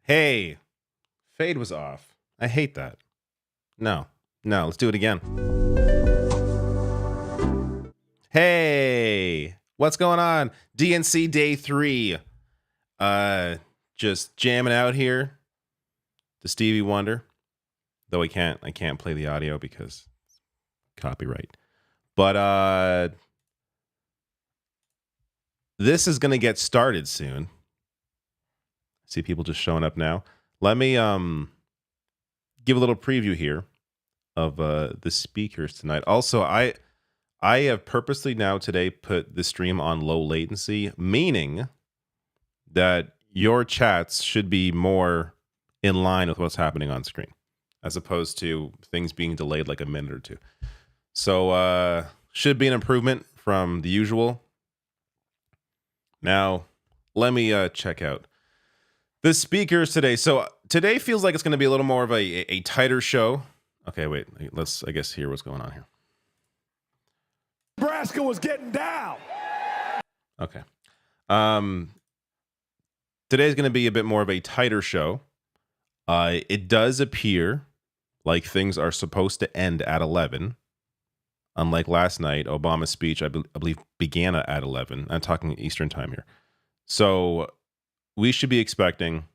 Hey, fade was off. I hate that. No, let's do it again. Hey, what's going on? DNC day 3. Just jamming out here to Stevie Wonder. Though I can't play the audio because copyright. But this is gonna get started soon. See people just showing up now. Let me give a little preview here of the speakers tonight. Also, I have purposely now today put the stream on low latency, meaning that your chats should be more in line with what's happening on screen, as opposed to things being delayed like a minute or two. So should be an improvement from the usual. Now, let me check out the speakers today. So today feels like it's going to be a little more of a tighter show. Okay, wait. Let's, I guess, hear what's going on here. Nebraska was getting down. Okay. Today's going to be a bit more of a tighter show. It does appear like things are supposed to end at 11. Unlike last night, Obama's speech, I believe, began at 11. I'm talking Eastern time here. So we should be expecting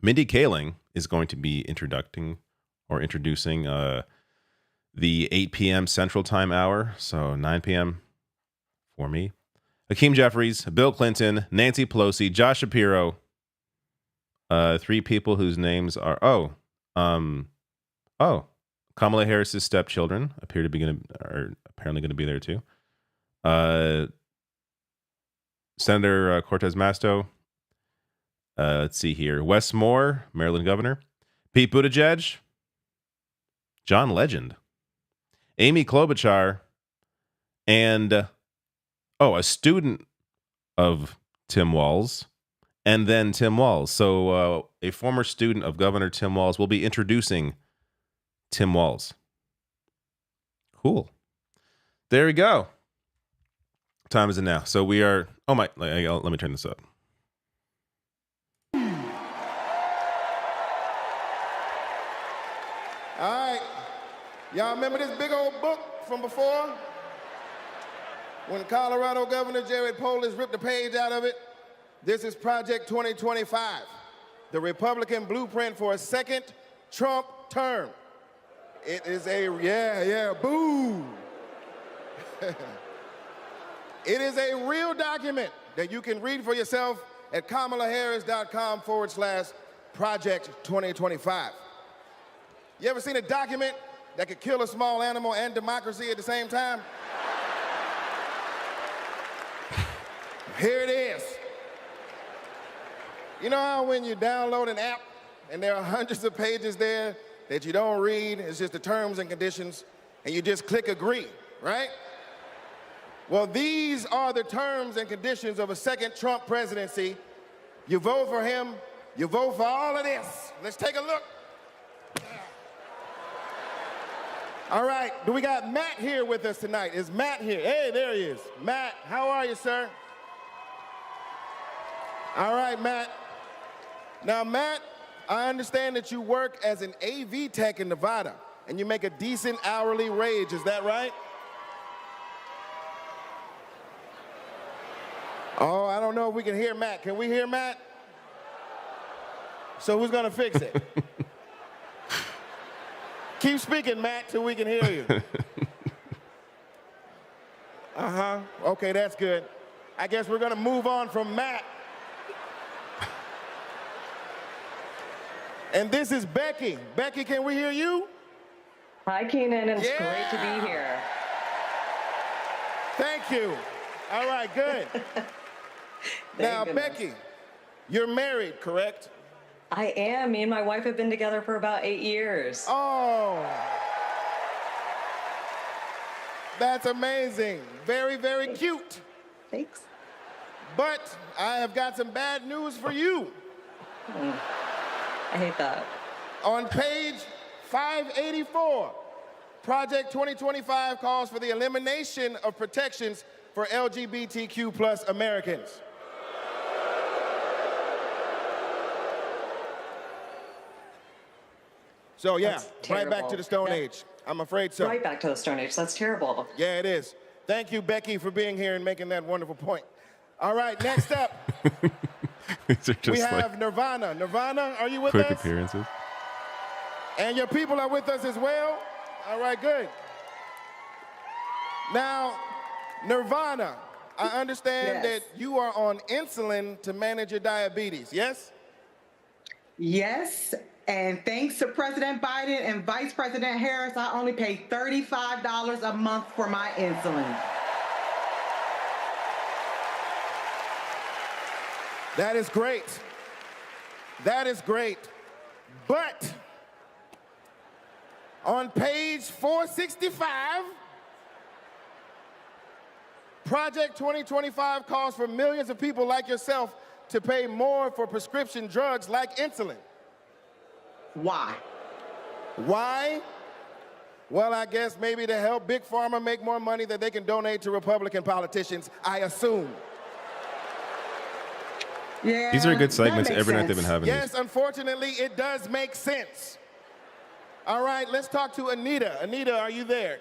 Mindy Kaling is going to be introducing the 8 p.m. Central Time hour, so 9 p.m. for me. Hakeem Jeffries, Bill Clinton, Nancy Pelosi, Josh Shapiro, 3 people whose names are Kamala Harris's stepchildren are apparently going to be there too. Senator Cortez Masto. Let's see here. Wes Moore, Maryland governor. Pete Buttigieg. John Legend. Amy Klobuchar. And, a student of Tim Walz. And then Tim Walz. So a former student of Governor Tim Walz will be introducing Tim Walz. Cool. There we go. What time is it now? So we are... let me turn this up. All right. Y'all remember this big old book from before? When Colorado Governor Jared Polis ripped a page out of it? This is Project 2025, the Republican blueprint for a second Trump term. It is boo. It is a real document that you can read for yourself at kamalaharris.com/Project 2025. You ever seen a document that could kill a small animal and democracy at the same time? Here it is. You know how when you download an app and there are hundreds of pages there that you don't read, it's just the terms and conditions, and you just click agree, right? Well, these are the terms and conditions of a second Trump presidency. You vote for him, you vote for all of this. Let's take a look. All right, do we got Matt here with us tonight? Is Matt here? Hey, there he is. Matt, how are you, sir? All right, Matt. Now, Matt, I understand that you work as an AV tech in Nevada, and you make a decent hourly wage, is that right? Oh, I don't know if we can hear Matt. Can we hear Matt? So who's gonna fix it? Keep speaking, Matt, till we can hear you. Okay, that's good. I guess we're gonna move on from Matt. And this is Becky. Becky, can we hear you? Hi, Keenan, and it's great to be here. Thank you. All right, good. Now, Becky, you're married, correct? I am. Me and my wife have been together for about 8 years. Oh, that's amazing. Very, very cute. Thanks. But I have got some bad news for you. I hate that. On page 584, Project 2025 calls for the elimination of protections for LGBTQ+ Americans. So yeah, That's right back terrible. to the Stone Yeah. Age. I'm afraid so. Right back to the Stone Age. That's terrible. Yeah, it is. Thank you, Becky, for being here and making that wonderful point. All right, next up, These are just we like have Nirvana. Nirvana, are you with quick us? appearances. And your people are with us as well? All right, good. Now, Nirvana, I understand Yes. that you are on insulin to manage your diabetes, yes? Yes, and thanks to President Biden and Vice President Harris, I only pay $35 a month for my insulin. That is great. That is great. But on page 465, Project 2025 calls for millions of people like yourself to pay more for prescription drugs like insulin. Why? Why? Well, I guess maybe to help Big Pharma make more money that they can donate to Republican politicians, I assume. Yeah. These are good that segments makes every night they've been sense. having Yes, these. unfortunately, it does make sense. All right, let's talk to Anita. Anita, are you there?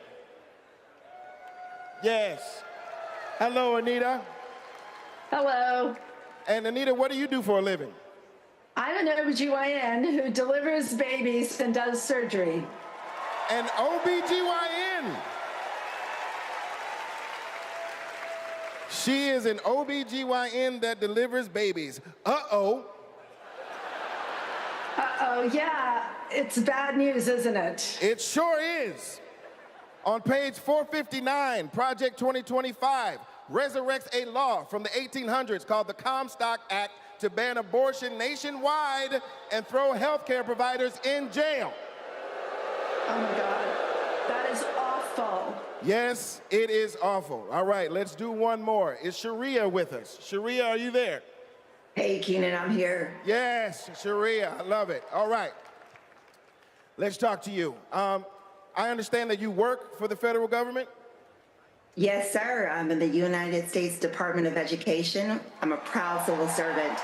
Yes. Hello, Anita. Hello. And Anita, what do you do for a living? I'm an OBGYN who delivers babies and does surgery. An OBGYN. She is an OBGYN that delivers babies. Uh-oh. Uh-oh, yeah, it's bad news, isn't it? It sure is. On page 459, Project 2025 resurrects a law from the 1800s called the Comstock Act to ban abortion nationwide and throw healthcare providers in jail. Oh my God, that is awful. Yes, it is awful. All right, let's do one more. Is Sharia with us? Sharia, are you there? Hey, Keenan, I'm here. Yes, Sharia, I love it. All right, let's talk to you. I understand that you work for the federal government? Yes, sir. I'm in the United States Department of Education. I'm a proud civil servant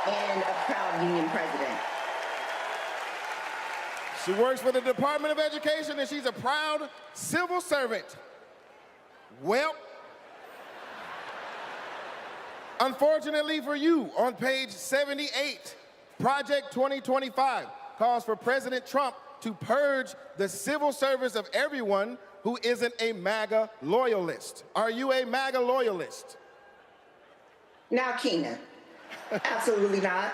and a proud union president. She works for the Department of Education and she's a proud civil servant. Well, unfortunately for you, on page 78, Project 2025 calls for President Trump to purge the civil service of everyone who isn't a MAGA loyalist. Are you a MAGA loyalist? Now, Keenan, absolutely not.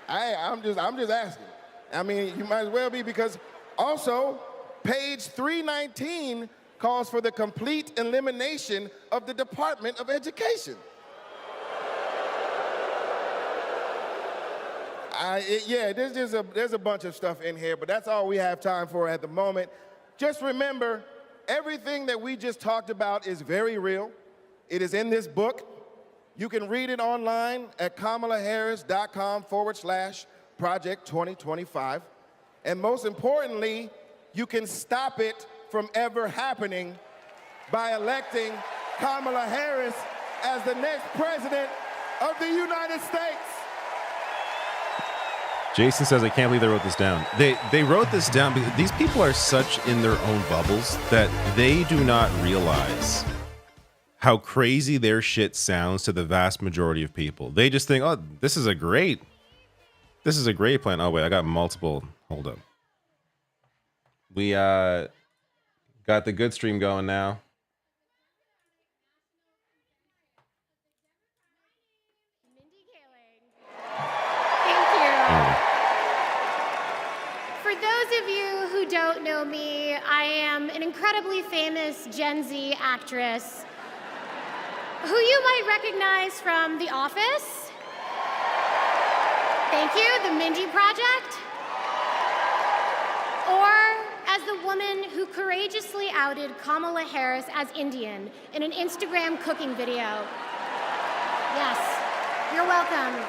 I'm just asking. I mean, you might as well be, because also page 319 calls for the complete elimination of the Department of Education. There's a bunch of stuff in here, but that's all we have time for at the moment. Just remember, everything that we just talked about is very real. It is in this book. You can read it online at kamalaharris.com/Project 2025. And most importantly, you can stop it from ever happening by electing Kamala Harris as the next president of the United States. Jason says, I can't believe they wrote this down. They wrote this down because these people are such in their own bubbles that they do not realize how crazy their shit sounds to the vast majority of people. They just think, oh, this is a great plan. Oh, wait, I got multiple. Hold up. We got the good stream going now. For those of you who don't know me, I am an incredibly famous Gen Z actress who you might recognize from The Office. Thank you, The Mindy Project. Or as the woman who courageously outed Kamala Harris as Indian in an Instagram cooking video. Yes, you're welcome.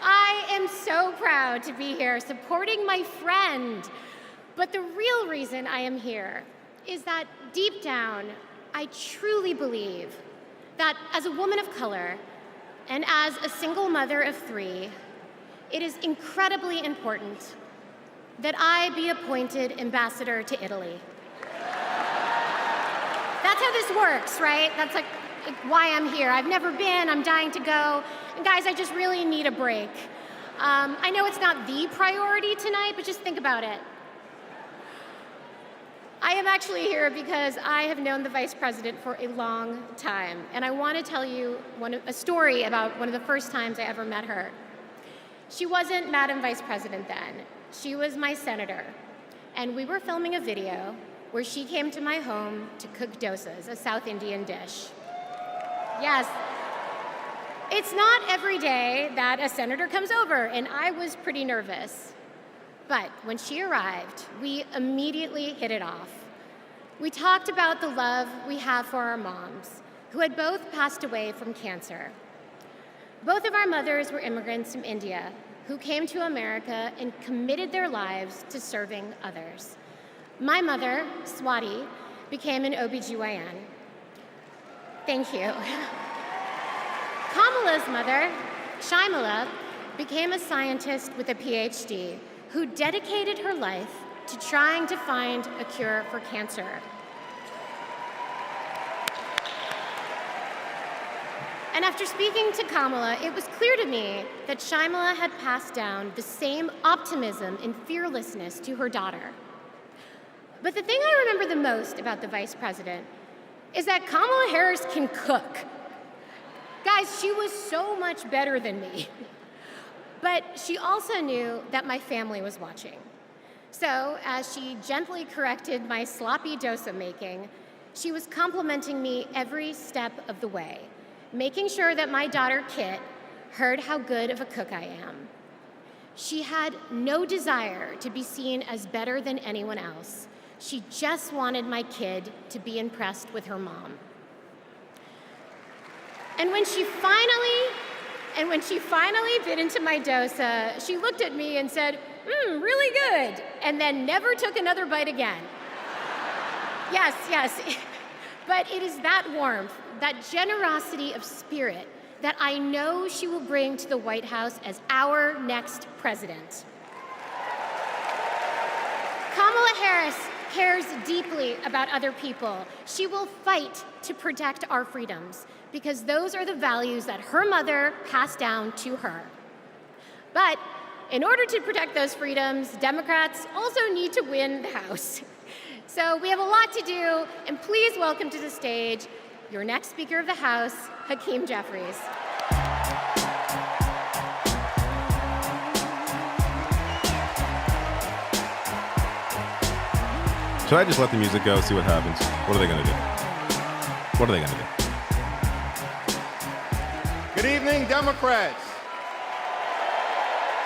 I am so proud to be here supporting my friend. But the real reason I am here is that deep down, I truly believe that as a woman of color and as a single mother of 3, it is incredibly important that I be appointed ambassador to Italy. That's how this works, right? That's like why I'm here. I've never been, I'm dying to go. And guys, I just really need a break. I know it's not the priority tonight, but just think about it. I am actually here because I have known the Vice President for a long time, and I want to tell you a story about one of the first times I ever met her. She wasn't Madam Vice President then. She was my senator, and we were filming a video where she came to my home to cook dosas, a South Indian dish. Yes, it's not every day that a senator comes over, and I was pretty nervous. But when she arrived, we immediately hit it off. We talked about the love we have for our moms, who had both passed away from cancer. Both of our mothers were immigrants from India who came to America and committed their lives to serving others. My mother, Swati, became an OBGYN. Thank you. Kamala's mother, Shaimala, became a scientist with a PhD who dedicated her life to trying to find a cure for cancer. And after speaking to Kamala, it was clear to me that Shaimala had passed down the same optimism and fearlessness to her daughter. But the thing I remember the most about the Vice President is that Kamala Harris can cook. Guys, she was so much better than me. But she also knew that my family was watching. So, as she gently corrected my sloppy dosa making, she was complimenting me every step of the way, making sure that my daughter, Kit, heard how good of a cook I am. She had no desire to be seen as better than anyone else. She just wanted my kid to be impressed with her mom. And when she finally bit into my dosa, she looked at me and said, really good, and then never took another bite again. Yes, but it is that warmth, that generosity of spirit that I know she will bring to the White House as our next president. Kamala Harris cares deeply about other people. She will fight to protect our freedoms because those are the values that her mother passed down to her. But in order to protect those freedoms, Democrats also need to win the House. So we have a lot to do, and please welcome to the stage your next Speaker of the House, Hakeem Jeffries. Should I just let the music go, see what happens? What are they going to do? What are they going to do? Good evening, Democrats.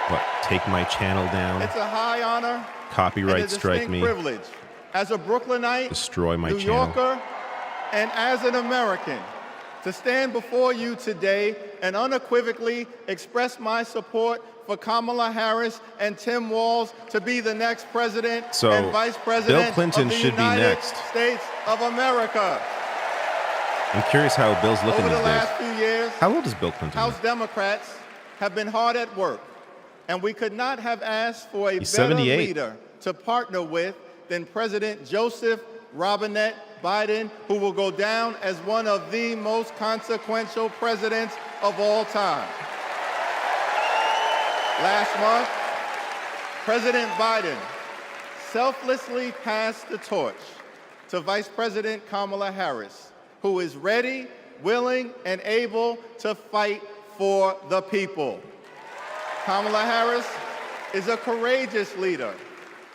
What, take my channel down? It's a high honor Copyright and a strike me? privilege as a Brooklynite, Destroy my New channel? Yorker, and as an American to stand before you today and unequivocally express my support for Kamala Harris and Tim Walz to be the next president and vice president Bill Clinton of the should United be next. States of America. I'm curious how Bill's looking Over these the days. last few years, How old is Bill Clinton? House Democrats have been hard at work, and we could not have asked for a He's better 78. leader to partner with than President Joseph Robinette Biden, who will go down as one of the most consequential presidents of all time. Last month, President Biden selflessly passed the torch to Vice President Kamala Harris, who is ready, willing, and able to fight for the people. Kamala Harris is a courageous leader,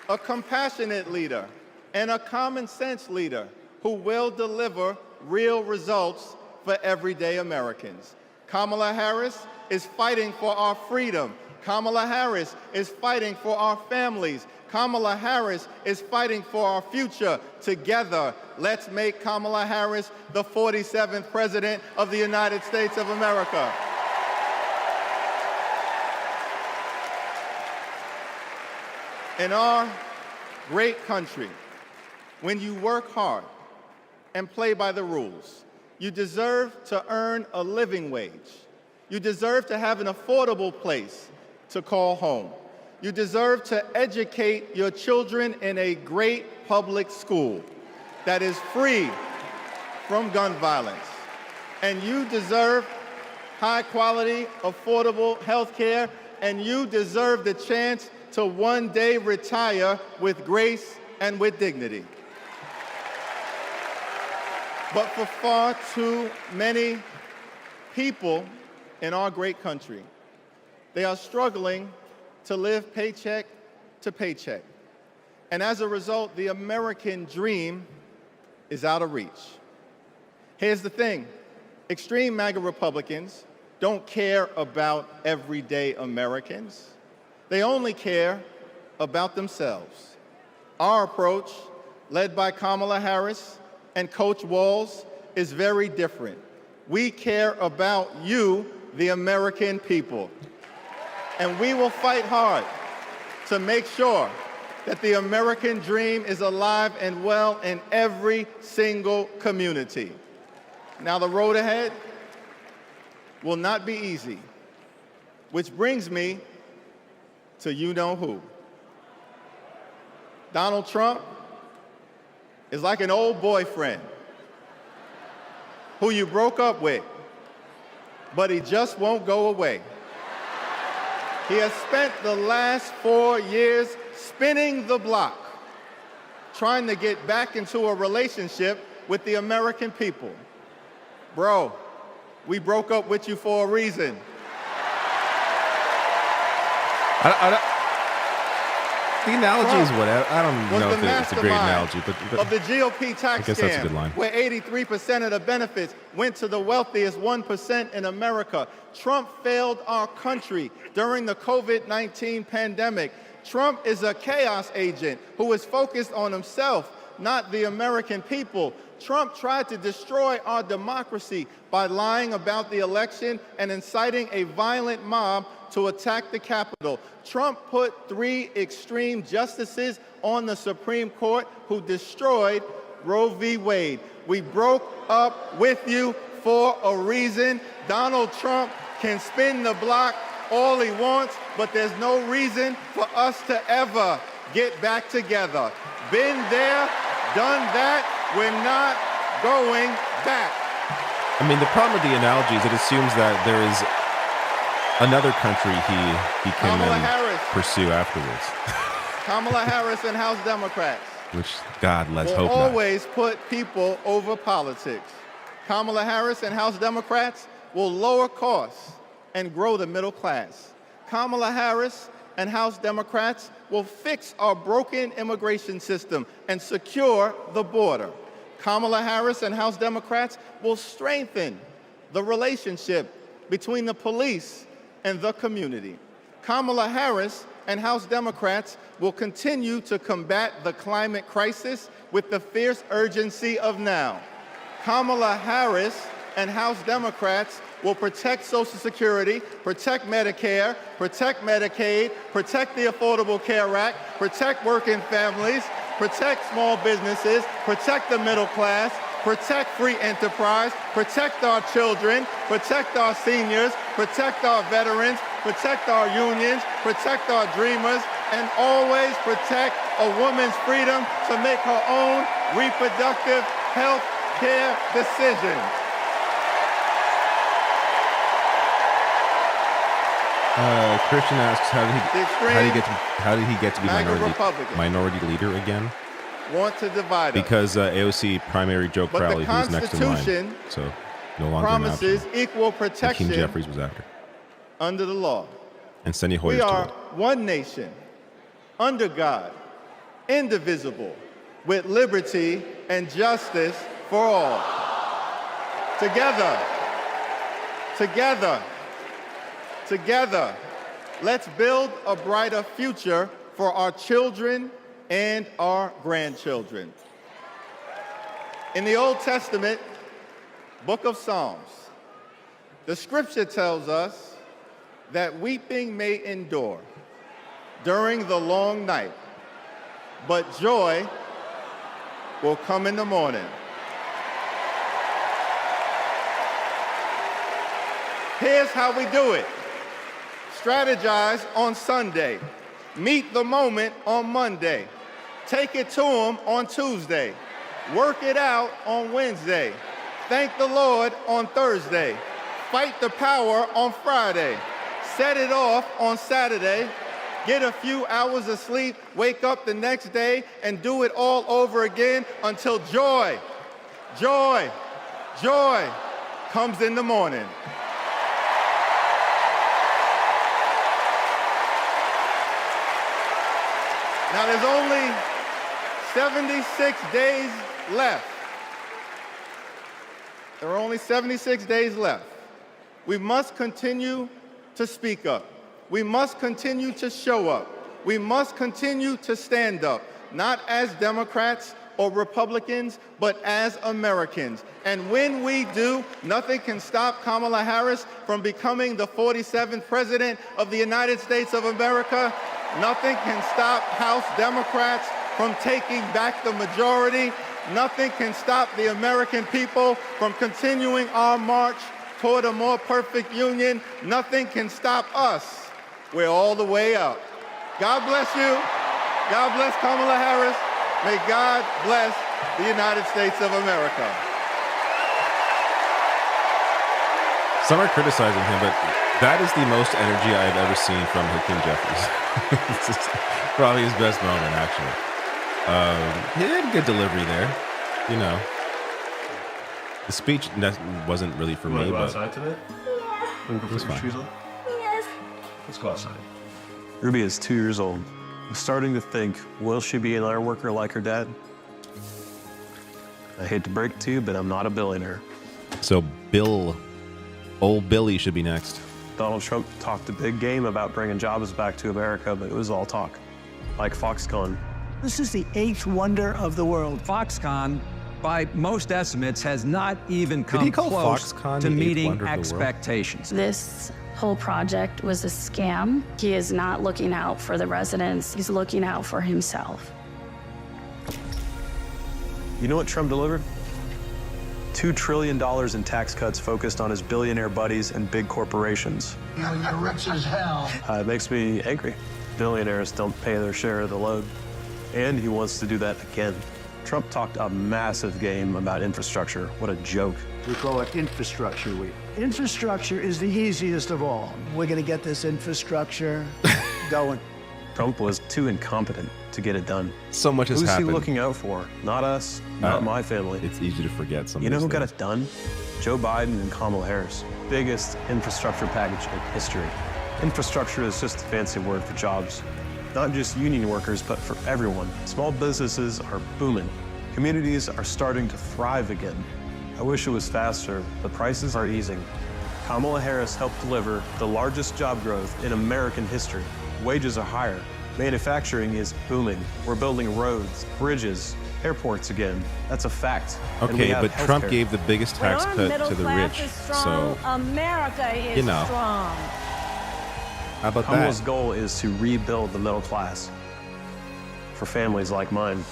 a compassionate leader, and a common sense leader who will deliver real results for everyday Americans. Kamala Harris is fighting for our freedom. Kamala Harris is fighting for our families. Kamala Harris is fighting for our future. Together, let's make Kamala Harris the 47th President of the United States of America. In our great country, when you work hard and play by the rules, you deserve to earn a living wage. You deserve to have an affordable place to call home. You deserve to educate your children in a great public school that is free from gun violence. And you deserve high-quality, affordable health care, and you deserve the chance to one day retire with grace and with dignity. But for far too many people in our great country, they are struggling to live paycheck to paycheck. And as a result, the American dream is out of reach. Here's the thing. Extreme MAGA Republicans don't care about everyday Americans. They only care about themselves. Our approach, led by Kamala Harris and Coach Walz, is very different. We care about you, the American people. And we will fight hard to make sure that the American dream is alive and well in every single community. Now, the road ahead will not be easy, which brings me to you-know-who. Donald Trump is like an old boyfriend who you broke up with, but he just won't go away. He has spent the last 4 years spinning the block, trying to get back into a relationship with the American people. Bro, we broke up with you for a reason. The analogy is whatever. I don't know if it's a great analogy, but of the GOP tax I guess that's a good scam, line. where 83% of the benefits went to the wealthiest 1% in America. Trump failed our country during the COVID-19 pandemic. Trump is a chaos agent who is focused on himself, not the American people. Trump tried to destroy our democracy by lying about the election and inciting a violent mob to attack the Capitol. Trump put 3 extreme justices on the Supreme Court who destroyed Roe v. Wade. We broke up with you for a reason. Donald Trump can spin the block all he wants, but there's no reason for us to ever get back together. Been there, done that, we're not going back. I mean, the problem with the analogy is it assumes that there is another country he can then pursue afterwards. Kamala Harris and House Democrats. Which, God, let's will hope not. always put people over politics. Kamala Harris and House Democrats will lower costs and grow the middle class. Kamala Harris and House Democrats will fix our broken immigration system and secure the border. Kamala Harris and House Democrats will strengthen the relationship between the police and the community. Kamala Harris and House Democrats will continue to combat the climate crisis with the fierce urgency of now. Kamala Harris and House Democrats will protect Social Security, protect Medicare, protect Medicaid, protect the Affordable Care Act, protect working families, protect small businesses, protect the middle class, protect free enterprise, protect our children, protect our seniors, protect our veterans, protect our unions, protect our dreamers, and always protect a woman's freedom to make her own reproductive health care decisions. Christian asks, how did he get to be minority leader again? Want to divide us. Because AOC primary Joe Crowley, who's next in line, so no longer promises equal and protection King Jeffries was after, under the law. and Steny Hoyer's We are told. one nation, under God, indivisible, with liberty and justice for all. Together, together, together, let's build a brighter future for our children and our grandchildren. In the Old Testament, book of Psalms, the scripture tells us that weeping may endure during the long night, but joy will come in the morning. Here's how we do it. Strategize on Sunday. Meet the moment on Monday. Take it to him on Tuesday. Work it out on Wednesday. Thank the Lord on Thursday. Fight the power on Friday. Set it off on Saturday. Get a few hours of sleep, wake up the next day, and do it all over again until joy, joy, joy comes in the morning. Now there's only 76 days left. There are only 76 days left. We must continue to speak up. We must continue to show up. We must continue to stand up, not as Democrats or Republicans, but as Americans. And when we do, nothing can stop Kamala Harris from becoming the 47th President of the United States of America. Nothing can stop House Democrats from taking back the majority. Nothing can stop the American people from continuing our march toward a more perfect union. Nothing can stop us. We're all the way up. God bless you. God bless Kamala Harris. May God bless the United States of America. Some are criticizing him, but that is the most energy I have ever seen from Hakeem Jeffries. This is probably his best moment, actually. He had a good delivery there, you know. The speech wasn't really for me, go but outside today? it was fine. Yes. Let's go outside. Ruby is 2 years old. I'm starting to think, will she be an iron worker like her dad? I hate to break it to you, but I'm not a billionaire. So old Billy should be next. Donald Trump talked a big game about bringing jobs back to America, but it was all talk. Like Foxconn. This is the 8th wonder of the world. Foxconn, by most estimates, has not even come close Foxconn to the eighth meeting wonder of the world? expectations. This whole project was a scam. He is not looking out for the residents. He's looking out for himself. You know what Trump delivered? $2 trillion in tax cuts focused on his billionaire buddies and big corporations. You know, you're rich as hell. It makes me angry. Billionaires don't pay their share of the load. And he wants to do that again. Trump talked a massive game about infrastructure. What a joke. We call it Infrastructure Week. Infrastructure is the easiest of all. We're going to get this infrastructure going. Trump was too incompetent to get it done. So much has Who's happened. he looking out for? Not us, not my family. It's easy to forget some You of know these who got things. it done? Joe Biden and Kamala Harris. Biggest infrastructure package in history. Infrastructure is just a fancy word for jobs. Not just union workers, but for everyone. Small businesses are booming. Communities are starting to thrive again. I wish it was faster, but prices are easing. Kamala Harris helped deliver the largest job growth in American history. Wages are higher. Manufacturing is booming. We're building roads, bridges, airports again. That's a fact. And we Okay, have but Trump healthcare. gave the biggest tax cut to the rich. So, America is you know. strong. how about Kamala's that? goal is to rebuild the middle class for families like mine.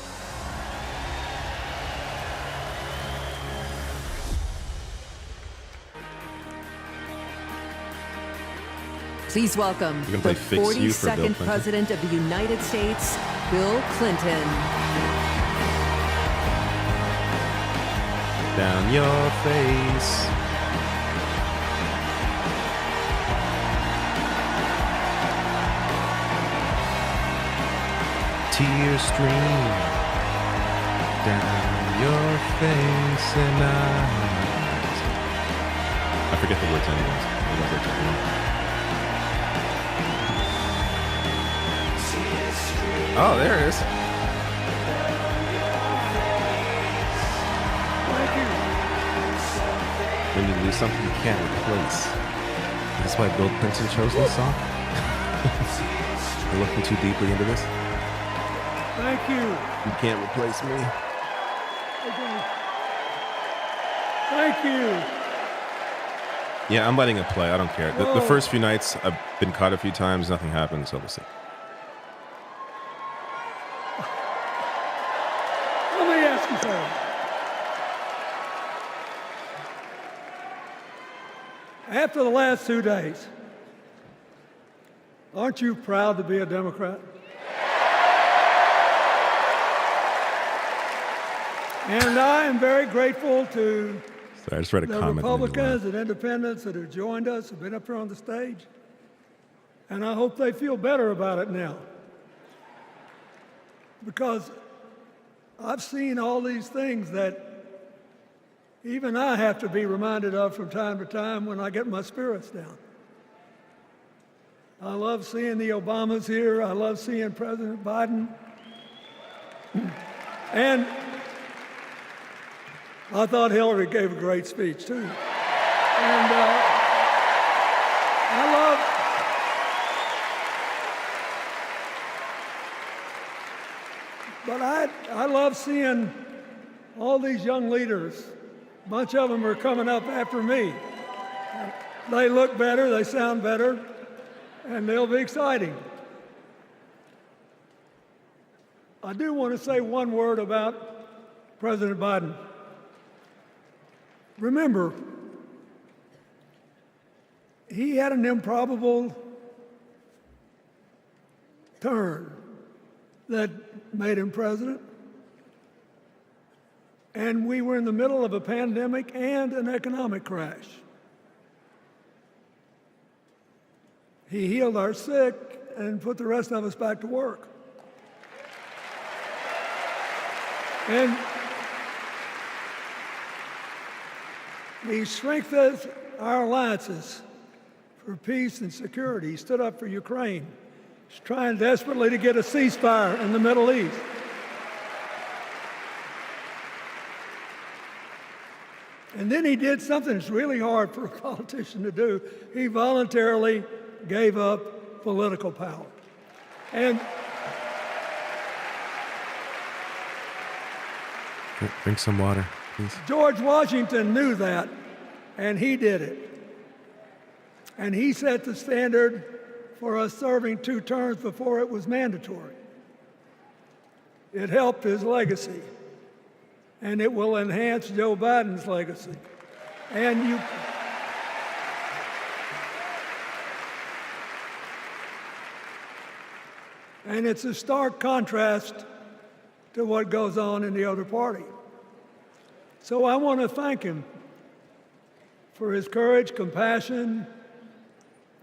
Please welcome You're gonna play the Fix You for Bill 42nd Clinton? President of the United States, Bill Clinton. Down your face. Tears stream down your face and eyes. I forget the words anyways. Otherwise I check them out. Oh, there it is. When you lose something you can't replace. That's why Bill Clinton chose this song. You're looking too deeply into this. Thank you. You can't replace me. Thank you. Yeah, I'm letting it play. I don't care. The first few nights, I've been caught a few times. Nothing happened, so we'll see. Let me ask you something. After the last 2 days, Aren't you proud to be a Democrat? And I am very grateful to Sorry, I just read a the comment. Republicans and independents that have joined us, have been up here on the stage. And I hope they feel better about it now. Because I've seen all these things that even I have to be reminded of from time to time when I get my spirits down. I love seeing the Obamas here. I love seeing President Biden. And I thought Hillary gave a great speech, too. And I love seeing all these young leaders. A bunch of them are coming up after me. They look better, they sound better, and they'll be exciting. I do want to say one word about President Biden. Remember, he had an improbable turn that made him president. And we were in the middle of a pandemic and an economic crash. He healed our sick and put the rest of us back to work. And he strengthened our alliances for peace and security. He stood up for Ukraine. He's trying desperately to get a ceasefire in the Middle East. And then he did something that's really hard for a politician to do. He voluntarily gave up political power. And drink some water, please. George Washington knew that, and he did it. And he set the standard for us serving 2 terms before it was mandatory. It helped his legacy, and it will enhance Joe Biden's legacy. And it's a stark contrast to what goes on in the other party. So I want to thank him for his courage, compassion,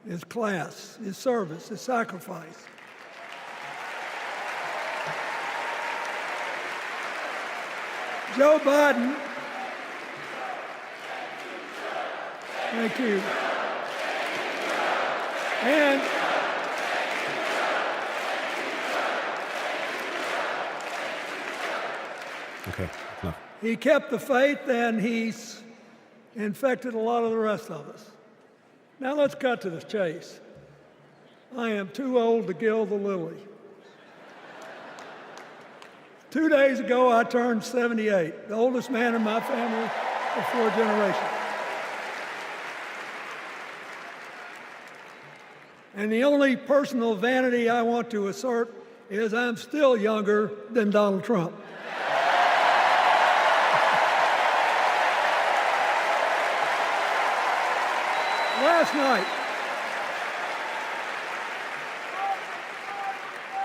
his class, his service, his sacrifice. Joe Biden, thank you. And okay, no. He kept the faith, and he's infected a lot of the rest of us. Now let's cut to the chase. I am too old to gild the lily. 2 days ago, I turned 78, the oldest man in my family of 4 generations. And the only personal vanity I want to assert is I'm still younger than Donald Trump.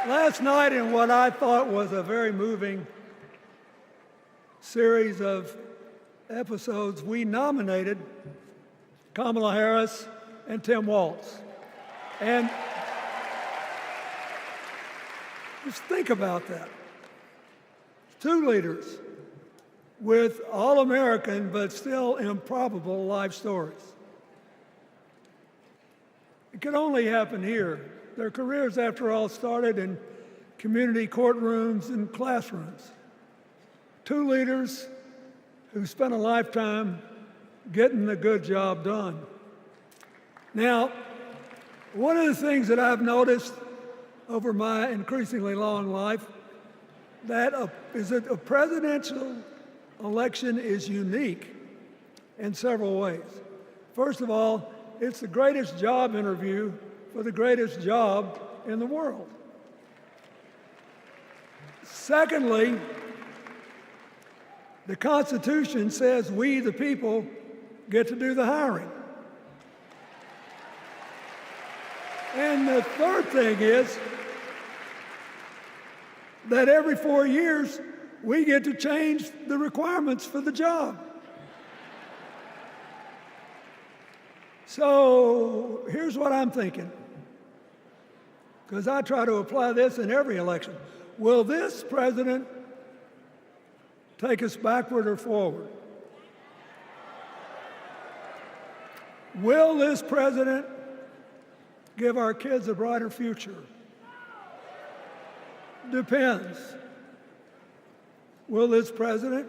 Last night, in what I thought was a very moving series of episodes, we nominated Kamala Harris and Tim Walz. And just think about that. 2 leaders with all-American but still improbable life stories. It could only happen here. Their careers, after all, started in community courtrooms and classrooms. 2 leaders who spent a lifetime getting the good job done. Now, one of the things that I've noticed over my increasingly long life is that a presidential election is unique in several ways. First of all, it's the greatest job interview for the greatest job in the world. Secondly, the Constitution says we, the people, get to do the hiring. And the third thing is that every 4 years, we get to change the requirements for the job. So here's what I'm thinking, because I try to apply this in every election. Will this president take us backward or forward? Will this president give our kids a brighter future? Depends. Will this president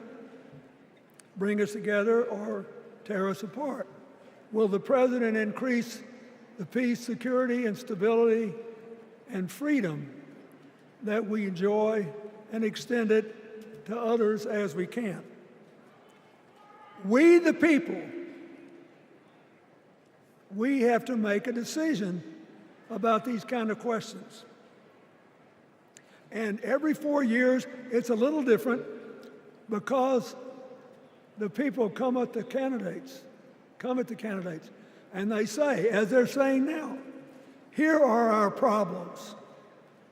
bring us together or tear us apart? Will the president increase the peace, security, and stability and freedom that we enjoy and extend it to others as we can? We, the people, we have to make a decision about these kind of questions. And every 4 years, it's a little different because the people come at the candidates, and they say, as they're saying now, here are our problems,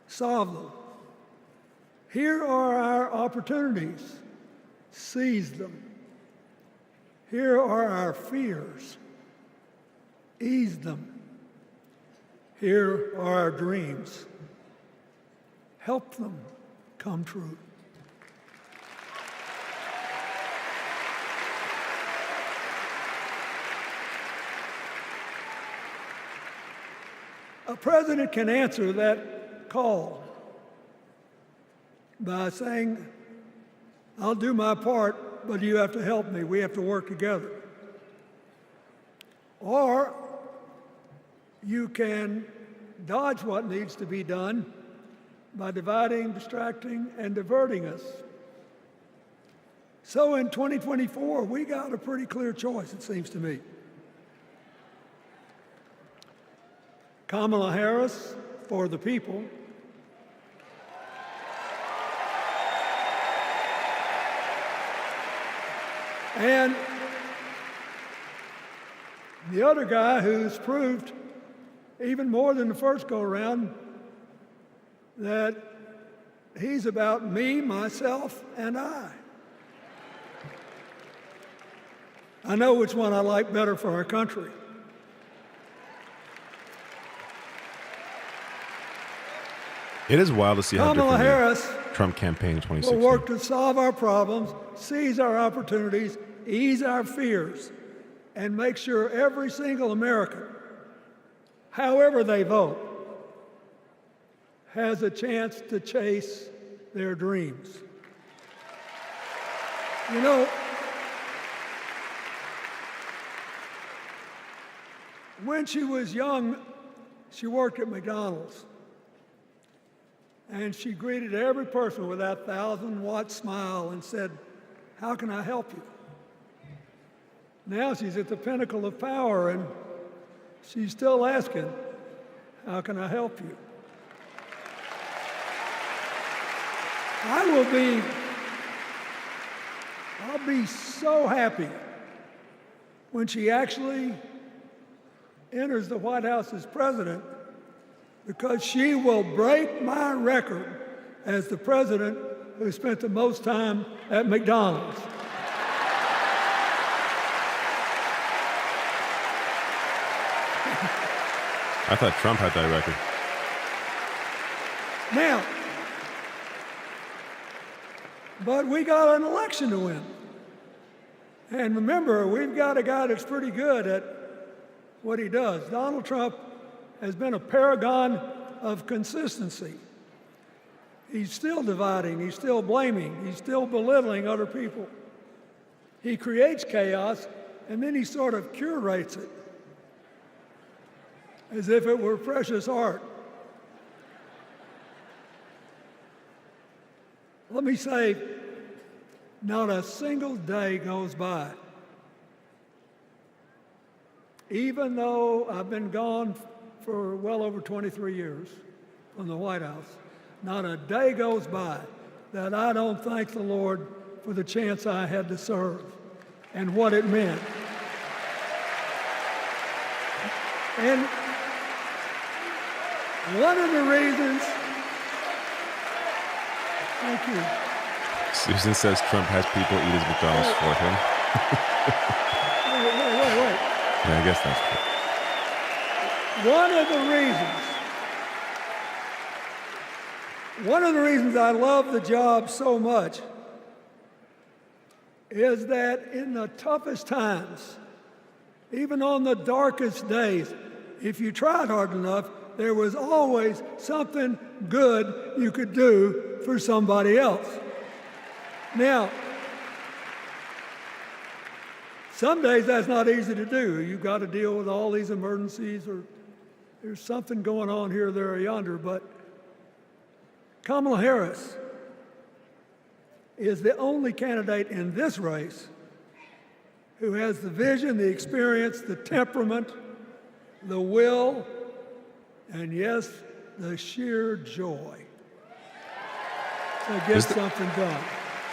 solve them. Here are our opportunities, seize them. Here are our fears, ease them. Here are our dreams, help them come true. A president can answer that call by saying, I'll do my part, but you have to help me. We have to work together. Or you can dodge what needs to be done by dividing, distracting, and diverting us. So in 2024, we got a pretty clear choice, it seems to me. Kamala Harris for the people, and the other guy who's proved even more than the first go-around that he's about me, myself, and I. I know which one I like better for our country. It is wild to see how Kamala different Harris the Trump campaign in 2016. will work to solve our problems, seize our opportunities, ease our fears, and make sure every single American, however they vote, has a chance to chase their dreams. You know, when she was young, she worked at McDonald's. And she greeted every person with that 1,000-watt smile and said, "How can I help you?" Now she's at the pinnacle of power, and she's still asking, "How can I help you?" I'll be so happy when she actually enters the White House as president, because she will break my record as the president who spent the most time at McDonald's. I thought Trump had that record. Now, but we got an election to win. And remember, we've got a guy that's pretty good at what he does. Donald Trump has been a paragon of consistency. He's still dividing, he's still blaming, he's still belittling other people. He creates chaos, and then he sort of curates it as if it were precious art. Let me say, not a single day goes by, even though I've been gone for well over 23 years from the White House, not a day goes by that I don't thank the Lord for the chance I had to serve and what it meant. One of the reasons, thank you. Susan says Trump has people eat his McDonald's for him. Wait. Yeah, I guess that's true. One of the reasons I love the job so much is that in the toughest times, even on the darkest days, if you tried hard enough, there was always something good you could do for somebody else. Now, some days that's not easy to do. You've got to deal with all these emergencies, or there's something going on here, there, or yonder. But Kamala Harris is the only candidate in this race who has the vision, the experience, the temperament, the will, and yes, the sheer joy to get something done.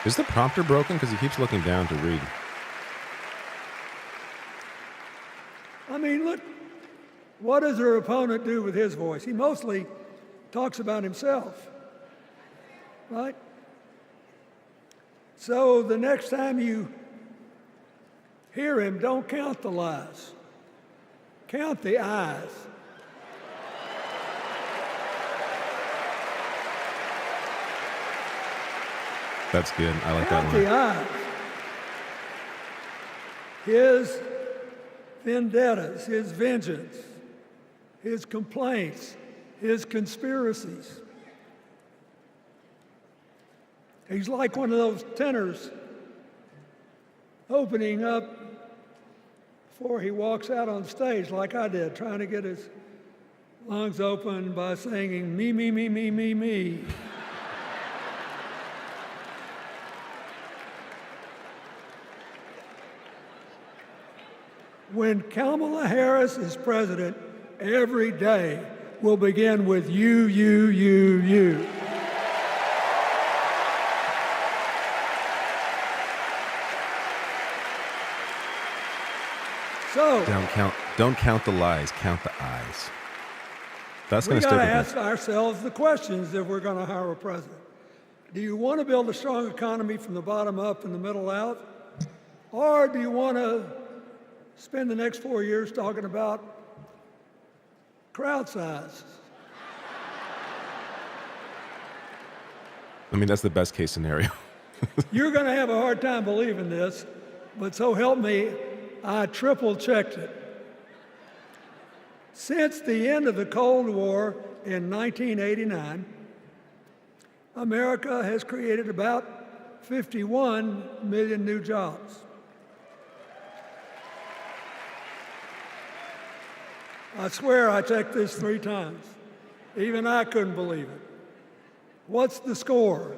Is the prompter broken? Because he keeps looking down to read. I mean, look, what does her opponent do with his voice? He mostly talks about himself, right? So the next time you hear him, don't count the lies. Count the eyes. That's good. I like that Count one. the eyes. His vendettas, his vengeance, his complaints, his conspiracies. He's like one of those tenors opening up before he walks out on stage, like I did, trying to get his lungs open by singing me, me, me, me, me, me. When Kamala Harris is president, every day will begin with you, you, you, you. So Don't count the lies, count the eyes. That's going we to got stick to with ask ourselves the questions if we're going to hire a president. Do you want to build a strong economy from the bottom up and the middle out? Or do you want to spend the next 4 years talking about crowd size? I mean, that's the best case scenario. You're going to have a hard time believing this, but so help me, I triple checked it. Since the end of the Cold War in 1989, America has created about 51 million new jobs. I swear I checked this 3 times. Even I couldn't believe it. What's the score?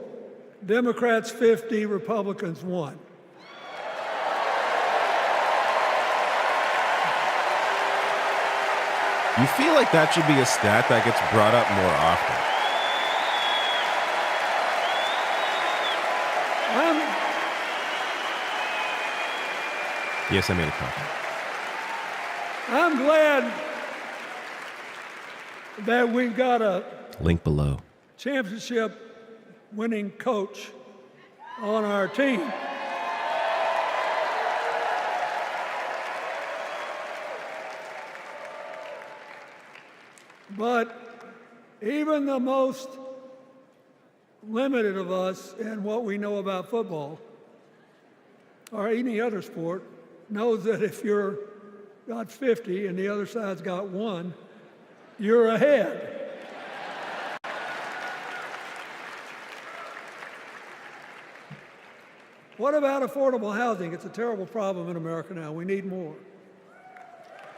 Democrats 50, Republicans 1. You feel like that should be a stat that gets brought up more often. Yes, I made a copy. I'm glad that we've got a Link below. championship-winning coach on our team. But even the most limited of us in what we know about football or any other sport knows that if you're got 50 and the other side's got 1, you're ahead. What about affordable housing? It's a terrible problem in America now. We need more.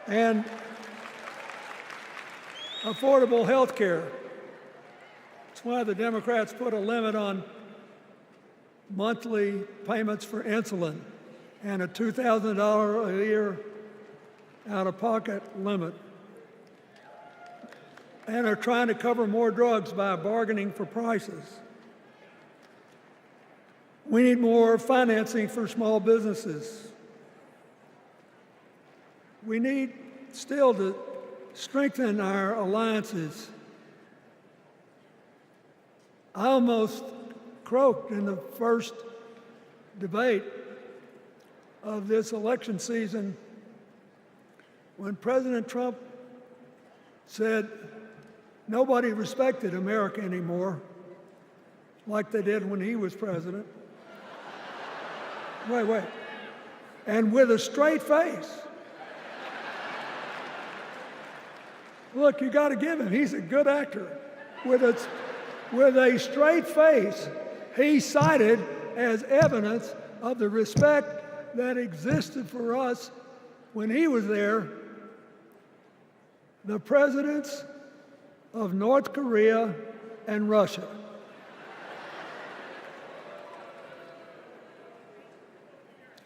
And affordable health care. That's why the Democrats put a limit on monthly payments for insulin and a $2,000 a year out-of-pocket limit. And are trying to cover more drugs by bargaining for prices. We need more financing for small businesses. We need still to strengthen our alliances I almost croaked in the first debate of this election season when President Trump said nobody respected America anymore like they did when he was president. Wait. And with a straight face. Look, you got to give him. He's a good actor. With a straight face, he cited as evidence of the respect that existed for us when he was there, the presidents of North Korea and Russia.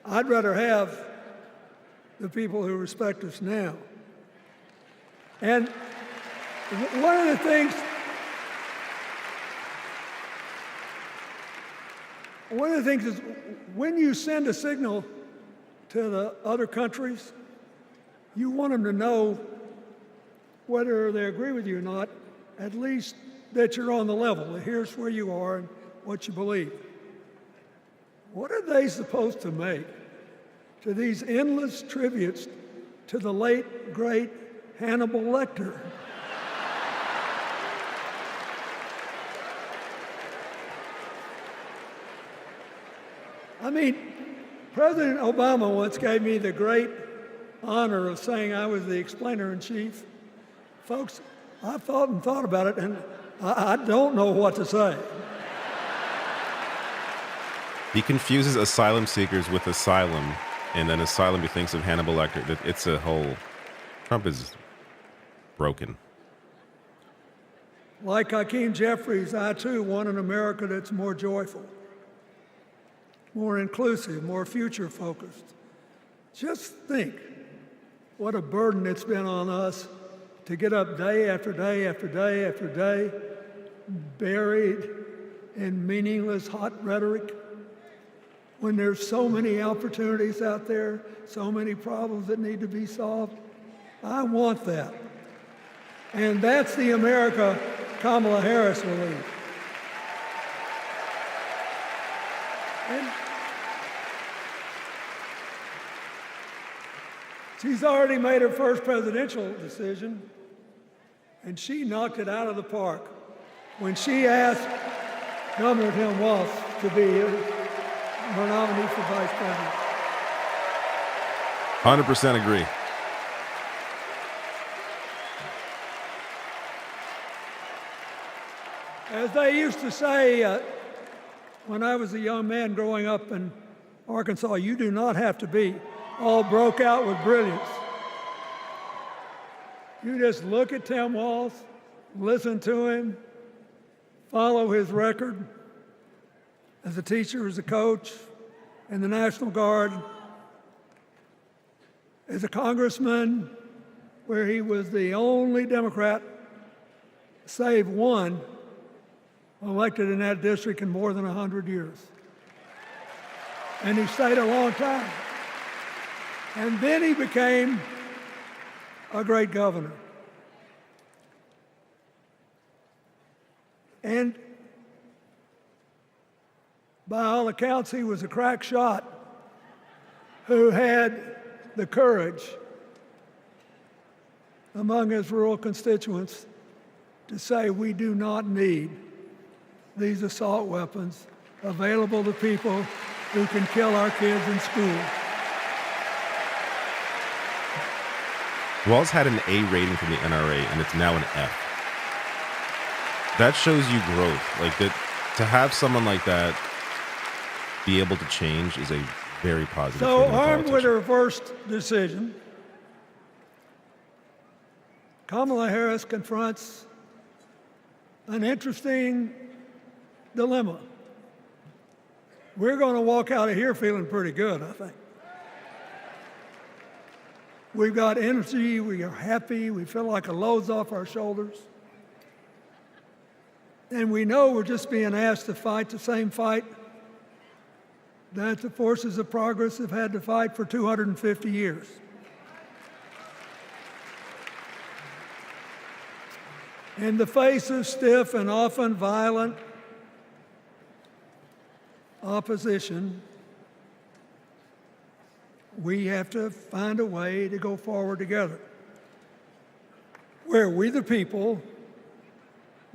I'd rather have the people who respect us now. And one of the things is when you send a signal to the other countries, you want them to know whether they agree with you or not, at least that you're on the level. Here's where you are and what you believe. What are they supposed to make to these endless tributes to the late, great Hannibal Lecter? I mean, President Obama once gave me the great honor of saying I was the explainer-in-chief. Folks, I've thought about it, and I don't know what to say. He confuses asylum seekers with asylum, and then asylum he thinks of Hannibal Lecter. It's a whole... Trump is broken. Like Hakeem Jeffries, I too want an America that's more joyful, more inclusive, more future-focused. Just think what a burden it's been on us to get up day after day after day after day, buried in meaningless hot rhetoric, when there's so many opportunities out there, so many problems that need to be solved. I want that. And that's the America Kamala Harris will lead. And she's already made her first presidential decision, and she knocked it out of the park when she asked Governor Tim Walz to be her nominee for vice president. 100% agree. As they used to say when I was a young man growing up in Arkansas, you do not have to be all broke out with brilliance. You just look at Tim Walz, listen to him, follow his record as a teacher, as a coach, in the National Guard, as a congressman, where he was the only Democrat, save one, elected in that district in more than 100 years. And he stayed a long time. And then he became a great governor. And by all accounts, he was a crack shot who had the courage among his rural constituents to say, we do not need these assault weapons available to people who can kill our kids in school. Walz had an A rating from the NRA, and it's now an F. That shows you growth. Like that, to have someone like that be able to change is a very positive thing. So, in a armed with politician. her first decision, Kamala Harris confronts an interesting dilemma. We're going to walk out of here feeling pretty good, I think. We've got energy, we are happy, we feel like a load's off our shoulders. And we know we're just being asked to fight the same fight that the forces of progress have had to fight for 250 years. In the face of stiff and often violent opposition, we have to find a way to go forward together, where we the people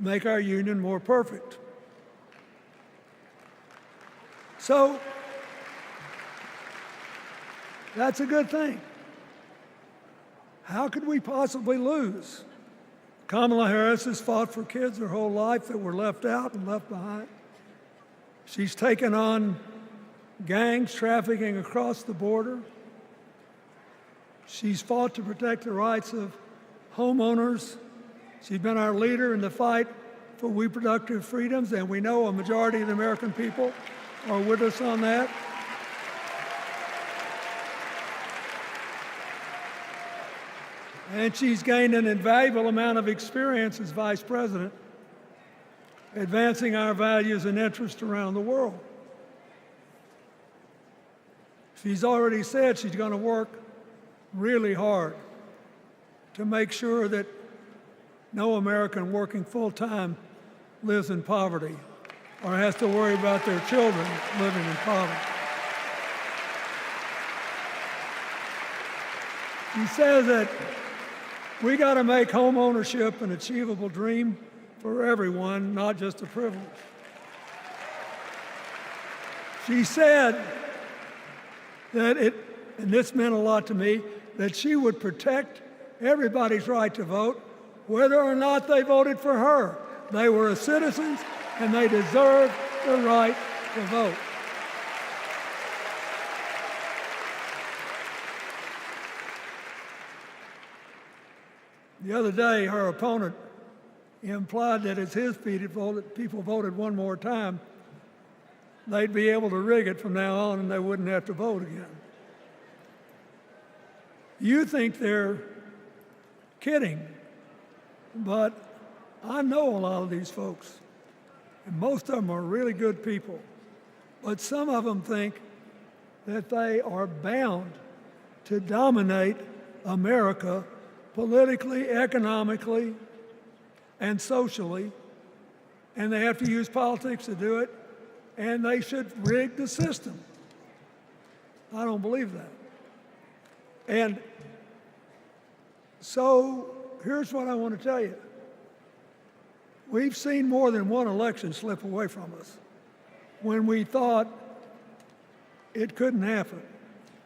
make our union more perfect. So that's a good thing. How could we possibly lose? Kamala Harris has fought for kids her whole life that were left out and left behind. She's taken on gangs trafficking across the border. She's fought to protect the rights of homeowners. She's been our leader in the fight for reproductive freedoms, and we know a majority of the American people are with us on that. And she's gained an invaluable amount of experience as vice president, advancing our values and interests around the world. She's already said she's going to work really hard to make sure that no American working full-time lives in poverty or has to worry about their children living in poverty. She says that we got to make home ownership an achievable dream for everyone, not just a privilege. She said that and this meant a lot to me, that she would protect everybody's right to vote, whether or not they voted for her. They were citizens and they deserve the right to vote. The other day, her opponent implied that as his people voted one more time, they'd be able to rig it from now on and they wouldn't have to vote again. You think they're kidding, but I know a lot of these folks, and most of them are really good people, but some of them think that they are bound to dominate America politically, economically, and socially, and they have to use politics to do it, and they should rig the system. I don't believe that. And so here's what I want to tell you. We've seen more than one election slip away from us when we thought it couldn't happen,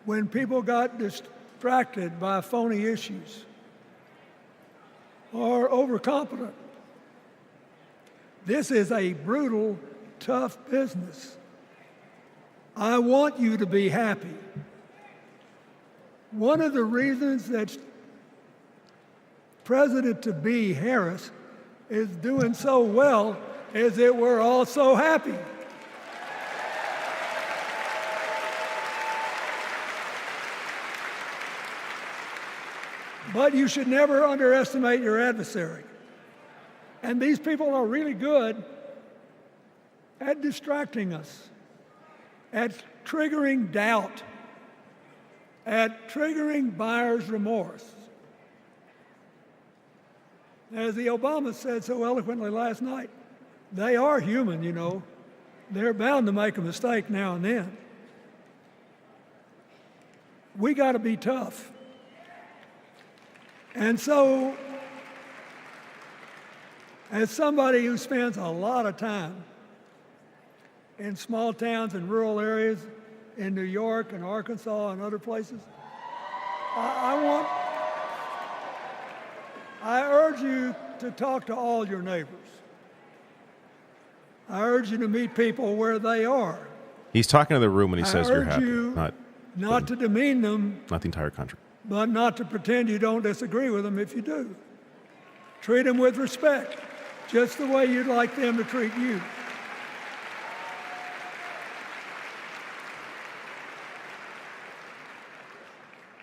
when people got distracted by phony issues or overconfident. This is a brutal, tough business. I want you to be happy. One of the reasons that President-to-be Harris is doing so well is that we're all so happy. But you should never underestimate your adversary. And these people are really good at distracting us, at triggering doubt, at triggering buyer's remorse. As the Obama said so eloquently last night, they are human, you know. They're bound to make a mistake now and then. We got to be tough. And so, as somebody who spends a lot of time in small towns and rural areas in New York and Arkansas and other places, I urge you to talk to all your neighbors. I urge you to meet people where they are. He's talking to the room when he says you're happy. Not to demean them. Not the entire country. But not to pretend you don't disagree with them if you do. Treat them with respect, just the way you'd like them to treat you.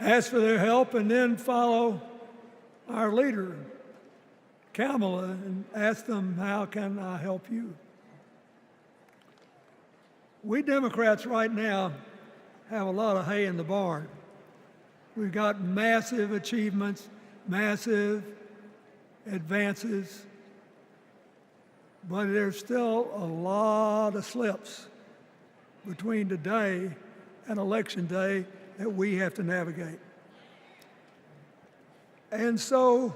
Ask for their help and then follow our leader, Kamala, and ask them, how can I help you? We Democrats right now have a lot of hay in the barn. We've got massive achievements, massive advances, but there's still a lot of slips. between today and Election Day that we have to navigate. And so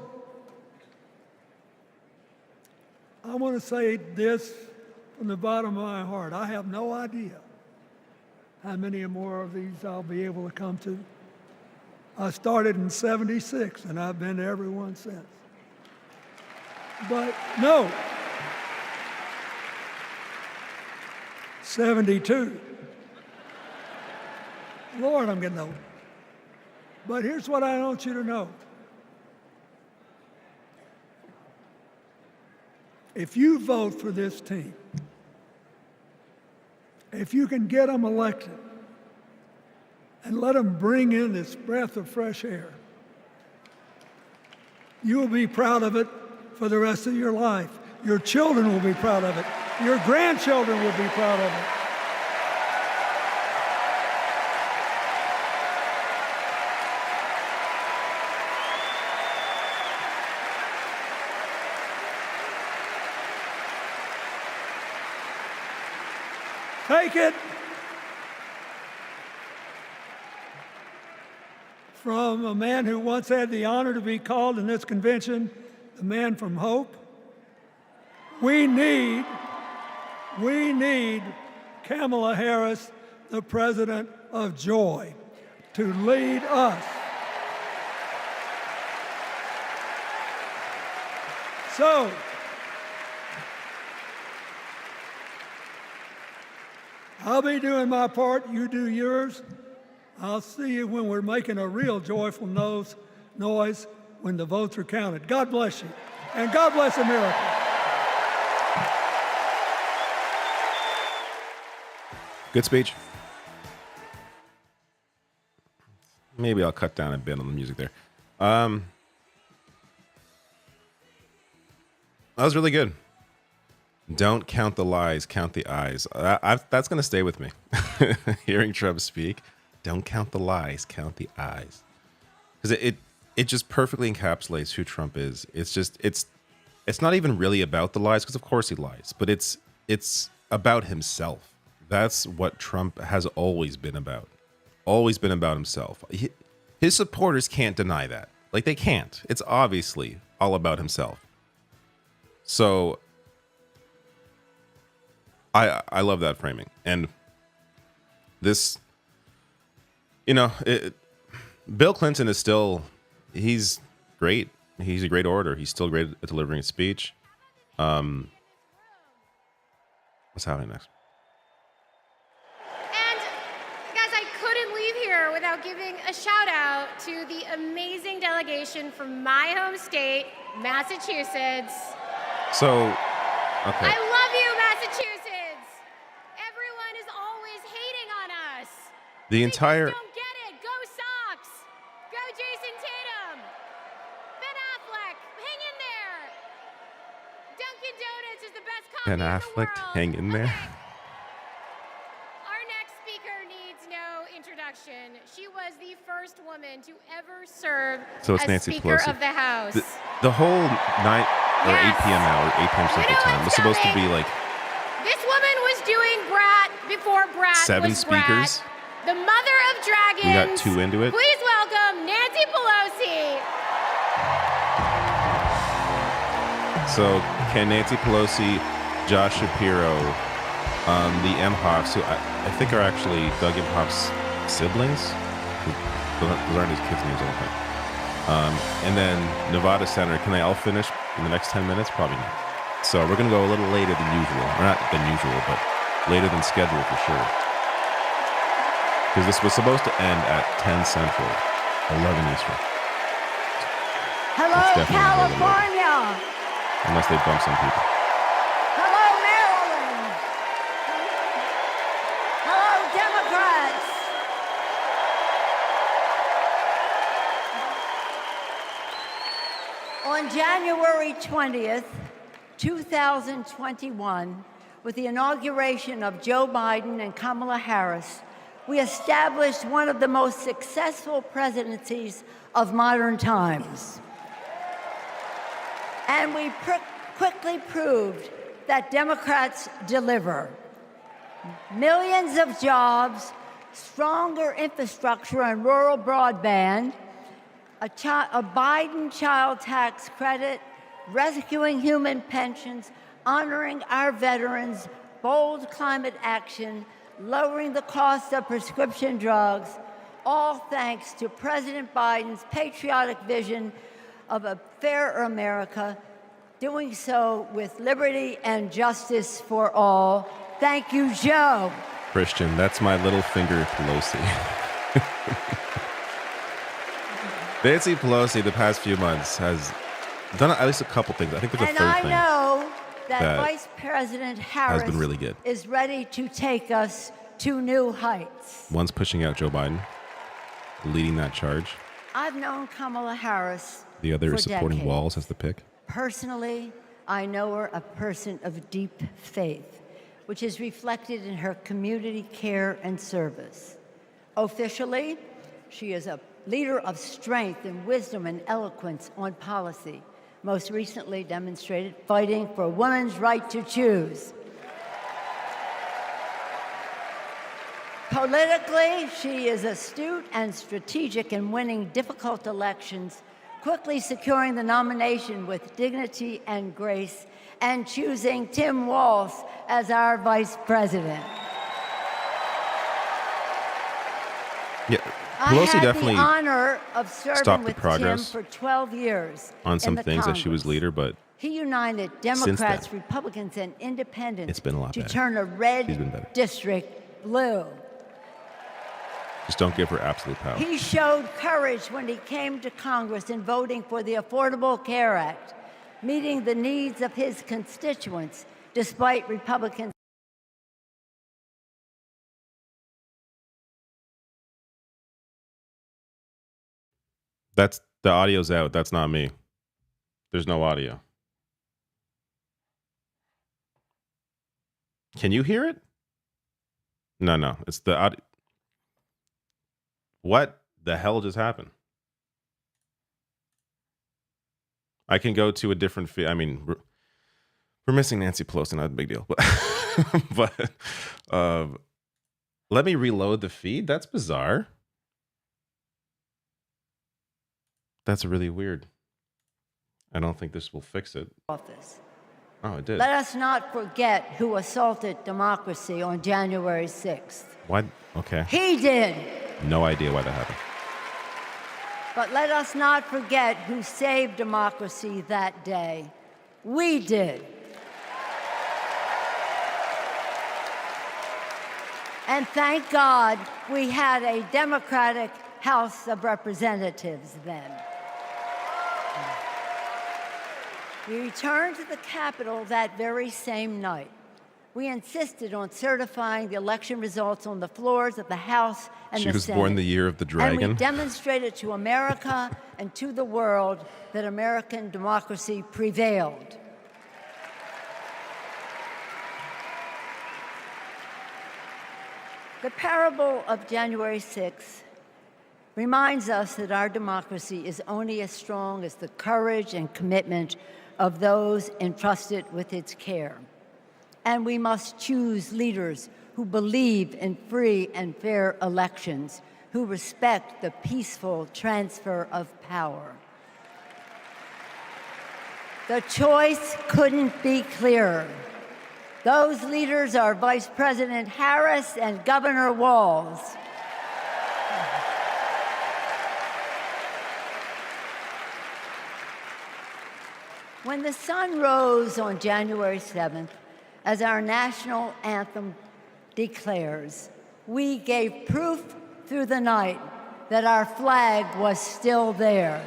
I want to say this from the bottom of my heart. I have no idea how many more of these I'll be able to come to. I started in '76, and I've been to every one since. But no, 72. Lord, I'm getting old. But here's what I want you to know. If you vote for this team, if you can get them elected and let them bring in this breath of fresh air, you will be proud of it for the rest of your life. Your children will be proud of it. Your grandchildren will be proud of it. Take it from a man who once had the honor to be called in this convention the man from hope. We need Kamala Harris, the president of joy, to lead us. So, I'll be doing my part, you do yours. I'll see you when we're making a real joyful noise when the votes are counted. God bless you, and God bless America. Good speech. Maybe I'll cut down a bit on the music there. That was really good. Don't count the lies, count the eyes. That's going to stay with me. Hearing Trump speak, don't count the lies, count the eyes. Because it just perfectly encapsulates who Trump is. It's not even really about the lies, because of course he lies, but it's about himself. That's what Trump has always been about. Always been about himself. His supporters can't deny that. Like, they can't. It's obviously all about himself. So I love that framing. And this, Bill Clinton is still, he's great. He's a great orator. He's still great at delivering a speech. What's happening next? And guys, I couldn't leave here without giving a shout out to the amazing delegation from my home state, Massachusetts. So, okay. I love you, Massachusetts. Everyone is always hating on us. The entire... Don't get it. Go Sox. Go Jason Tatum. Ben Affleck, hang in there. Dunkin' Donuts is the best coffee Ben in the Affleck, world. hang in there. Our next speaker needs no introduction. She was the first woman to ever serve So it's as Nancy Speaker Pelosi. of the House. The whole 8 p.m. hour, 8 p.m. Central Time was supposed to be like This woman was doing Brat before Brat 7 was speakers. Brat. The mother of dragons. We got 2 into it. Please welcome Nancy Pelosi. So can Nancy Pelosi, Josh Shapiro, the Emhoffs, who I think are actually Doug Emhoff's siblings. Those aren't his kids' names, I don't think. And then Nevada Senator, can they all finish in the next 10 minutes? Probably not. So we're going to go a little later than usual. Or not than usual, but later than scheduled for sure. Because this was supposed to end at 10 Central, 11 Eastern. Hello, California. Unless they bump some people. Hello, Maryland. Hello, Democrats. On January 20th, 2021, with the inauguration of Joe Biden and Kamala Harris, we established one of the most successful presidencies of modern times. And we quickly proved that Democrats deliver. millions of jobs, stronger infrastructure and rural broadband, a Biden child tax credit, rescuing human pensions, honoring our veterans, bold climate action, lowering the cost of prescription drugs, all thanks to President Biden's patriotic vision of a fairer America, doing so with liberty and justice for all. Thank you, Joe. Christian, that's my little finger Pelosi. Nancy Pelosi, the past few months, has done at least a couple things. I think there's a And third I thing. know that that Vice President Harris been really good. is ready to take us to new heights. One's pushing out Joe Biden, leading that charge. I've known Kamala Harris The other for is supporting decades. Walz as the pick. Personally, I know her a person of deep faith, which is reflected in her community care and service. Officially, she is a leader of strength and wisdom and eloquence on policy, most recently demonstrated fighting for women's right to choose. Politically, she is astute and strategic in winning difficult elections, quickly securing the nomination with dignity and grace, and choosing Tim Walz as our vice president. Yeah, I Pelosi had definitely the honor of serving stopped the with progress Tim for 12 years on some in the things that she was Congress. leader, but He united Since Democrats, then, Republicans, and Independents it's been a lot to better. turn a She's been red better. district blue. just don't give her absolute power. He showed courage when he came to Congress in voting for the Affordable Care Act, meeting the needs of his constituents despite Republicans. That's the audio's out. That's not me. There's no audio. Can you hear it? No. It's the audio. What the hell just happened? I can go to a different feed. I mean, we're missing Nancy Pelosi, not a big deal. But let me reload the feed. That's bizarre. That's really weird. I don't think this will fix it. Office. Oh, it did. Let us not forget who assaulted democracy on January 6th. What? Okay. He did. No idea why that happened. But let us not forget who saved democracy that day. We did. And thank God we had a Democratic House of Representatives then. We returned to the Capitol that very same night. We insisted on certifying the election results on the floors of the House and She the was Senate. born the year of the And dragon. we demonstrated to America and to the world that American democracy prevailed. The parable of January 6th reminds us that our democracy is only as strong as the courage and commitment of those entrusted with its care. And we must choose leaders who believe in free and fair elections, who respect the peaceful transfer of power. The choice couldn't be clearer. Those leaders are Vice President Harris and Governor Walz. When the sun rose on January 7th, as our national anthem declares, we gave proof through the night that our flag was still there.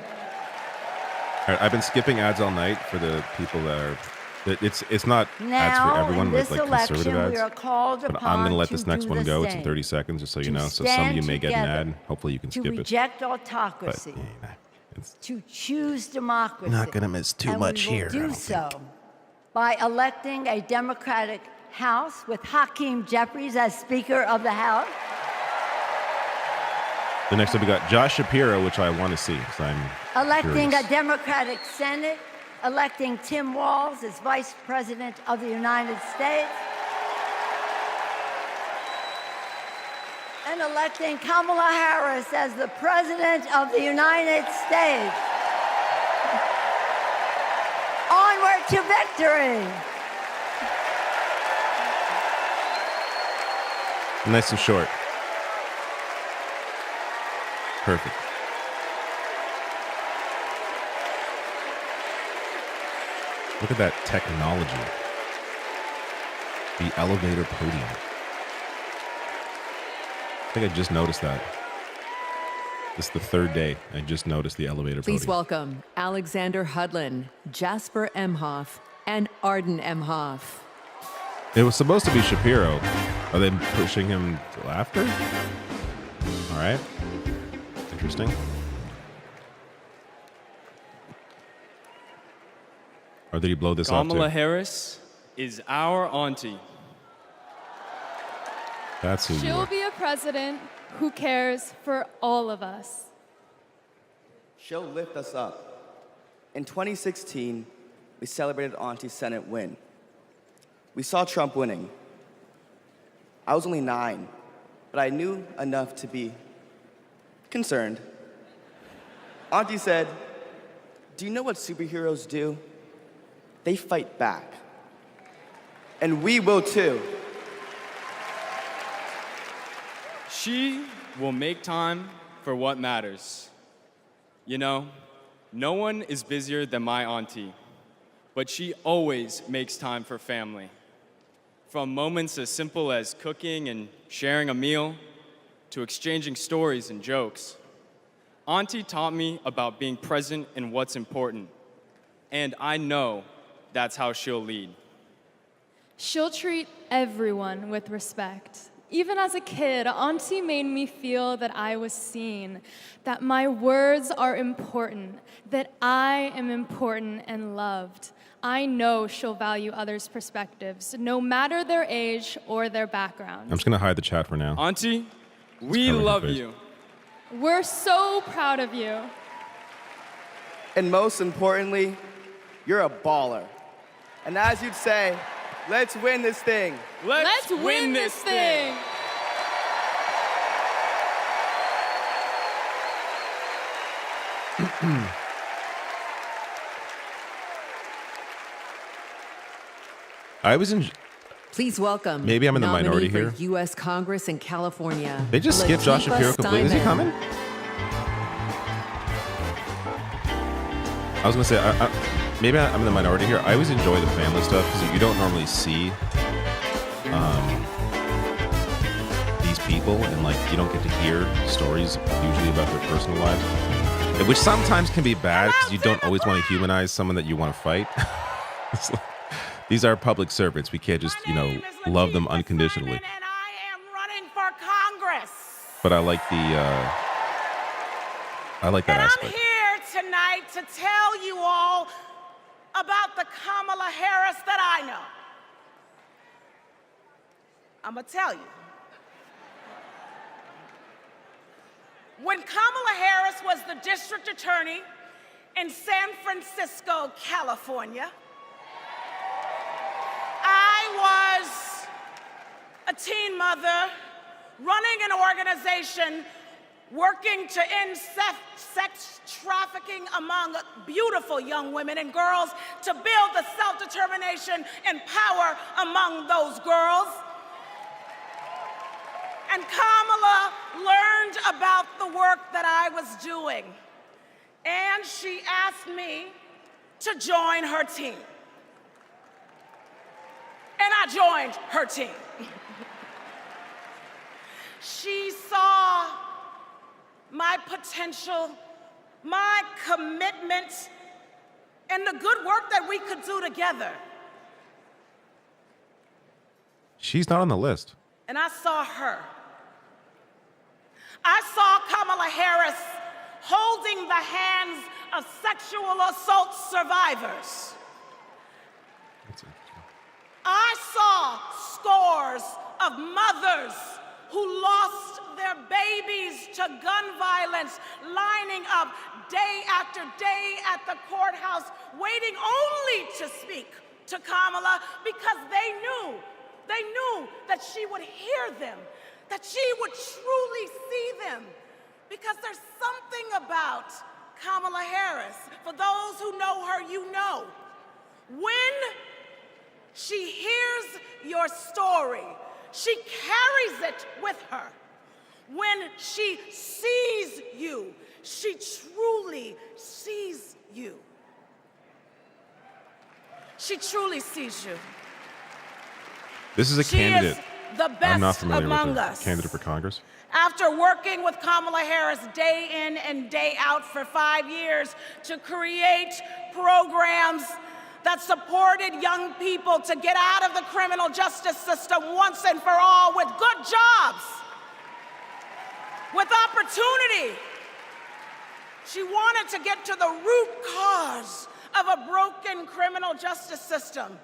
All right, I've been skipping ads all night for the people that are. It's not ads for Now, everyone in with this like conservative election, we are ads. called But I'm upon going to let to this next do one the go. It's in same. 30 seconds, just so you To know. So some of you stand may get an together, ad. Hopefully you can to skip it. reject But autocracy, it's to choose democracy. not going to miss too and much we will here. I do don't so think. by electing a Democratic House with Hakeem Jeffries as Speaker of the House. The next up, we got Josh Shapiro, which I want to see. So I'm Electing curious. a Democratic Senate, electing Tim Walz as Vice President of the United States, and electing Kamala Harris as the President of the United States. Onward to victory. Nice and short. Perfect. Look at that technology. The elevator podium. I think I just noticed that. This is the third day. I just noticed the elevator Please podium. welcome Alexander Hudlin, Jasper Emhoff, and Arden Emhoff. It was supposed to be Shapiro. Are they pushing him after? All right. Interesting. Or did he blow this off too? Kamala Harris is our auntie. That's who you She'll are. be a president who cares for all of us. She'll lift us up. In 2016, we celebrated Auntie's Senate win. We saw Trump winning. I was only 9, but I knew enough to be concerned. Auntie said, "Do you know what superheroes do? They fight back. And we will too." She will make time for what matters. You know, no one is busier than my auntie, but she always makes time for family. From moments as simple as cooking and sharing a meal to exchanging stories and jokes. Auntie taught me about being present in what's important, and I know that's how she'll lead. She'll treat everyone with respect. Even as a kid, Auntie made me feel that I was seen, that my words are important, that I am important and loved. I know she'll value others' perspectives, no matter their age or their background. I'm just going to hide the chat for now. Auntie, we love you. We're so proud of you. And most importantly, you're a baller. And as you'd say, let's win this thing. Let's win this thing. I was in. Please welcome. Maybe I'm in the minority nominee here. for U.S. Congress in California. They just skipped Josh Latifah Shapiro completely. Is he Steinman. coming? I was gonna say, maybe I'm in the minority here. I always enjoy the family stuff because you don't normally see these people, and like you don't get to hear stories usually about their personal lives, which sometimes can be bad because you don't always want to humanize someone that you want to fight. It's like, these are public servants. We can't just love them unconditionally. And I am running for Congress. But I like the that aspect. I'm here tonight to tell you all about the Kamala Harris that I know. I'm gonna tell you. When Kamala Harris was the district attorney in San Francisco, California, I was a teen mother running an organization working to end sex trafficking among beautiful young women and girls, to build the self-determination and power among those girls. And Kamala learned about the work that I was doing, and she asked me to join her team. And I joined her team. She saw my potential, my commitment, and the good work that we could do together. She's not on the list. And I saw her. I saw Kamala Harris holding the hands of sexual assault survivors. I saw scores of mothers who lost their babies to gun violence, lining up day after day at the courthouse, waiting only to speak to Kamala because they knew that she would hear them, that she would truly see them. Because there's something about Kamala Harris. For those who know her, you know. When she hears your story, she carries it with her. When she sees you, she truly sees you. She truly sees you. This is a candidate. Is the best I'm not familiar among with a us. candidate for Congress. After working with Kamala Harris day in and day out for 5 years to create programs that supported young people to get out of the criminal justice system once and for all with good jobs, with opportunity. She wanted to get to the root cause of a broken criminal justice system.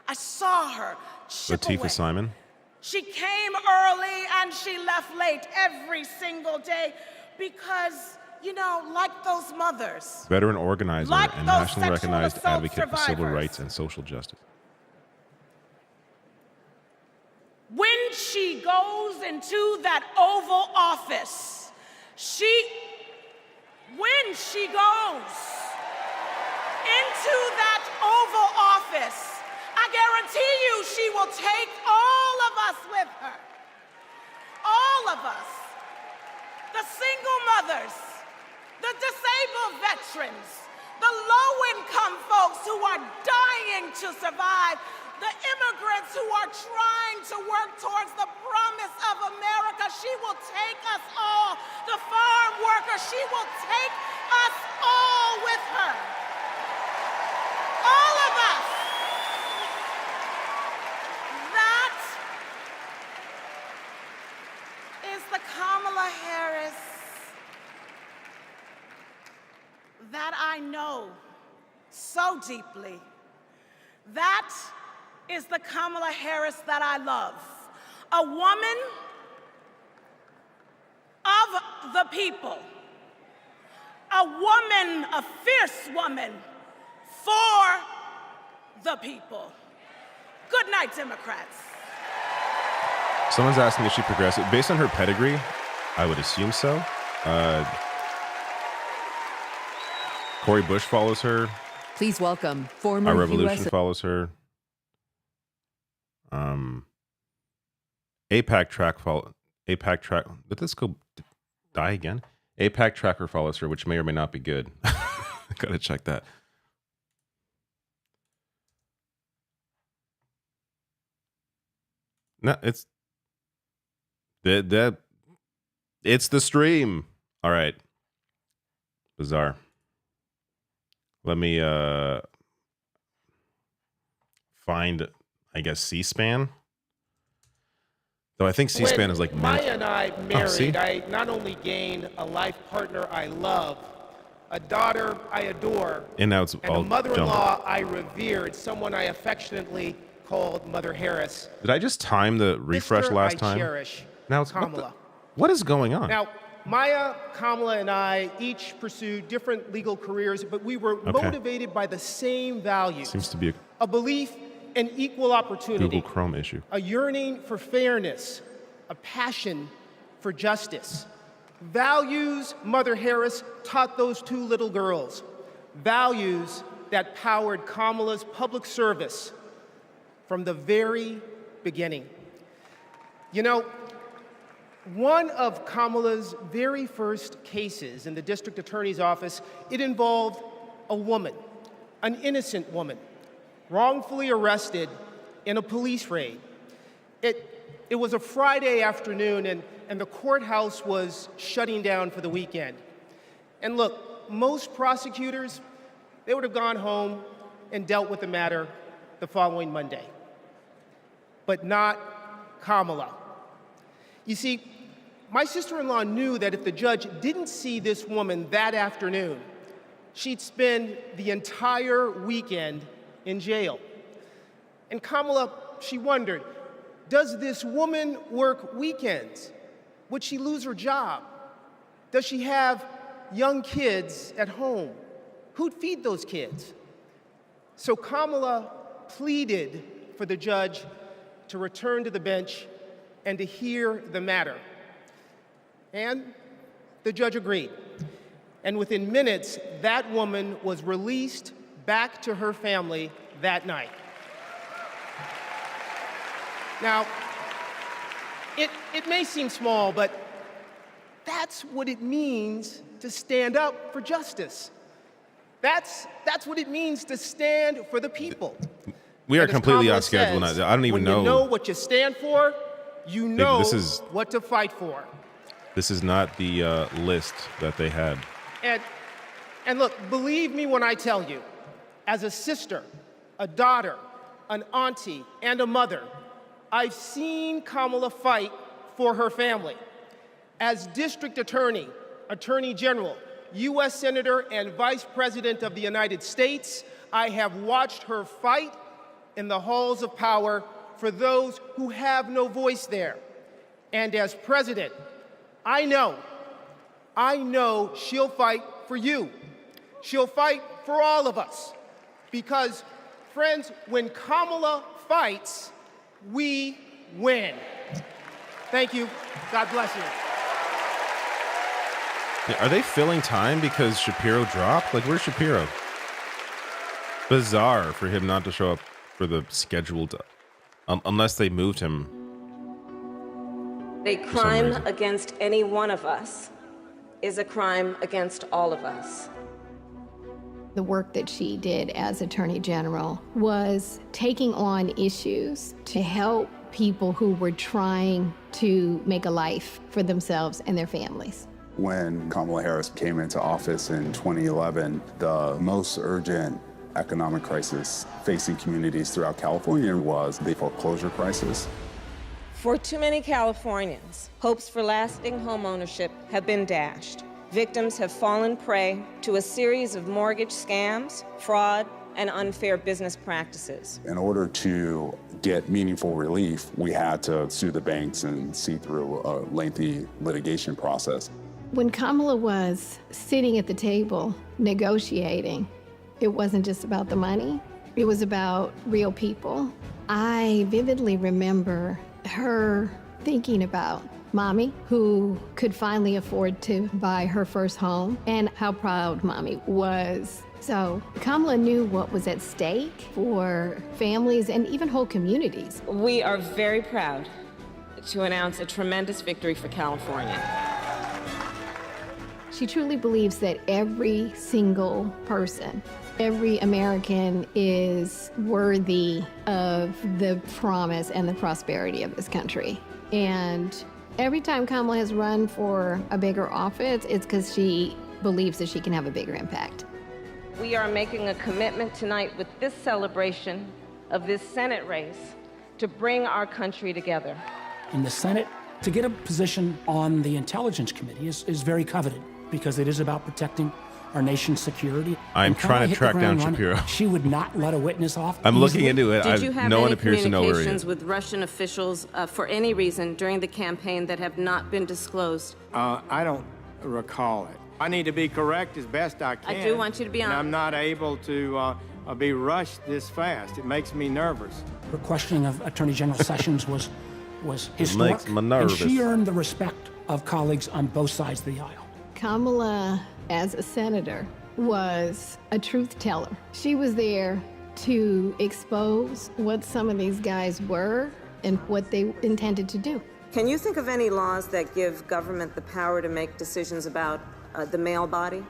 I saw her chip away. Latifah Simon. She came early and she left late every single day because, you know, like those mothers. Veteran organizer Like and those nationally sexual recognized assault advocate for civil survivors. rights and social justice. When she goes into that Oval Office, when she goes into that Oval Office, I guarantee you she will take all of us with her. All of us. The single mothers, the disabled veterans, the low-income folks who are dying to survive, the immigrants who are trying to work towards the promise of America. She will take us all. The farm workers, she will take us all with her. All of us. That is the Kamala Harris that I know so deeply. That is the Kamala Harris that I love. A woman of the people. A woman, a fierce woman for the people. Good night, Democrats. Someone's asking if she progressive. Based on her pedigree, I would assume so. Cori Bush follows her. Please welcome former Our Revolution U.S. follows her. APAC track follow. APAC track. Did this go die again? APAC tracker follows her, which may or may not be good. Gotta check that. No, it's it's the stream. All right. Bizarre. Let me find, I guess, C-SPAN. Though I think C-SPAN is like Maya and I married. see? I not only gained a life partner I love, a daughter I adore, And now it's and all a mother-in-law I revered, someone I affectionately called Mother Harris. Did I just time the refresh Sister last I time? cherish, Now it's Kamala. what is going on? Now, Maya, Kamala, and I each pursued different legal careers, but we were Okay. motivated by the same values. Seems to be A belief in equal a opportunity, Google Chrome issue. a yearning for fairness, a passion for justice. Values Mother Harris taught those two little girls. Values that powered Kamala's public service from the very beginning. You know, one of Kamala's very first cases in the district attorney's office, it involved a woman, an innocent woman, wrongfully arrested in a police raid. It was a Friday afternoon, and the courthouse was shutting down for the weekend. And look, most prosecutors, they would have gone home and dealt with the matter the following Monday. But not Kamala. You see, my sister-in-law knew that if the judge didn't see this woman that afternoon, she'd spend the entire weekend in jail. And Kamala, she wondered, does this woman work weekends? Would she lose her job? Does she have young kids at home? Who'd feed those kids? So Kamala pleaded for the judge to return to the bench and to hear the matter. And the judge agreed. And within minutes, that woman was released back to her family that night. Now, it may seem small, but that's what it means to stand up for justice. That's what it means to stand for the people. We are And as completely Kamala off schedule. says, I don't even when know. you know what you stand for, you know this is- what to fight for. This is not the list that they had. And look, believe me when I tell you, as a sister, a daughter, an auntie, and a mother, I've seen Kamala fight for her family. As district attorney, attorney general, U.S. Senator, and Vice President of the United States, I have watched her fight in the halls of power for those who have no voice there. And as president, I know she'll fight for you. She'll fight for all of us. Because, friends, when Kamala fights, we win. Thank you. God bless you. Are they filling time because Shapiro dropped? Like, where's Shapiro? Bizarre for him not to show up for the scheduled, unless they moved him. A crime against any one of us is a crime against all of us. The work that she did as Attorney General was taking on issues to help people who were trying to make a life for themselves and their families. When Kamala Harris came into office in 2011, the most urgent economic crisis facing communities throughout California was the foreclosure crisis. For too many Californians, hopes for lasting homeownership have been dashed. Victims have fallen prey to a series of mortgage scams, fraud, and unfair business practices. In order to get meaningful relief, we had to sue the banks and see through a lengthy litigation process. When Kamala was sitting at the table negotiating, it wasn't just about the money, it was about real people. I vividly remember her thinking about Mommy, who could finally afford to buy her first home, and how proud Mommy was. So Kamala knew what was at stake for families and even whole communities. We are very proud to announce a tremendous victory for California. She truly believes that every single person, every American is worthy of the promise and the prosperity of this country. And every time Kamala has run for a bigger office, it's because she believes that she can have a bigger impact. We are making a commitment tonight with this celebration of this Senate race to bring our country together. In the Senate, to get a position on the Intelligence Committee is very coveted because it is about protecting our nation's security. I'm trying to track down running. Shapiro. She would not let a witness off. I'm looking into it. Did you have no any one appears to know where he communications is. with Russian officials for any reason during the campaign that have not been disclosed? I don't recall it. I need to be correct as best I can. I do want you to be and honest. I'm not able to be rushed this fast. It makes me nervous. Her questioning of Attorney General Sessions was historic. makes me nervous. And she earned the respect of colleagues on both sides of the aisle. Kamala, as a senator, was a truth teller. She was there to expose what some of these guys were and what they intended to do. Can you think of any laws that give government the power to make decisions about the male body?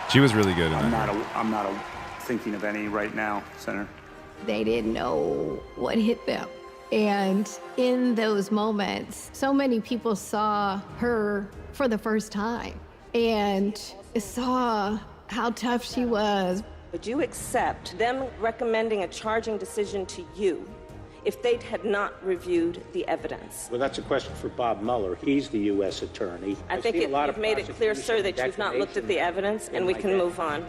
She was really good in I'm that. not thinking of any right now, Senator. They didn't know what hit them. And in those moments, so many people saw her for the first time and saw how tough she was. Would you accept them recommending a charging decision to you if they had not reviewed the evidence? Well, that's a question for Bob Mueller. He's the U.S. attorney. I think you've made it clear, sir, that you've not looked at the evidence, and we can move on.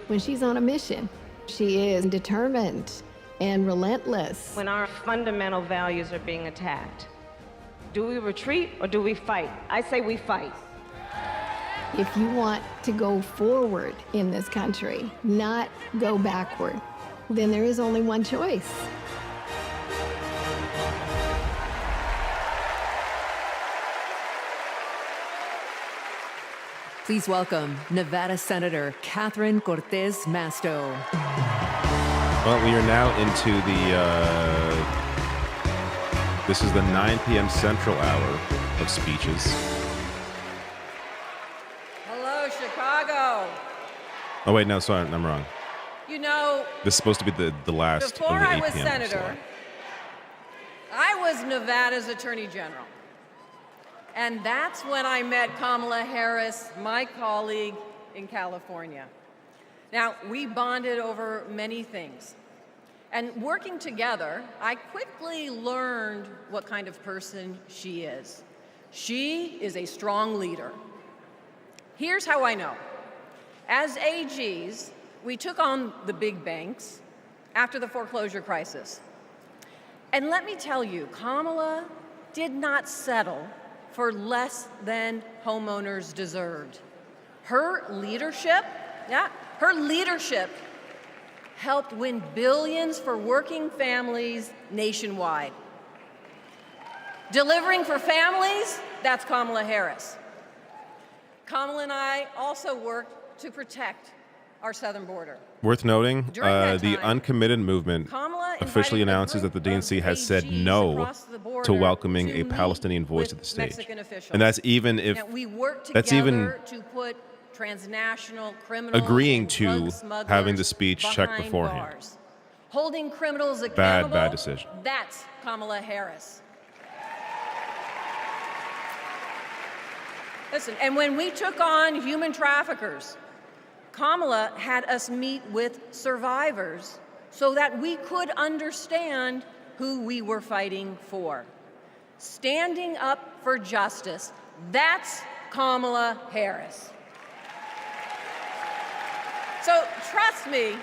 When she's on a mission, she is determined and relentless. When our fundamental values are being attacked, do we retreat or do we fight? I say we fight. If you want to go forward in this country, not go backward, then there is only one choice. Please welcome Nevada Senator Catherine Cortez Masto. Well, we are now into this is the 9 p.m. Central hour of speeches. Hello, Chicago. Oh, wait, no, sorry, I'm wrong. You know, This is supposed to be the last before of the 8 I was p.m. senator, slot. I was Nevada's attorney general. And that's when I met Kamala Harris, my colleague in California. Now, we bonded over many things. And working together, I quickly learned what kind of person she is. She is a strong leader. Here's how I know. As AGs, we took on the big banks after the foreclosure crisis. And let me tell you, Kamala did not settle for less than homeowners deserved. Her leadership helped win billions for working families nationwide. Delivering for families, that's Kamala Harris. Kamala and I also worked to protect our southern border. Worth noting, During that the time, uncommitted movement Kamala officially invited a announces that the group DNC of has said AGs no across the border to welcoming to a meet Palestinian voice with at the stage. Mexican officials. And that's even if Now, we worked that's together even to put transnational criminals agreeing and to drug smugglers having the speech checked behind beforehand. bars. Holding criminals accountable, Bad decision. That's Kamala Harris. Listen, and when we took on human traffickers, Kamala had us meet with survivors so that we could understand who we were fighting for. Standing up for justice, that's Kamala Harris. So trust me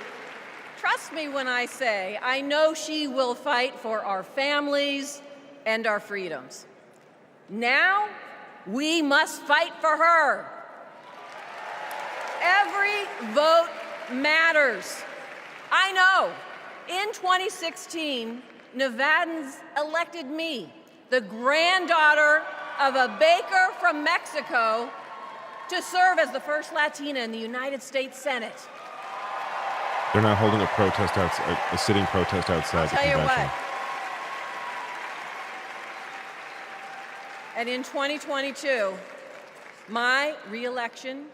when I say I know she will fight for our families and our freedoms. Now, we must fight for her. Every vote matters. I know. In 2016, Nevadans elected me, the granddaughter of a baker from Mexico, to serve as the first Latina in the United States Senate. They're now holding a sitting protest outside the I'll tell you convention. what. And in 2022, my reelection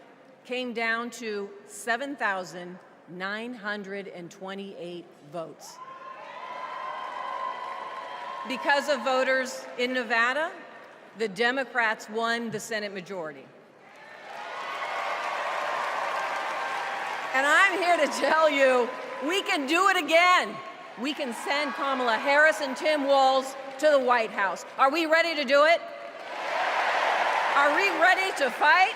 came down to 7,928 votes. Because of voters in Nevada, the Democrats won the Senate majority. And I'm here to tell you, we can do it again. We can send Kamala Harris and Tim Walz to the White House. Are we ready to do it? Are we ready to fight?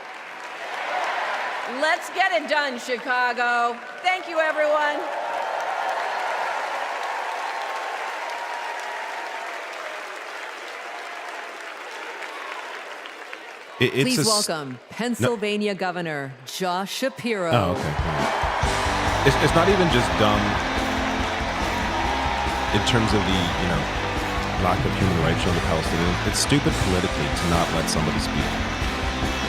Let's get it done, Chicago. Thank you, everyone. Please welcome Pennsylvania Governor Josh Shapiro. Oh, okay. It's not even just dumb in terms of the, lack of human rights shown to Palestinians. It's stupid politically to not let somebody speak.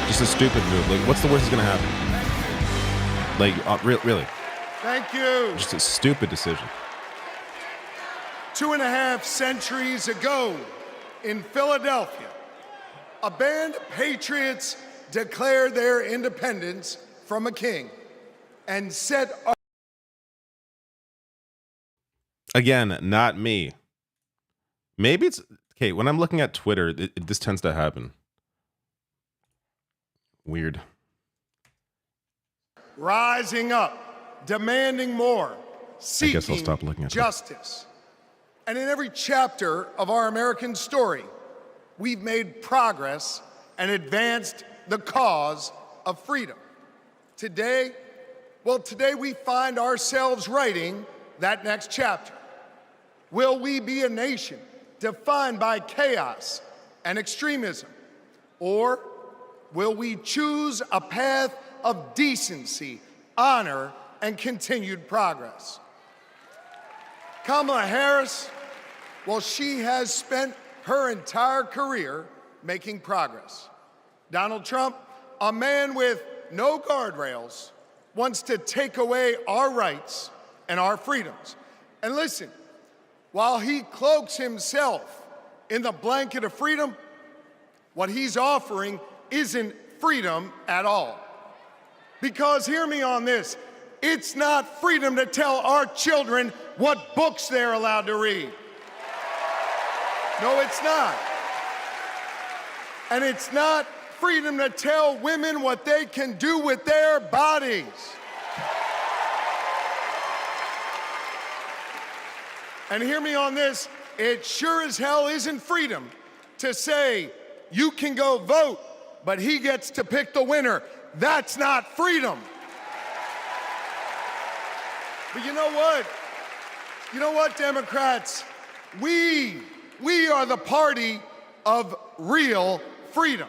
Just a stupid move. Like, what's the worst that's going to happen? Like, really. Thank you. Just a stupid decision. 2.5 centuries ago in Philadelphia, a band of patriots declared their independence from a king and set up. Again, not me. Maybe it's okay. When I'm looking at Twitter, this tends to happen. Weird. Rising up, demanding more, seeking I guess I'll stop looking at justice. And in every chapter of our American story, we've made progress and advanced the cause of freedom. Today we find ourselves writing that next chapter. Will we be a nation defined by chaos and extremism? Or will we choose a path of decency, honor, and continued progress. Kamala Harris, well, she has spent her entire career making progress. Donald Trump, a man with no guardrails, wants to take away our rights and our freedoms. And listen, while he cloaks himself in the blanket of freedom, what he's offering isn't freedom at all. Because hear me on this, it's not freedom to tell our children what books they're allowed to read. No, it's not. And it's not freedom to tell women what they can do with their bodies. And hear me on this, it sure as hell isn't freedom to say you can go vote, but he gets to pick the winner. That's not freedom. But you know what? You know what, Democrats? We are the party of real freedom.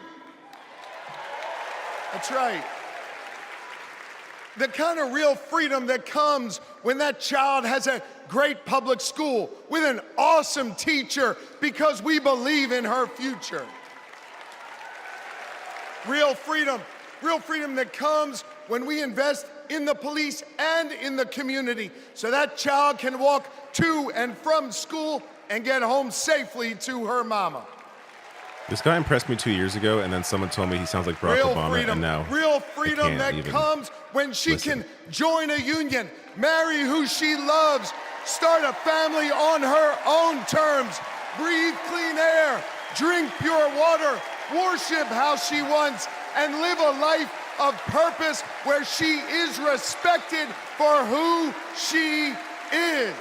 That's right. The kind of real freedom that comes when that child has a great public school with an awesome teacher because we believe in her future. Real freedom that comes when we invest in the police and in the community so that child can walk to and from school and get home safely to her mama. This guy impressed me 2 years ago, and then someone told me he sounds like Barack Obama, and now real freedom that comes when she can join a union, marry who she loves, start a family on her own terms, breathe clean air, drink pure water, worship how she wants, and live a life of purpose where she is respected for who she is.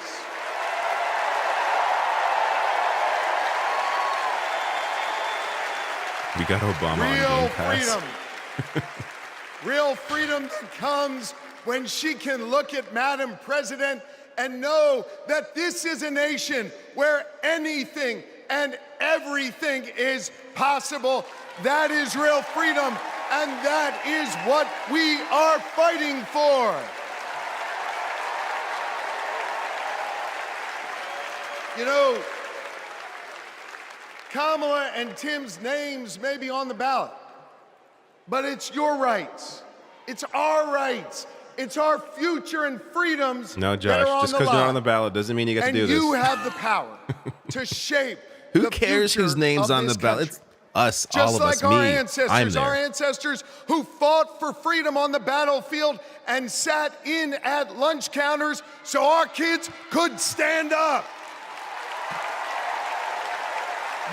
We got Obama on Game Pass. Real freedom that comes when she can look at Madam President and know that this is a nation where anything and everything is possible. That is real freedom, and that is what we are fighting for. You know, Kamala and Tim's names may be on the ballot, but it's your rights. It's our rights. It's our future and freedoms. No, Josh, just because you're not on the ballot doesn't mean you get to do this. And you have the power to shape Who cares whose name's on the ballot? It's us, all of us, me. I'm there. Our ancestors who fought for freedom on the battlefield and sat in at lunch counters so our kids could stand up.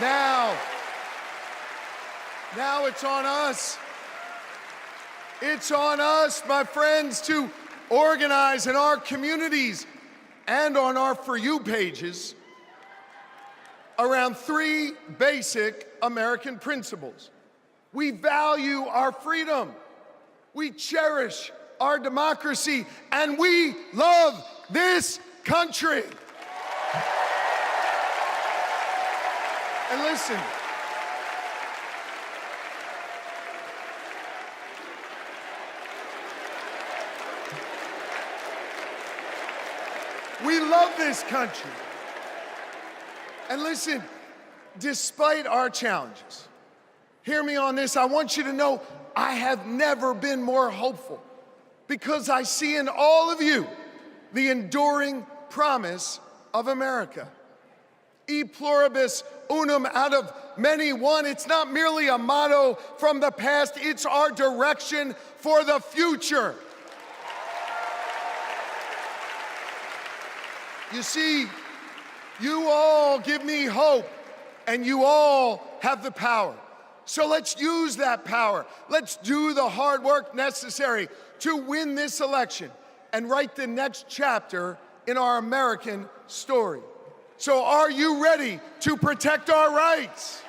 Now it's on us. It's on us, my friends, to organize in our communities and on our For You pages around 3 basic American principles. We value our freedom, we cherish our democracy, and we love this country. And listen, we love this country. And listen, despite our challenges, hear me on this, I want you to know I have never been more hopeful because I see in all of you the enduring promise of America. E pluribus unum, out of many one. It's not merely a motto from the past, it's our direction for the future. You see, you all give me hope, and you all have the power. So let's use that power. Let's do the hard work necessary to win this election and write the next chapter in our American story. So are you ready to protect our rights?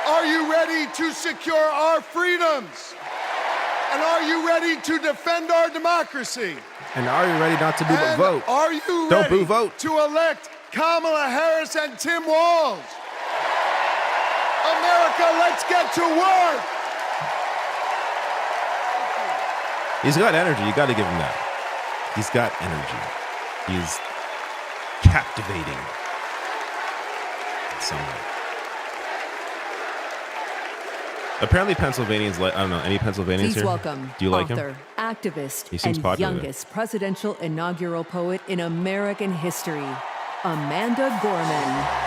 Are you ready to secure our freedoms? And are you ready to defend our democracy? And are you ready not to boo but vote? Are you Don't ready boo, vote. to elect Kamala Harris and Tim Walz? America, let's get to work. He's got energy. You got to give him that. He's got energy. He's captivating in some way. Apparently, Pennsylvanians I don't know, any Pennsylvanians Please here? welcome Do you like author, him? activist, He seems and popular. youngest presidential inaugural poet in American history, Amanda Gorman.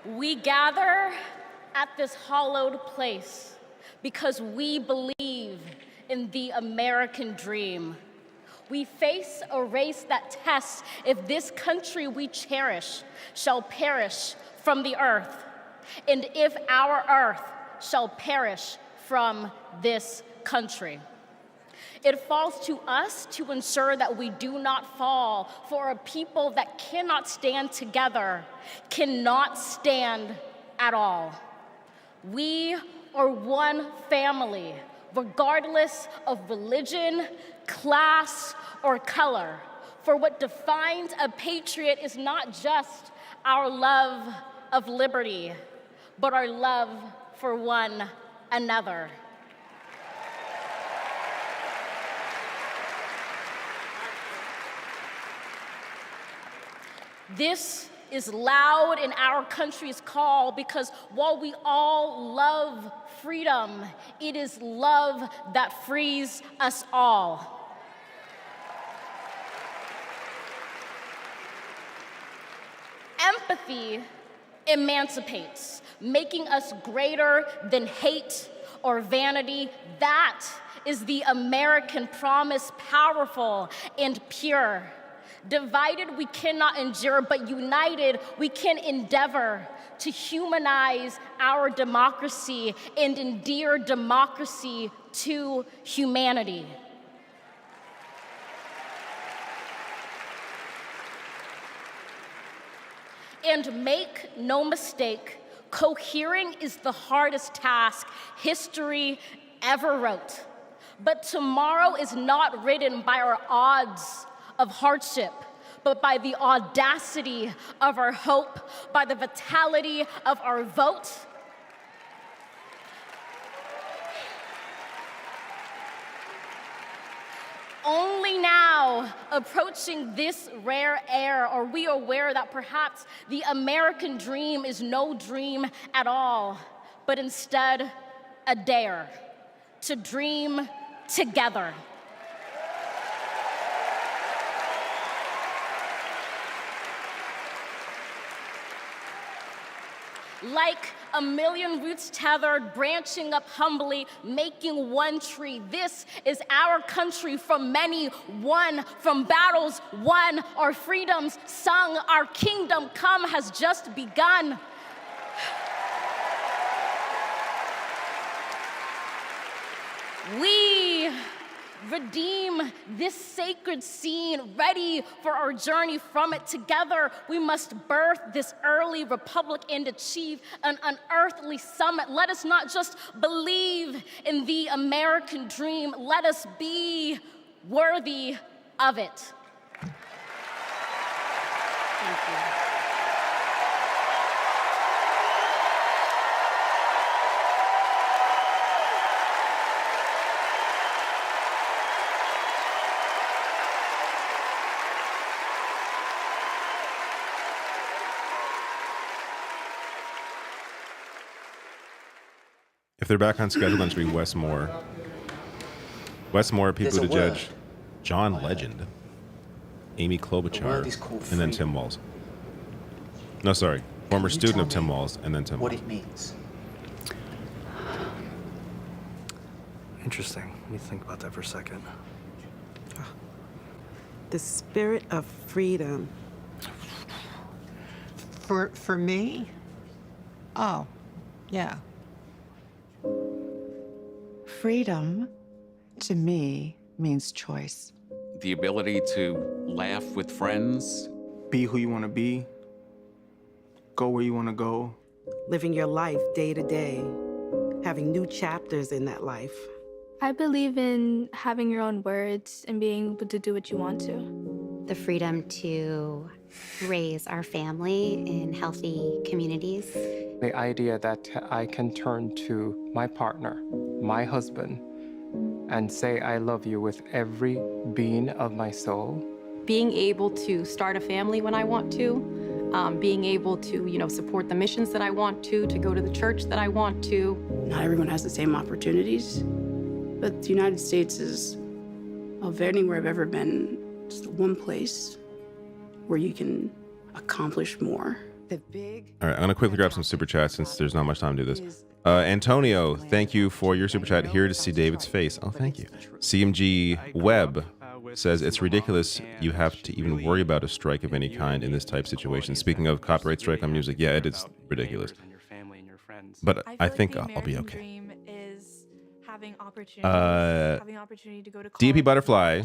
We gather at this hallowed place because we believe in the American dream. We face a race that tests if this country we cherish shall perish from the earth, and if our earth shall perish from this country. It falls to us to ensure that we do not fall, for a people that cannot stand together cannot stand at all. We are one family, regardless of religion, class, or color. For what defines a patriot is not just our love of liberty, but our love for one another. This is loud in our country's call because while we all love freedom, it is love that frees us all. Empathy emancipates, making us greater than hate or vanity. That is the American promise, powerful and pure. Divided, we cannot endure, but united, we can endeavor to humanize our democracy and endear democracy to humanity. And make no mistake, cohering is the hardest task history ever wrote. But tomorrow is not written by our odds of hardship, but by the audacity of our hope, by the vitality of our vote. Only now, approaching this rare air, are we aware that perhaps the American dream is no dream at all, but instead a dare to dream together. Like a million roots tethered, branching up humbly, making one tree. This is our country from many, won from battles won, our freedoms sung, our kingdom come has just begun. We redeem this sacred scene, ready for our journey from it. Together, we must birth this early republic and achieve an unearthly summit. Let us not just believe in the American dream, let us be worthy of it. Thank you. If they're back on schedule, then it's going to be Wes Moore. Wes Moore, Pete Buttigieg, John Legend, Amy Klobuchar, and then Tim Walz. No, sorry. Former student of Tim Walz, and then Tim Walz. What it means. Interesting. Let me think about that for a second. The spirit of freedom. For me? Oh, yeah. Freedom, to me, means choice. The ability to laugh with friends. Be who you want to be. Go where you want to go. Living your life day to day having new chapters in that life. I believe in having your own words and being able to do what you want to. The freedom to raise our family in healthy communities. The idea that I can turn to my partner, my husband, and say I love you with every being of my soul. Being able to start a family when I want to, being able to, support the missions that I want to go to the church that I want to. Not everyone has the same opportunities, but the United States is, of anywhere I've ever been, it's the one place where you can accomplish more. All right, I'm going to quickly grab some super chats since there's not much time to do this. Antonio, thank you for your super chat. Here to see David's face. Oh, thank you. CMG Webb says, it's ridiculous you have to even worry about a strike of any kind in this type situation. Speaking of copyright strike on music, yeah, it is ridiculous. But I think I'll be okay. DP Butterfly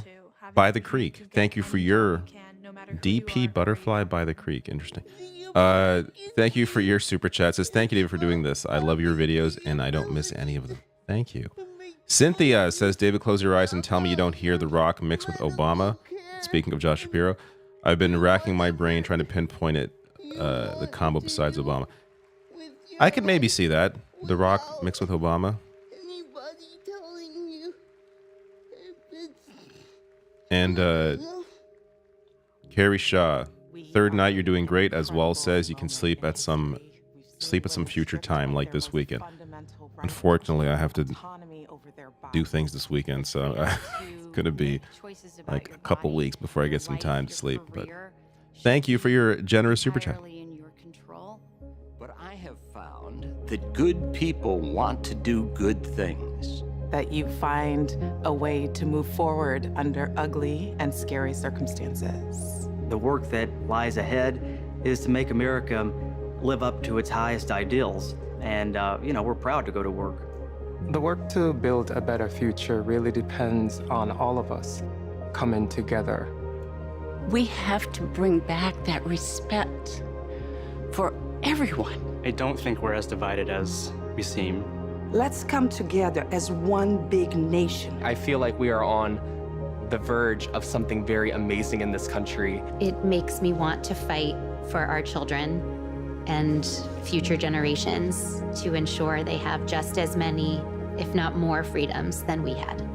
by the Creek. Thank you for your DP Butterfly by the Creek. Interesting. Thank you for your super chat. Says, thank you, David, for doing this. I love your videos and I don't miss any of them. Thank you. Cynthia says, David, close your eyes and tell me you don't hear The Rock mixed with Obama. Speaking of Josh Shapiro, I've been racking my brain trying to pinpoint it, the combo besides Obama. I could maybe see that. The Rock mixed with Obama. And Carrie Shaw, third night, you're doing great. As Walz says, you can sleep at some future time, like this weekend. Unfortunately, I have to do things this weekend, so it's gonna be like a couple weeks before I get some time to sleep. But thank you for your generous super chat. But I have found that good people want to do good things. That you find a way to move forward under ugly and scary circumstances. The work that lies ahead is to make America live up to its highest ideals. And, we're proud to go to work. The work to build a better future really depends on all of us coming together. We have to bring back that respect for everyone. I don't think we're as divided as we seem. Let's come together as one big nation. I feel like we are on the verge of something very amazing in this country. It makes me want to fight for our children and future generations to ensure they have just as many, if not more, freedoms than we had.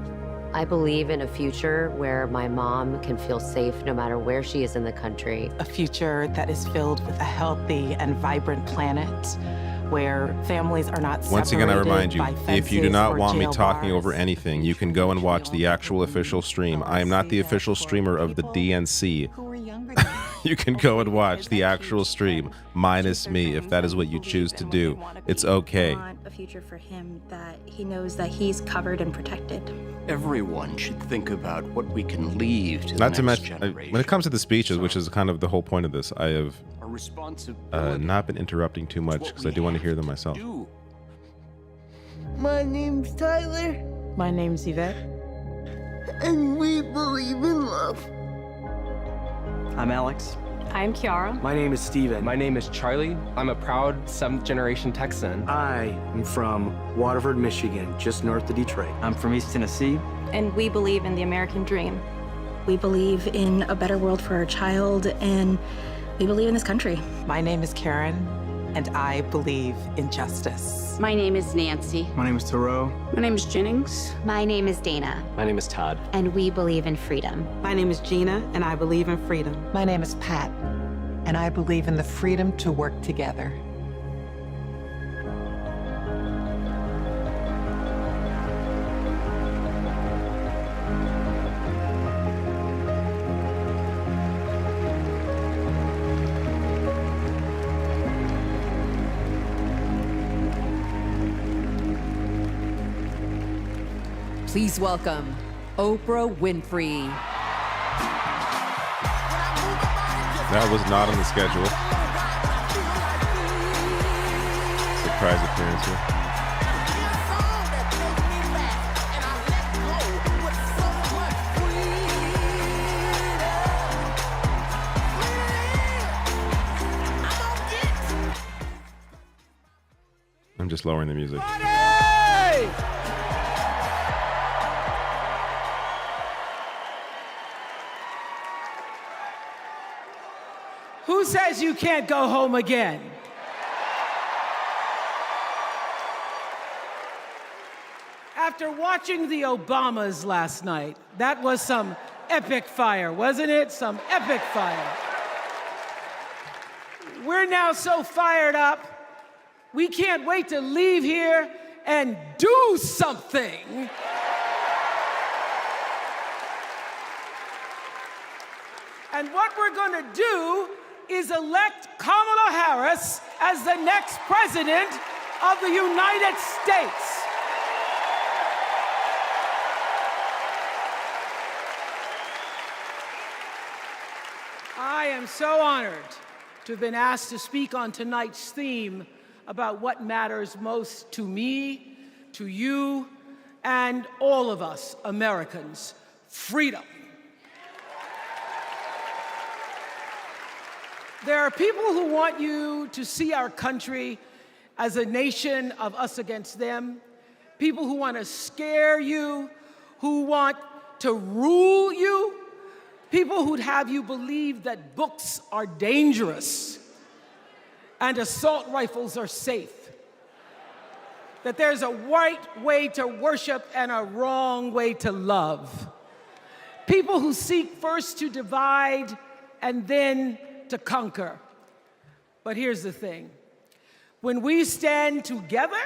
I believe in a future where my mom can feel safe no matter where she is in the country. A future that is filled with a healthy and vibrant planet where families are not separated. Once again, I remind you, if you do not want me talking bars. over anything, you can go and watch the actual official stream. I am not the official streamer of the DNC. You can go and watch the actual stream, minus me, if that is what you choose to do. It's okay. A future for him that he knows that he's covered and protected. Everyone should think about what we can leave to the Not to next mention, generation. when it comes to the speeches, which is kind of the whole point of this, I have not been interrupting too much because I do want to hear them myself. My name's Tyler. My name's Yvette. And we believe in love. I'm Alex. I'm Kiara. My name is Steven. My name is Charlie. I'm a proud 7th generation Texan. I am from Waterford, Michigan, just north of Detroit. I'm from East Tennessee. And we believe in the American dream. We believe in a better world for our child, and we believe in this country. My name is Karen, and I believe in justice. My name is Nancy. My name is Thoreau. My name is Jennings. My name is Dana, My name is Todd. and we believe in freedom. My name is Gina, and I believe in freedom. My name is Pat, and I believe in the freedom to work together. Please welcome Oprah Winfrey. That was not on the schedule. Surprise appearance here. I'm just lowering the music. Who says you can't go home again? After watching the Obamas last night, that was some epic fire, wasn't it? Some epic fire. We're now so fired up, we can't wait to leave here and do something. And what we're going to do is elect Kamala Harris as the next president of the United States. I am so honored to have been asked to speak on tonight's theme about what matters most to me, to you, and all of us Americans: freedom. There are people who want you to see our country as a nation of us against them, people who want to scare you, who want to rule you, people who'd have you believe that books are dangerous and assault rifles are safe, that there's a right way to worship and a wrong way to love, people who seek first to divide and then to conquer. But here's the thing. When we stand together,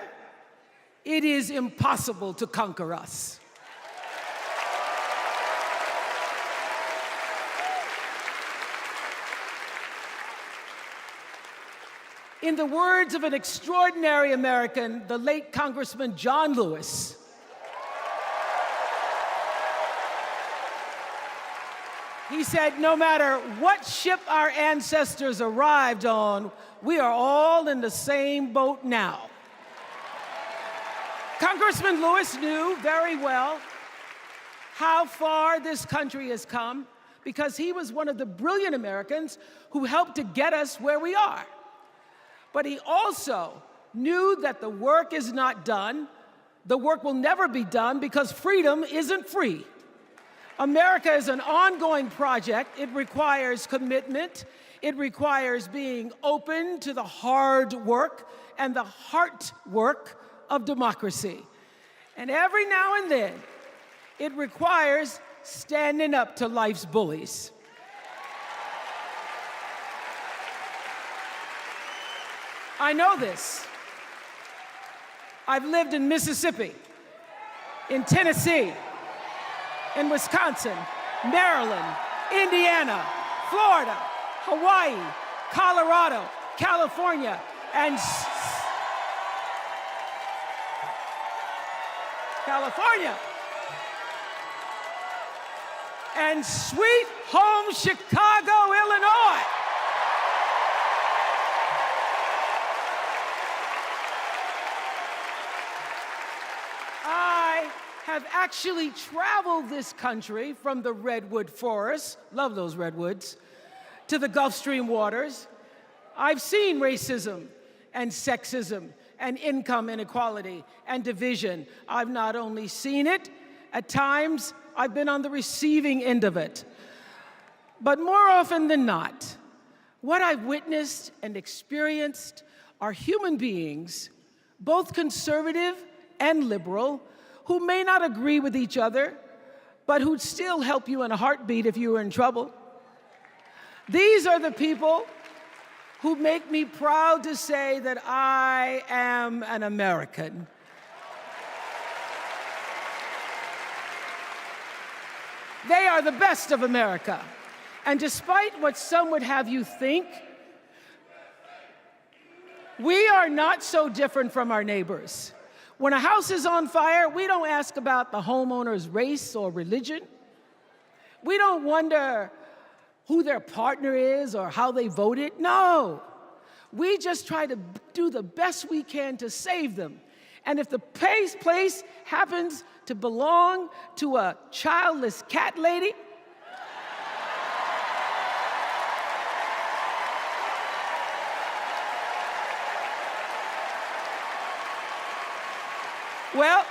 it is impossible to conquer us. In the words of an extraordinary American, the late Congressman John Lewis, he said, no matter what ship our ancestors arrived on, we are all in the same boat now. Congressman Lewis knew very well how far this country has come because he was one of the brilliant Americans who helped to get us where we are. But he also knew that the work is not done. The work will never be done because freedom isn't free. America is an ongoing project. It requires commitment. It requires being open to the hard work and the heart work of democracy. And every now and then, it requires standing up to life's bullies. I know this. I've lived in Mississippi, in Tennessee, in Wisconsin, Maryland, Indiana, Florida, Hawaii, Colorado, California, and and sweet home Chicago, Illinois. I have actually traveled this country from the redwood forests, love those redwoods, to the Gulf Stream waters. I've seen racism and sexism and income inequality and division. I've not only seen it, at times I've been on the receiving end of it. But more often than not, what I've witnessed and experienced are human beings, both conservative and liberal, who may not agree with each other, but who'd still help you in a heartbeat if you were in trouble. These are the people who make me proud to say that I am an American. They are the best of America. And despite what some would have you think, we are not so different from our neighbors. When a house is on fire, we don't ask about the homeowner's race or religion. We don't wonder who their partner is or how they voted. No, we just try to do the best we can to save them. And if the place happens to belong to a childless cat lady, well,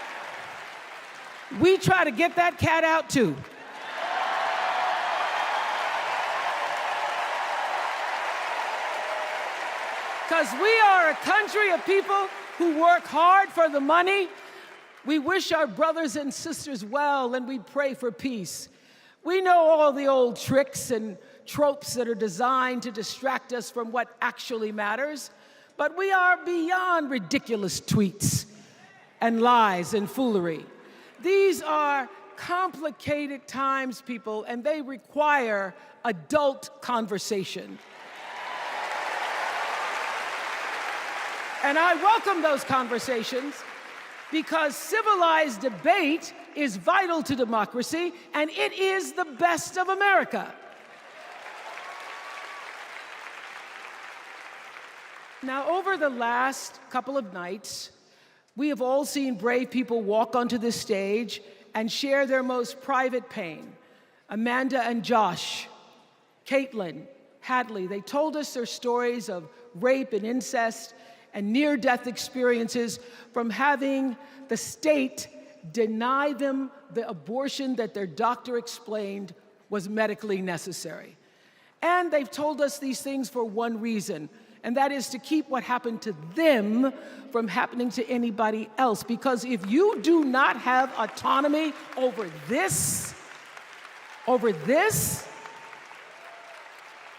we try to get that cat out too. Because we are a country of people who work hard for the money. We wish our brothers and sisters well, and we pray for peace. We know all the old tricks and tropes that are designed to distract us from what actually matters, but we are beyond ridiculous tweets and lies and foolery. These are complicated times, people, and they require adult conversation. And I welcome those conversations because civilized debate is vital to democracy, and it is the best of America. Now, over the last couple of nights, we have all seen brave people walk onto this stage and share their most private pain. Amanda and Josh, Caitlin, Hadley, they told us their stories of rape and incest and near-death experiences from having the state deny them the abortion that their doctor explained was medically necessary. And they've told us these things for one reason, and that is to keep what happened to them from happening to anybody else. Because if you do not have autonomy over this,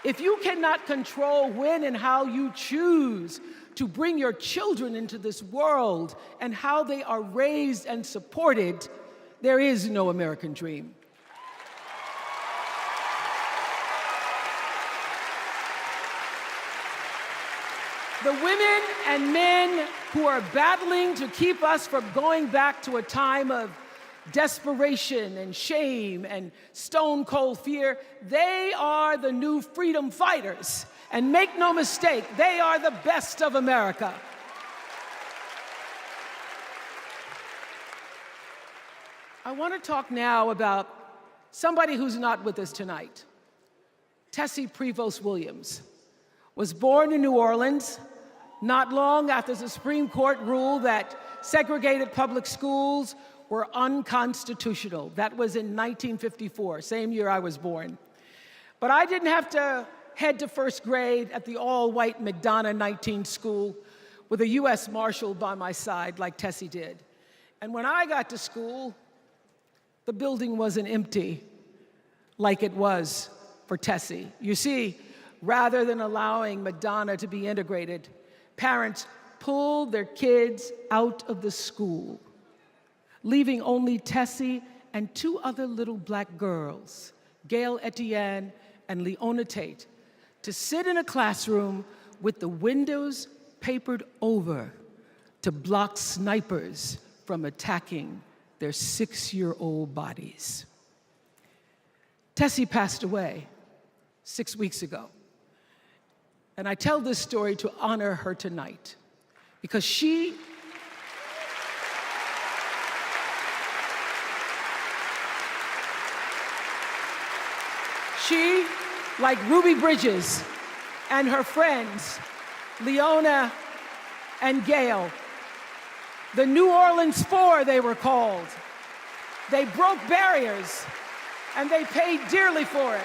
if you cannot control when and how you choose to bring your children into this world and how they are raised and supported, there is no American dream. The women and men who are battling to keep us from going back to a time of desperation and shame and stone cold fear, they are the new freedom fighters. And make no mistake, they are the best of America. I want to talk now about somebody who's not with us tonight. Tessie Prevost Williams was born in New Orleans not long after the Supreme Court ruled that segregated public schools were unconstitutional. That was in 1954, same year I was born. But I didn't have to head to first grade at the all-white McDonough 19 school with a U.S. Marshal by my side like Tessie did. And when I got to school, the building wasn't empty like it was for Tessie. You see, rather than allowing McDonough to be integrated, parents pulled their kids out of the school, leaving only Tessie and two other little black girls, Gail Etienne and Leona Tate, to sit in a classroom with the windows papered over to block snipers from attacking their 6-year-old bodies. Tessie passed away 6 weeks ago. And I tell this story to honor her tonight because she like Ruby Bridges and her friends, Leona and Gail, the New Orleans Four they were called. They broke barriers and they paid dearly for it.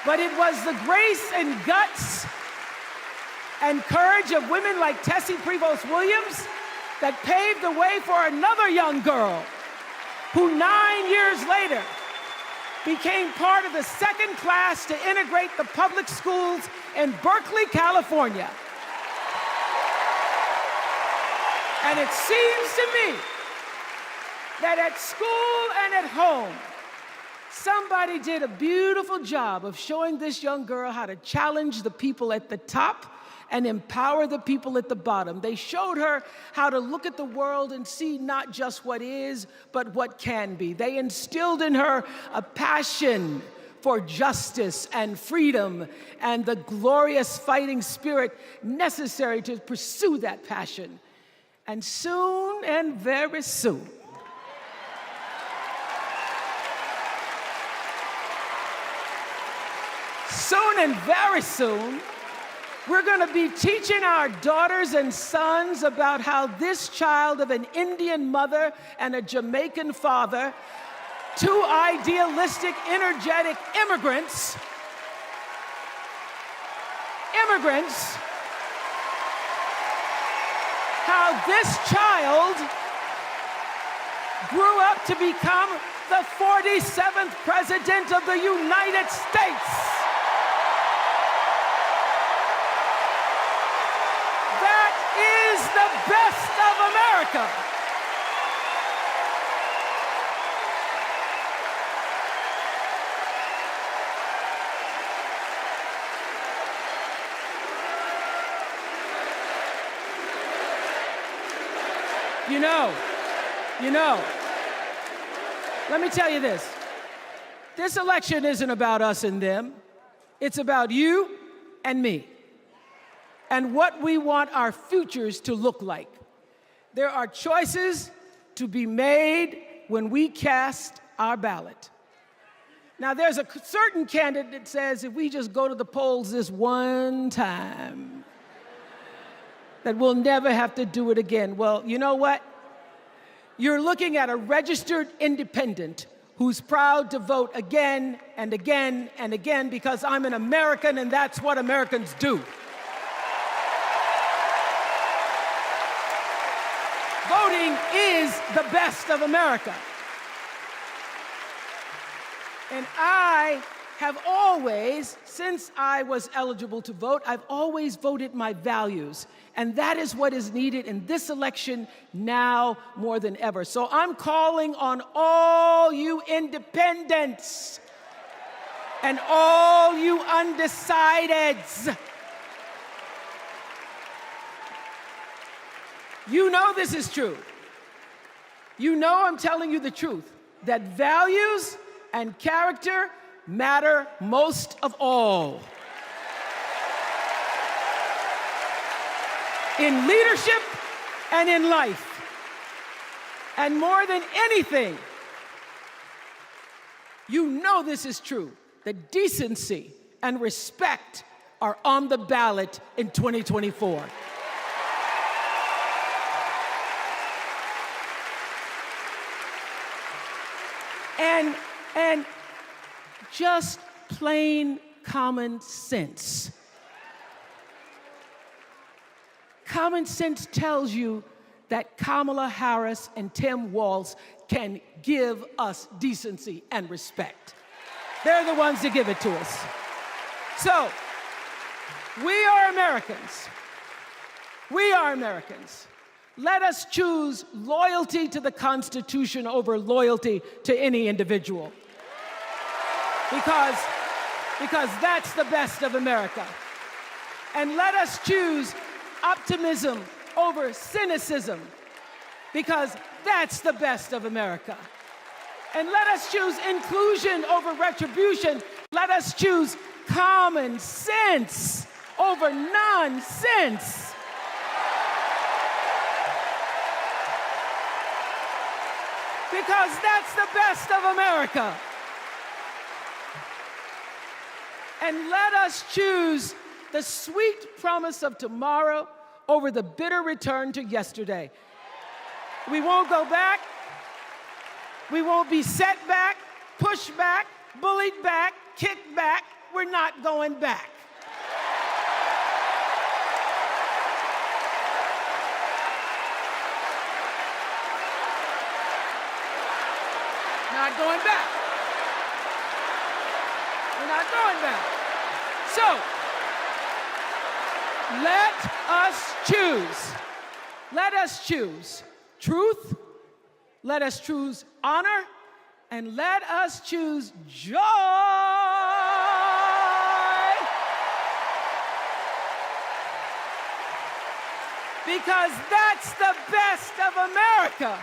But it was the grace and guts and courage of women like Tessie Prevost Williams that paved the way for another young girl who 9 years later became part of the second class to integrate the public schools in Berkeley, California. And it seems to me that at school and at home, somebody did a beautiful job of showing this young girl how to challenge the people at the top and empower the people at the bottom. They showed her how to look at the world and see not just what is, but what can be. They instilled in her a passion for justice and freedom and the glorious fighting spirit necessary to pursue that passion. And soon, and very soon, and very soon, we're going to be teaching our daughters and sons about how this child of an Indian mother and a Jamaican father, two idealistic, energetic immigrants how this child grew up to become the 47th President of the United States. That is the best of America. You know, let me tell you this. This election isn't about us and them. It's about you and me and what we want our futures to look like. There are choices to be made when we cast our ballot. Now, there's a certain candidate that says if we just go to the polls this one time, that we'll never have to do it again. Well, you know what? You're looking at a registered independent who's proud to vote again and again and again because I'm an American and that's what Americans do. Voting is the best of America. And I have always, since I was eligible to vote, I've always voted my values. And that is what is needed in this election now more than ever. So I'm calling on all you independents and all you undecideds. You know this is true. You know I'm telling you the truth, that values and character matter most of all. In leadership and in life. And more than anything, you know this is true, that decency and respect are on the ballot in 2024. And just plain common sense. Common sense tells you that Kamala Harris and Tim Walz can give us decency and respect. They're the ones that give it to us. So, we are Americans. We are Americans. Let us choose loyalty to the Constitution over loyalty to any individual. Because that's the best of America. And let us choose optimism over cynicism, because that's the best of America. And let us choose inclusion over retribution. Let us choose common sense over nonsense. Because that's the best of America. And let us choose the sweet promise of tomorrow over the bitter return to yesterday. We won't go back. We won't be set back, pushed back, bullied back, kicked back. We're not going back. Not going back. We're not going back. So, let us choose. Let us choose truth. Let us choose honor. And let us choose joy. Because that's the best of America.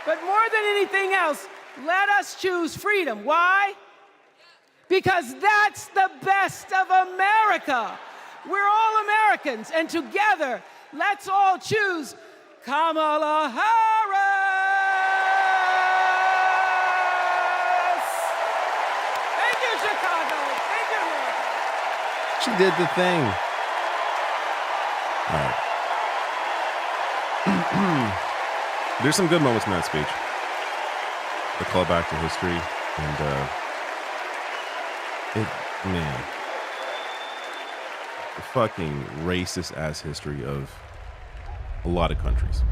But more than anything else, let us choose freedom. Why? Because that's the best of America. We're all Americans, and together, let's all choose Kamala Harris. Thank you, Chicago. Thank you, America. She did the thing. All right. There's some good moments in that speech. The call back to history and man, the fucking racist ass history of a lot of countries.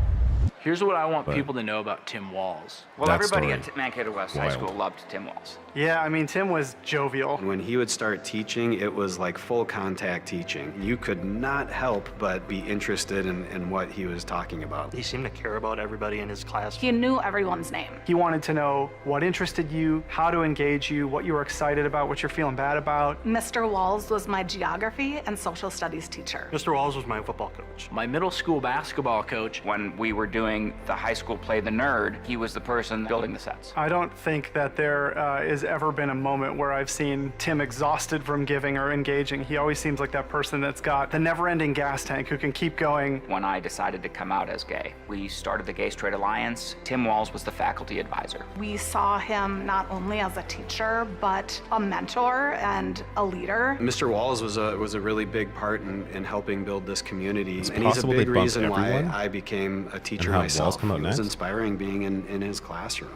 Here's what I want But- people to know about Tim Walz. Well, That everybody story. at Mankato West High Wild. School loved Tim Walz. Yeah, I mean, Tim was jovial. When he would start teaching, it was like full contact teaching. You could not help but be interested in what he was talking about. He seemed to care about everybody in his class. He knew everyone's name. He wanted to know what interested you, how to engage you, what you were excited about, what you're feeling bad about. Mr. Walz was my geography and social studies teacher. Mr. Walz was my football coach. My middle school basketball coach. When we were doing the high school play The Nerd, he was the person building the sets. I don't think that there has ever been a moment where I've seen Tim exhausted from giving or engaging. He always seems like that person that's got the never-ending gas tank who can keep going. When I decided to come out as gay, we started the Gay Straight Alliance. Tim Walz was the faculty advisor. We saw him not only as a teacher, but a mentor and a leader. Mr. Walz was a really big part in helping build this community. It's And he's a possible they big bumped reason why everyone? I became a teacher And have myself. Walz come out It was next? inspiring being in his classroom.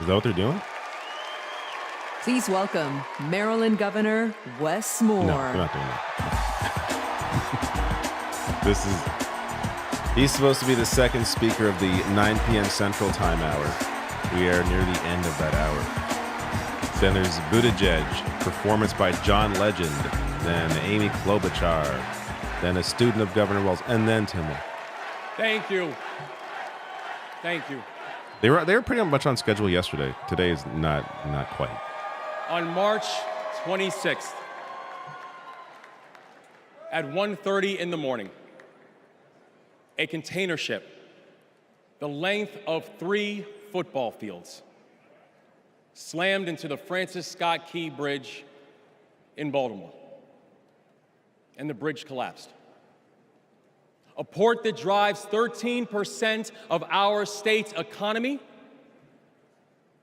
Is that what they're doing? Please welcome Maryland Governor Wes Moore. No, they're not doing that. He's supposed to be the second speaker of the 9 p.m. Central Time hour. We are near the end of that hour. Then there's Buttigieg, performance by John Legend, then Amy Klobuchar, then a student of Governor Walz, and then Tim Walz. Thank you. Thank you. They were pretty much on schedule yesterday. Today is not quite. On March 26th at 1:30 in the morning, a container ship the length of 3 football fields slammed into the Francis Scott Key Bridge in Baltimore, and the bridge collapsed. A port that drives 13% of our state's economy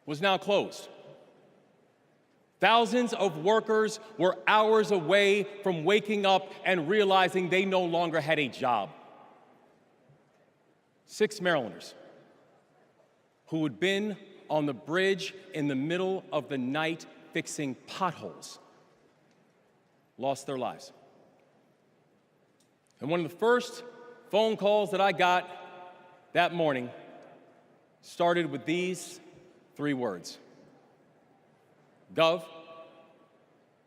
was now closed. Thousands of workers were hours away from waking up and realizing they no longer had a job. 6 Marylanders who had been on the bridge in the middle of the night fixing potholes lost their lives. And one of the first phone calls that I got that morning started with these 3 words. Gov,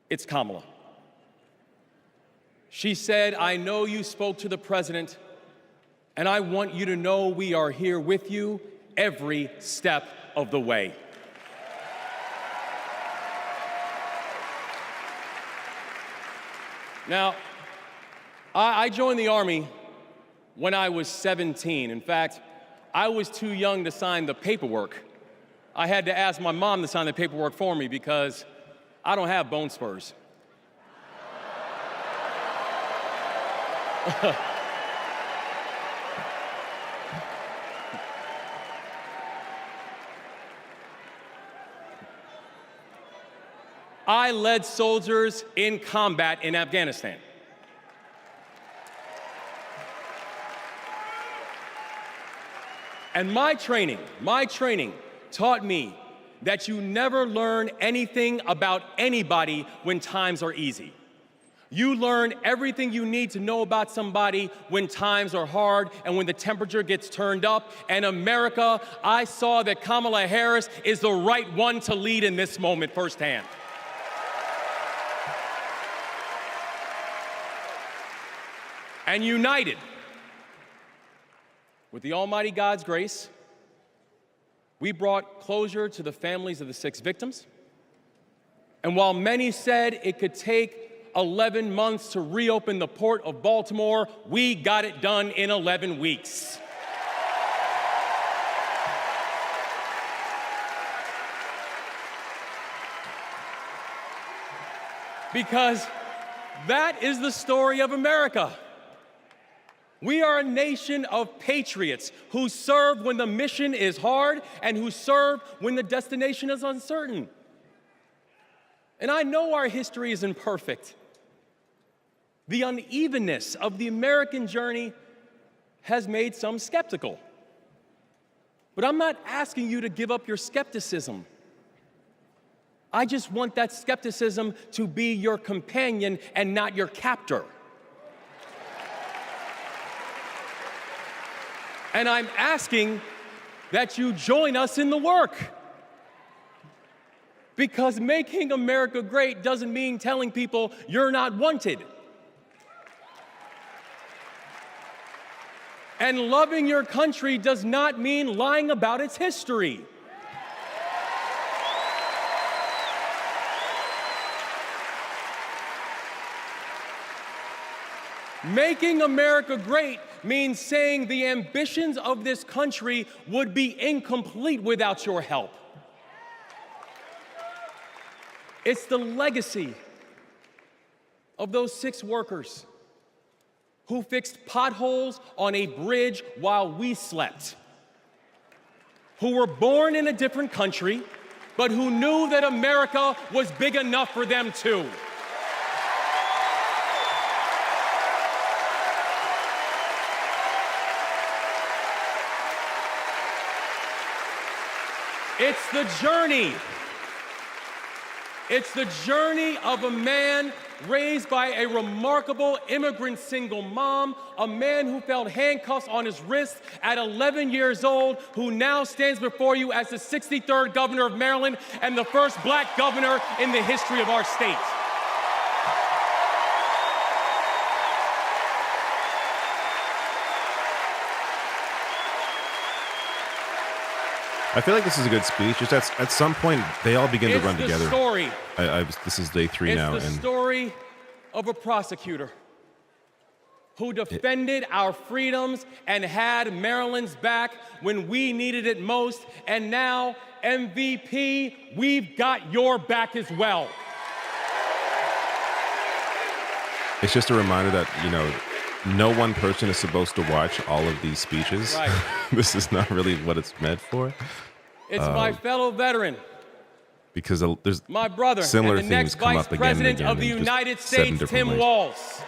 it's Kamala. She said, I know you spoke to the president, and I want you to know we are here with you every step of the way. Now, I joined the Army when I was 17. In fact, I was too young to sign the paperwork. I had to ask my mom to sign the paperwork for me because I don't have bone spurs. I led soldiers in combat in Afghanistan. And my training taught me that you never learn anything about anybody when times are easy. You learn everything you need to know about somebody when times are hard and when the temperature gets turned up. And America, I saw that Kamala Harris is the right one to lead in this moment firsthand. And united with the Almighty God's grace, we brought closure to the families of the 6 victims. And while many said it could take 11 months to reopen the port of Baltimore, we got it done in 11 weeks. Because that is the story of America. We are a nation of patriots who serve when the mission is hard and who serve when the destination is uncertain. And I know our history is imperfect. The unevenness of the American journey has made some skeptical. But I'm not asking you to give up your skepticism. I just want that skepticism to be your companion and not your captor. And I'm asking that you join us in the work. Because making America great doesn't mean telling people you're not wanted. And loving your country does not mean lying about its history. Making America great means saying the ambitions of this country would be incomplete without your help. It's the legacy of those 6 workers who fixed potholes on a bridge while we slept, who were born in a different country, but who knew that America was big enough for them too. It's the journey. It's the journey of a man raised by a remarkable immigrant single mom, a man who felt handcuffs on his wrists at 11 years old, who now stands before you as the 63rd governor of Maryland and the first black governor in the history of our state. I feel like this is a good speech. Just at some point, they all begin to run together. Story. This is day 3 now. It's the story of a prosecutor who defended our freedoms and had Maryland's back when we needed it most. And now, MVP, we've got your back as well. It's just a reminder that, no one person is supposed to watch all of these speeches. Right. This is not really what it's meant for. It's my fellow veteran, because there's my brother, similar and the next things come Vice up again and President again of the in just United 7 States, different Tim ways. Walz.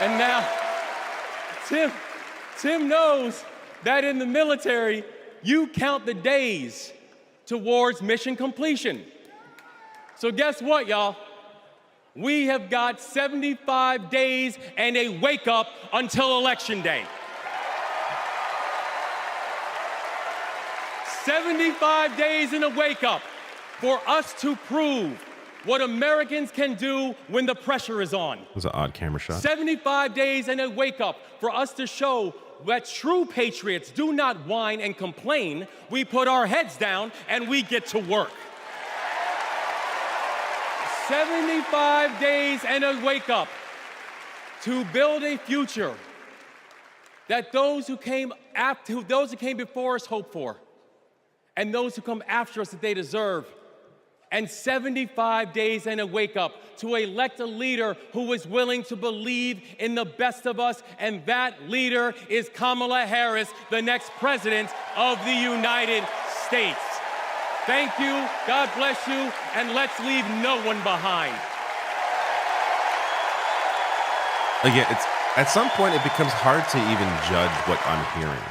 And now, Tim knows that in the military, you count the days towards mission completion. So guess what, y'all? We have got 75 days and a wake-up until Election Day. 75 days and a wake-up for us to prove what Americans can do when the pressure is on. It was an odd camera shot. 75 days and a wake-up for us to show that true patriots do not whine and complain. We put our heads down and we get to work. 75 days and a wake-up to build a future that those who came before us hope for, and those who come after us that they deserve. And 75 days and a wake-up to elect a leader who is willing to believe in the best of us, and that leader is Kamala Harris, the next president of the United States. Thank you, God bless you, and let's leave no one behind. Again, at some point it becomes hard to even judge what I'm hearing.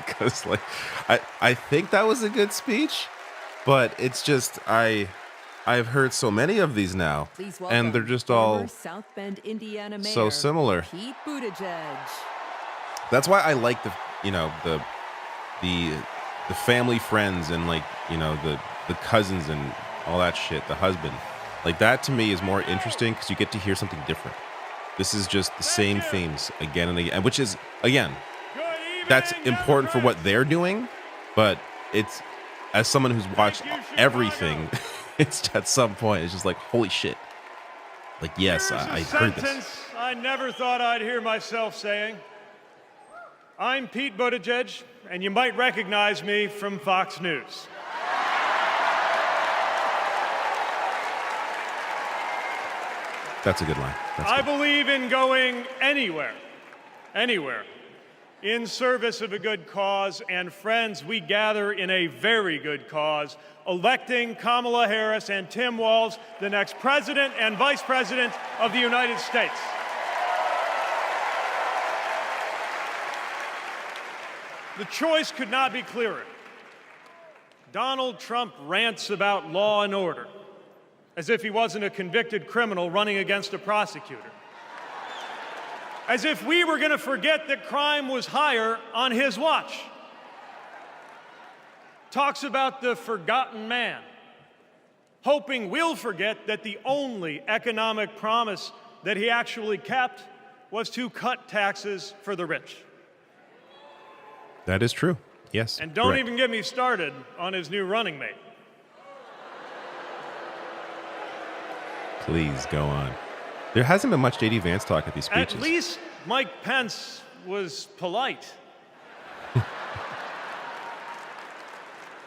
Because I think that was a good speech, but it's just I've heard so many of these now, and they're just all South Bend, Indiana Mayor, so similar. Pete Buttigieg. That's why I like the family friends and the cousins and all that shit, the husband. Like that to me is more interesting because you get to hear something different. This is just the same themes again and again, which is, again, that's important for what they're doing, but it's, as someone who's watched everything, it's at some point, it's just like, holy shit. Like, yes, I heard this. Sentence I never thought I'd hear myself saying. I'm Pete Buttigieg, and you might recognize me from Fox News. That's a good line. I believe in going anywhere, in service of a good cause, and friends, we gather in a very good cause, electing Kamala Harris and Tim Walz, the next president and vice president of the United States. The choice could not be clearer. Donald Trump rants about law and order, as if he wasn't a convicted criminal running against a prosecutor. As if we were going to forget that crime was higher on his watch. Talks about the forgotten man, hoping we'll forget that the only economic promise that he actually kept was to cut taxes for the rich. That is true. Yes. And don't correct. even get me started on his new running mate. Please go on. There hasn't been much J.D. Vance talk at these speeches. At least Mike Pence was polite.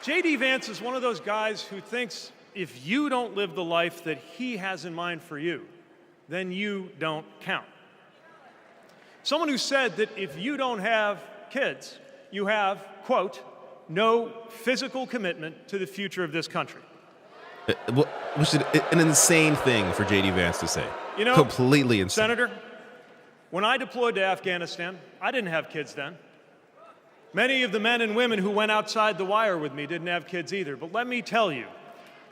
J.D. Vance is one of those guys who thinks if you don't live the life that he has in mind for you, then you don't count. Someone who said that if you don't have kids, you have, quote, no physical commitment to the future of this country. Which is an insane thing for J.D. Vance to say. You know, completely insane. Senator, when I deployed to Afghanistan, I didn't have kids then. Many of the men and women who went outside the wire with me didn't have kids either. But let me tell you,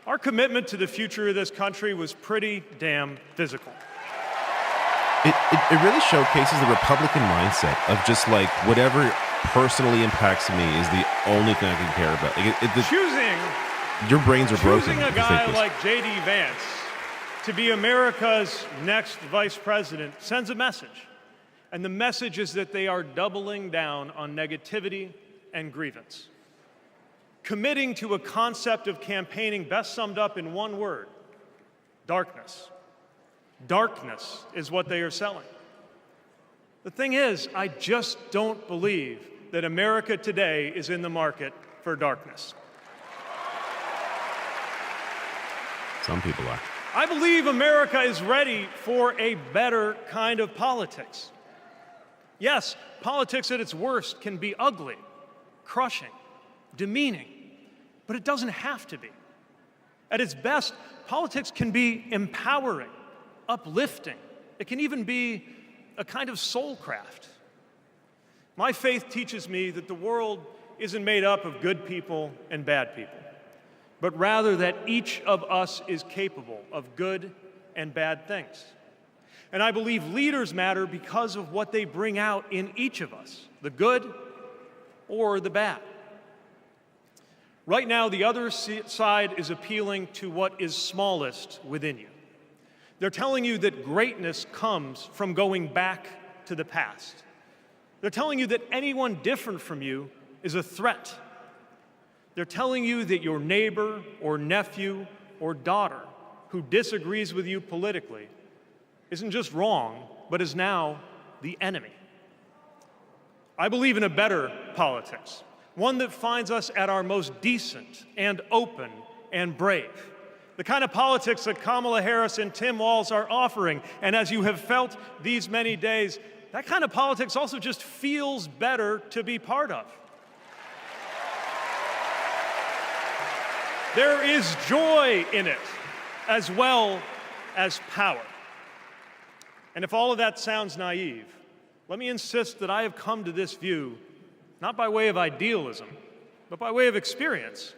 our commitment to the future of this country was pretty damn physical. It really showcases the Republican mindset of just like whatever personally impacts me is the only thing I can care about. Like your brains are broken. Choosing a guy like J.D. Vance to be America's next vice president sends a message. And the message is that they are doubling down on negativity and grievance. Committing to a concept of campaigning best summed up in one word: darkness. Darkness is what they are selling. The thing is, I just don't believe that America today is in the market for darkness. Some people are. I believe America is ready for a better kind of politics. Yes, politics at its worst can be ugly, crushing, demeaning, but it doesn't have to be. At its best, politics can be empowering, uplifting. It can even be a kind of soulcraft. My faith teaches me that the world isn't made up of good people and bad people, but rather that each of us is capable of good and bad things. And I believe leaders matter because of what they bring out in each of us, the good or the bad. Right now, the other side is appealing to what is smallest within you. They're telling you that greatness comes from going back to the past. They're telling you that anyone different from you is a threat. They're telling you that your neighbor or nephew or daughter who disagrees with you politically isn't just wrong, but is now the enemy. I believe in a better politics, one that finds us at our most decent and open and brave. The kind of politics that Kamala Harris and Tim Walz are offering. And as you have felt these many days, that kind of politics also just feels better to be part of. There is joy in it, as well as power. And if all of that sounds naive, let me insist that I have come to this view not by way of idealism, but by way of experience.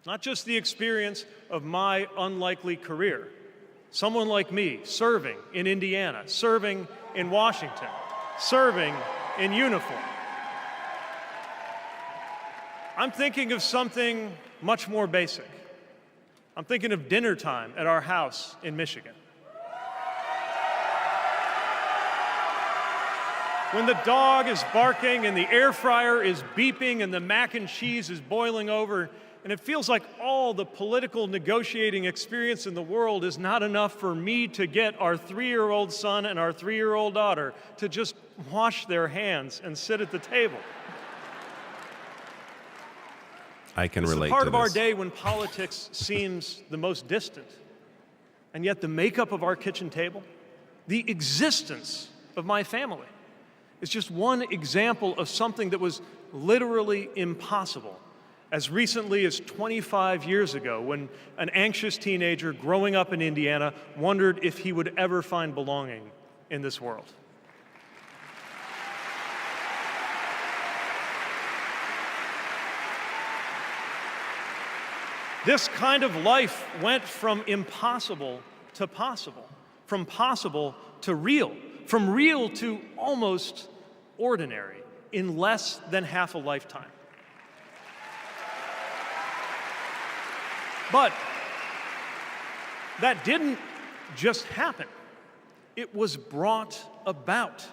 Not just the experience of my unlikely career. Someone like me serving in Indiana, serving in Washington, serving in uniform. I'm thinking of something much more basic. I'm thinking of dinner time at our house in Michigan. When the dog is barking and the air fryer is beeping and the mac and cheese is boiling over, and it feels like all the political negotiating experience in the world is not enough for me to get our 3-year-old son and our 3-year-old daughter to just wash their hands and sit at the table. I can relate to this. It's the part of our day when politics seems the most distant. And yet the makeup of our kitchen table, the existence of my family, is just one example of something that was literally impossible as recently as 25 years ago, when an anxious teenager growing up in Indiana wondered if he would ever find belonging in this world. This kind of life went from impossible to possible, from possible to real, from real to almost ordinary in less than half a lifetime. But that didn't just happen. It was brought about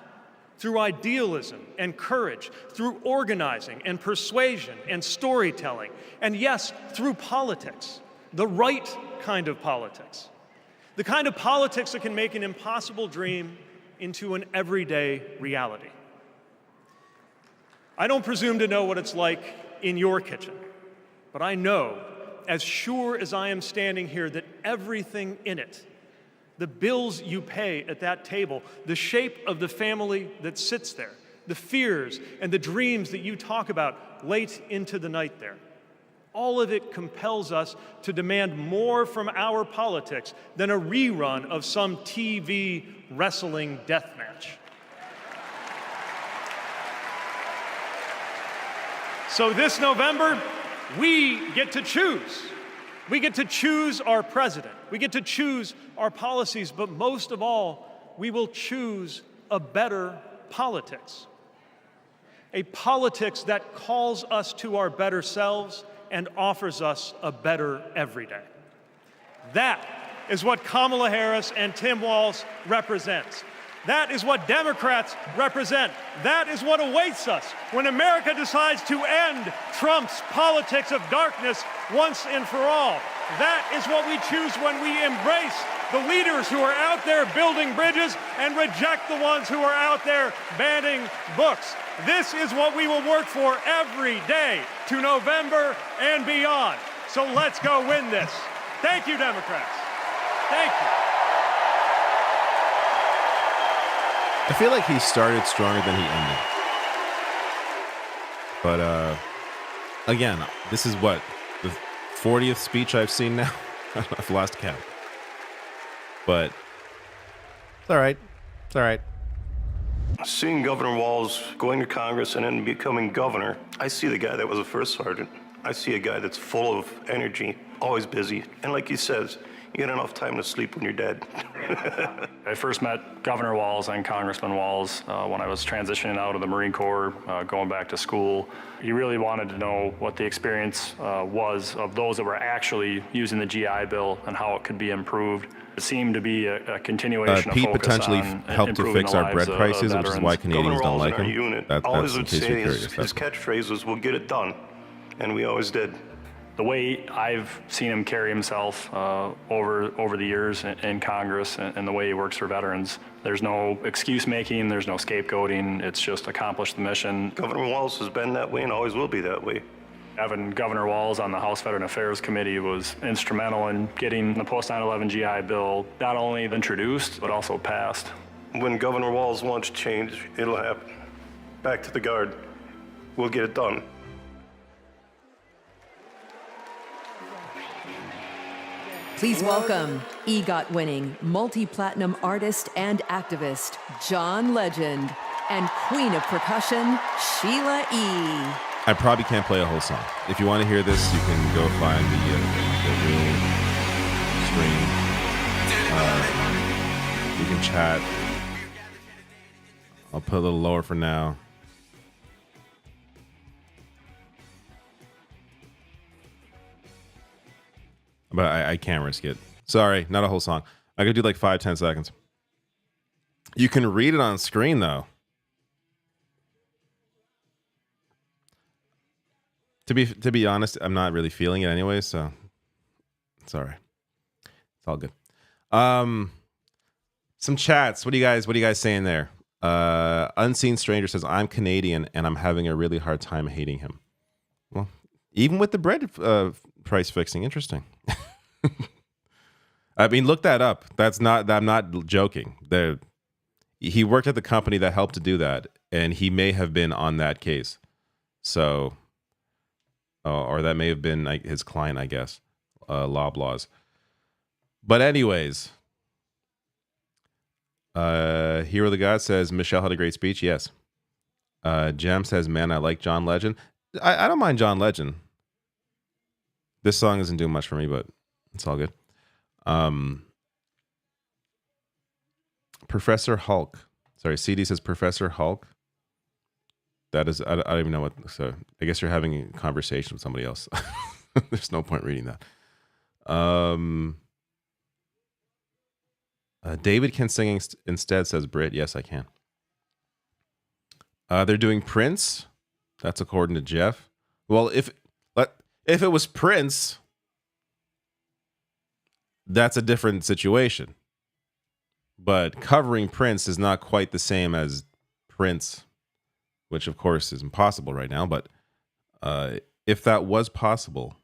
through idealism and courage, through organizing and persuasion and storytelling, and yes, through politics, the right kind of politics, the kind of politics that can make an impossible dream into an everyday reality. I don't presume to know what it's like in your kitchen, but I know, as sure as I am standing here, that everything in it, the bills you pay at that table, the shape of the family that sits there, the fears and the dreams that you talk about late into the night there, all of it compels us to demand more from our politics than a rerun of some TV wrestling death match. So this November, we get to choose. We get to choose our president. We get to choose our policies, but most of all, we will choose a better politics. A politics that calls us to our better selves and offers us a better everyday. That is what Kamala Harris and Tim Walz represents. That is what Democrats represent. That is what awaits us when America decides to end Trump's politics of darkness once and for all. That is what we choose when we embrace the leaders who are out there building bridges and reject the ones who are out there banning books. This is what we will work for every day to November and beyond. So let's go win this. Thank you, Democrats. Thank you. I feel like he started stronger than he ended. But again, this is what, the 40th speech I've seen now? I've lost count. But it's all right. It's all right. Seeing Governor Walz going to Congress and then becoming governor, I see the guy that was a first sergeant. I see a guy that's full of energy, always busy. And like he says, you get enough time to sleep when you're dead. I first met Governor Walz and Congressman Walz when I was transitioning out of the Marine Corps, going back to school. He really wanted to know what the experience was of those that were actually using the GI Bill and how it could be improved. It seemed to be a continuation of Pete focus potentially on helped to fix our bread prices, which is why Canadians don't like him. Unit That's always in would case say you're curious. his catchphrase was, "We'll get it done," and we always did. The way I've seen him carry himself over the years in Congress and the way he works for veterans, there's no excuse making, there's no scapegoating, it's just accomplish the mission. Governor Walz has been that way and always will be that way. Having Governor Walz on the House Veteran Affairs Committee was instrumental in getting the post-9/11 GI Bill not only introduced, but also passed. When Governor Walz wants change, it'll happen. Back to the Guard. We'll get it done. Please welcome EGOT-winning, multi-platinum artist and activist, John Legend, and Queen of Percussion, Sheila E. I probably can't play a whole song. If you want to hear this, you can go find the real stream. You can chat. I'll put a little lower for now. But I can't risk it. Sorry, not a whole song. I could do like 5-10 seconds. You can read it on screen though. To be honest, I'm not really feeling it anyway, so sorry. It's all good. Some chats. What are you guys saying there? Unseen Stranger says, I'm Canadian and I'm having a really hard time hating him. Well, even with the bread price fixing, interesting. I mean, look that up. I'm not joking. He worked at the company that helped to do that, and he may have been on that case. So, or that may have been his client, I guess, Loblaws. But anyways, Hero the God says, Michelle had a great speech. Yes. Jem says, man, I like John Legend. I don't mind John Legend. This song isn't doing much for me, but it's all good. Professor Hulk Sorry, CD says Professor Hulk. That is, I don't even know what. So I guess you're having a conversation with somebody else. There's no point reading that. David can sing instead, says Britt. Yes, I can. They're doing Prince. That's according to Jeff. Well, if it was Prince, that's a different situation. But covering Prince is not quite the same as Prince, which of course is impossible right now. But if that was possible,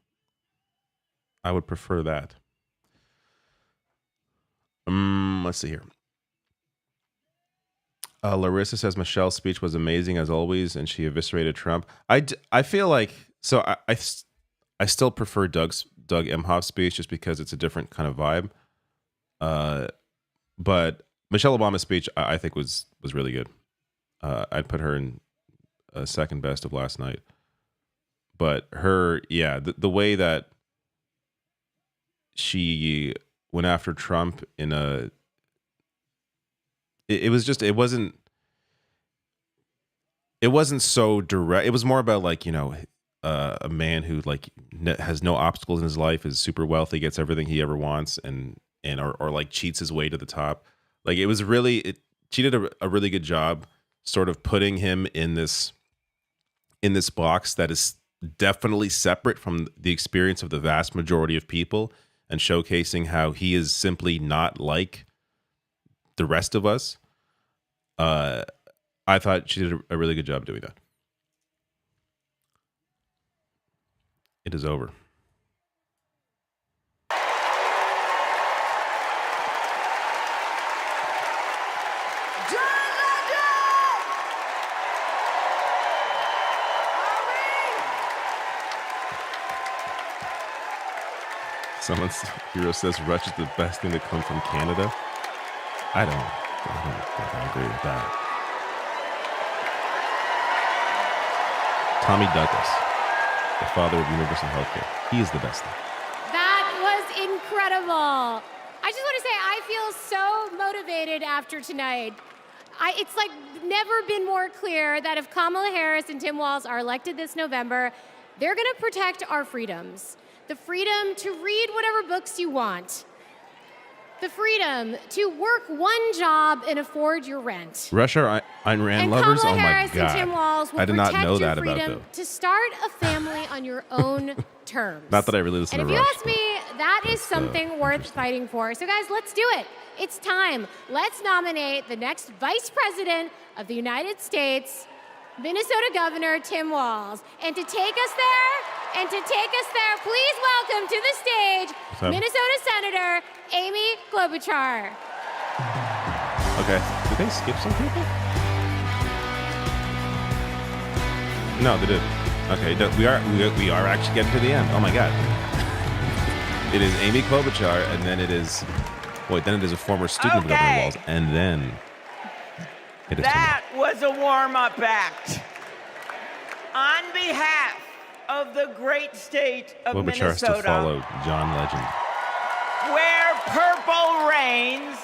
I would prefer that. Let's see here. Larissa says Michelle's speech was amazing as always, and she eviscerated Trump. I feel like I still prefer Doug Emhoff's speech just because it's a different kind of vibe. But Michelle Obama's speech I think was really good. I'd put her in second best of last night. But her, yeah, the way that she went after Trump in a, it wasn't so direct. It was more about like, a man who like has no obstacles in his life, is super wealthy, gets everything he ever wants, or like cheats his way to the top. Like she did a really good job sort of putting him in this box that is definitely separate from the experience of the vast majority of people, and showcasing how he is simply not like the rest of us. I thought she did a really good job doing that. It is over. Someone's hero says Rush is the best thing to come from Canada. I don't think I agree with that. Tommy Douglas, the father of universal healthcare. He is the best thing. That was incredible. I just want to say I feel so motivated after tonight. It's like never been more clear that if Kamala Harris and Tim Walz are elected this November, they're going to protect our freedoms. The freedom to read whatever books you want. The freedom to work one job and afford your rent. Russia, Ayn Rand lovers? Kamala Oh my Harris God. and Tim Walz will I did not protect know your that about freedom them. to start a family on your own terms. Not that I really listen and to if Rush. you ask me, that is something worth fighting for. So guys, let's do it. It's time. Let's nominate the next Vice President of the United States, Minnesota Governor Tim Walz. And to take us there, please welcome to the stage Minnesota Senator Amy Klobuchar. Okay. Did they skip some people? No, they did. Okay, we are actually getting to the end. Oh my God. It is Amy Klobuchar, and then it is a former student of Governor Walz, and then it is that was a warm-up act. On behalf of the great state of Klobuchar has to Minnesota, follow John Legend. where purple reigns,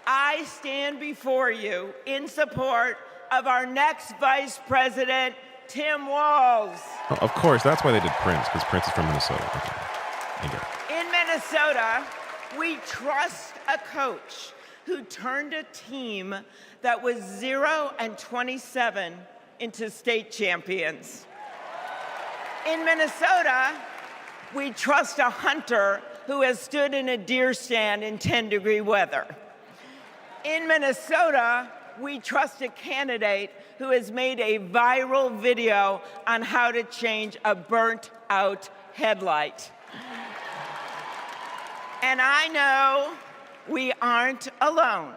I stand before you in support of our next Vice President, Tim Walz. Oh, of course, that's why they did Prince, because Prince is from Minnesota. Okay. I get it. In Minnesota, we trust a coach who turned a team that was 0-27 into state champions. In Minnesota, we trust a hunter who has stood in a deer stand in 10-degree weather. In Minnesota, we trust a candidate who has made a viral video on how to change a burnt-out headlight. And I know we aren't alone,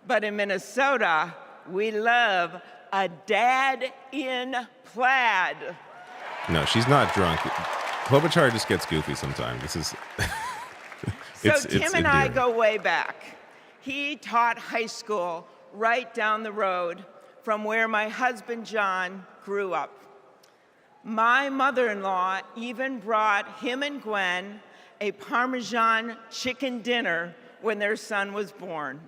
but in Minnesota, we love a dad in plaid. No, she's not drunk. Klobuchar just gets goofy sometimes. This is So Tim and I go way back. He taught high school right down the road from where my husband John grew up. My mother-in-law even brought him and Gwen a Parmesan chicken dinner when their son was born.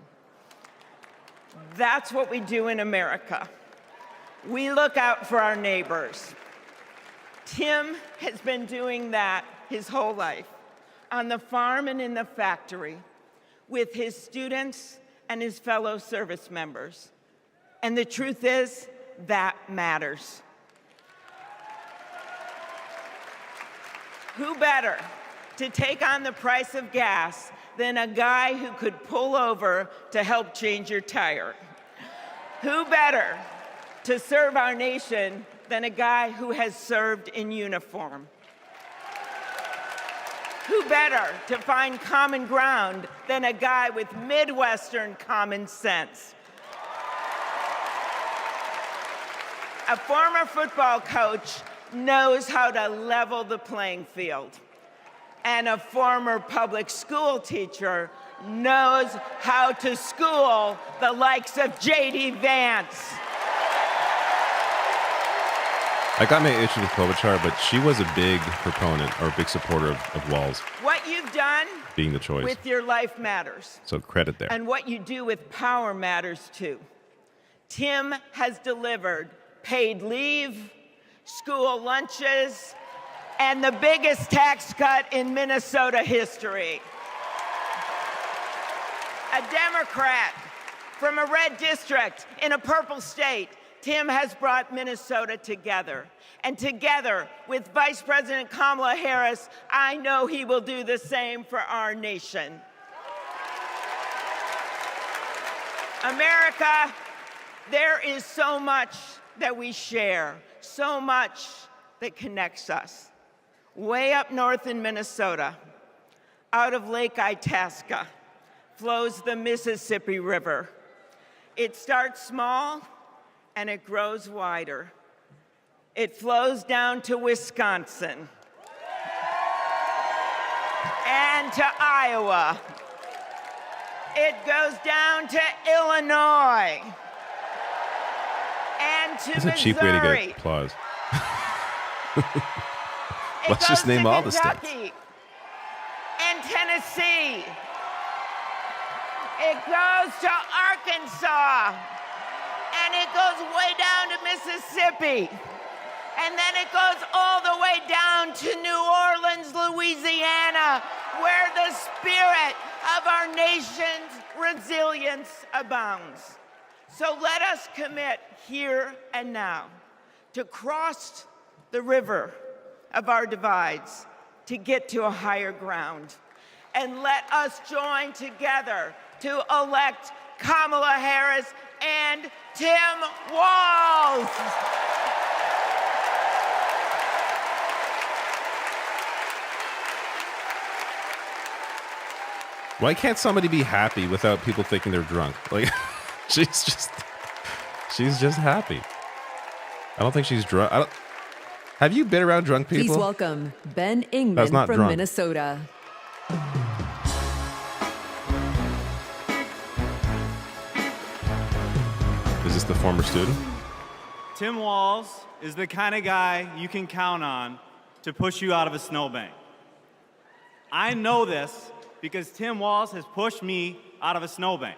That's what we do in America. We look out for our neighbors. Tim has been doing that his whole life, on the farm and in the factory, with his students and his fellow service members. And the truth is, that matters. Who better to take on the price of gas than a guy who could pull over to help change your tire? Who better to serve our nation than a guy who has served in uniform? Who better to find common ground than a guy with Midwestern common sense? A former football coach knows how to level the playing field. And a former public school teacher knows how to school the likes of J.D. Vance. I got my issue with Klobuchar, but she was a big proponent or a big supporter of Walz What you've done being the choice. with your life matters. So credit there. And what you do with power matters too. Tim has delivered paid leave, school lunches, and the biggest tax cut in Minnesota history. A Democrat from a red district in a purple state, Tim has brought Minnesota together. And together with Vice President Kamala Harris, I know he will do the same for our nation. America, there is so much that we share, so much that connects us. Way up north in Minnesota, out of Lake Itasca, flows the Mississippi River. It starts small and it grows wider. It flows down to Wisconsin and to Iowa. It goes down to Illinois and to That's a Missouri. cheap way to get applause. Let's just name all the states. Kentucky and Tennessee. It goes to Arkansas, and it goes way down to Mississippi. And then it goes all the way down to New Orleans, Louisiana, where the spirit of our nation's resilience abounds. So let us commit here and now to cross the river of our divides to get to a higher ground. And let us join together to elect Kamala Harris and Tim Walz. Why can't somebody be happy without people thinking they're drunk? Like, she's just happy. I don't think she's drunk. Have you been around drunk people? Please welcome Ben That's Ingman not from drunk. Minnesota. Is this the former student? Tim Walz is the kind of guy you can count on to push you out of a snowbank. I know this because Tim Walz has pushed me out of a snowbank.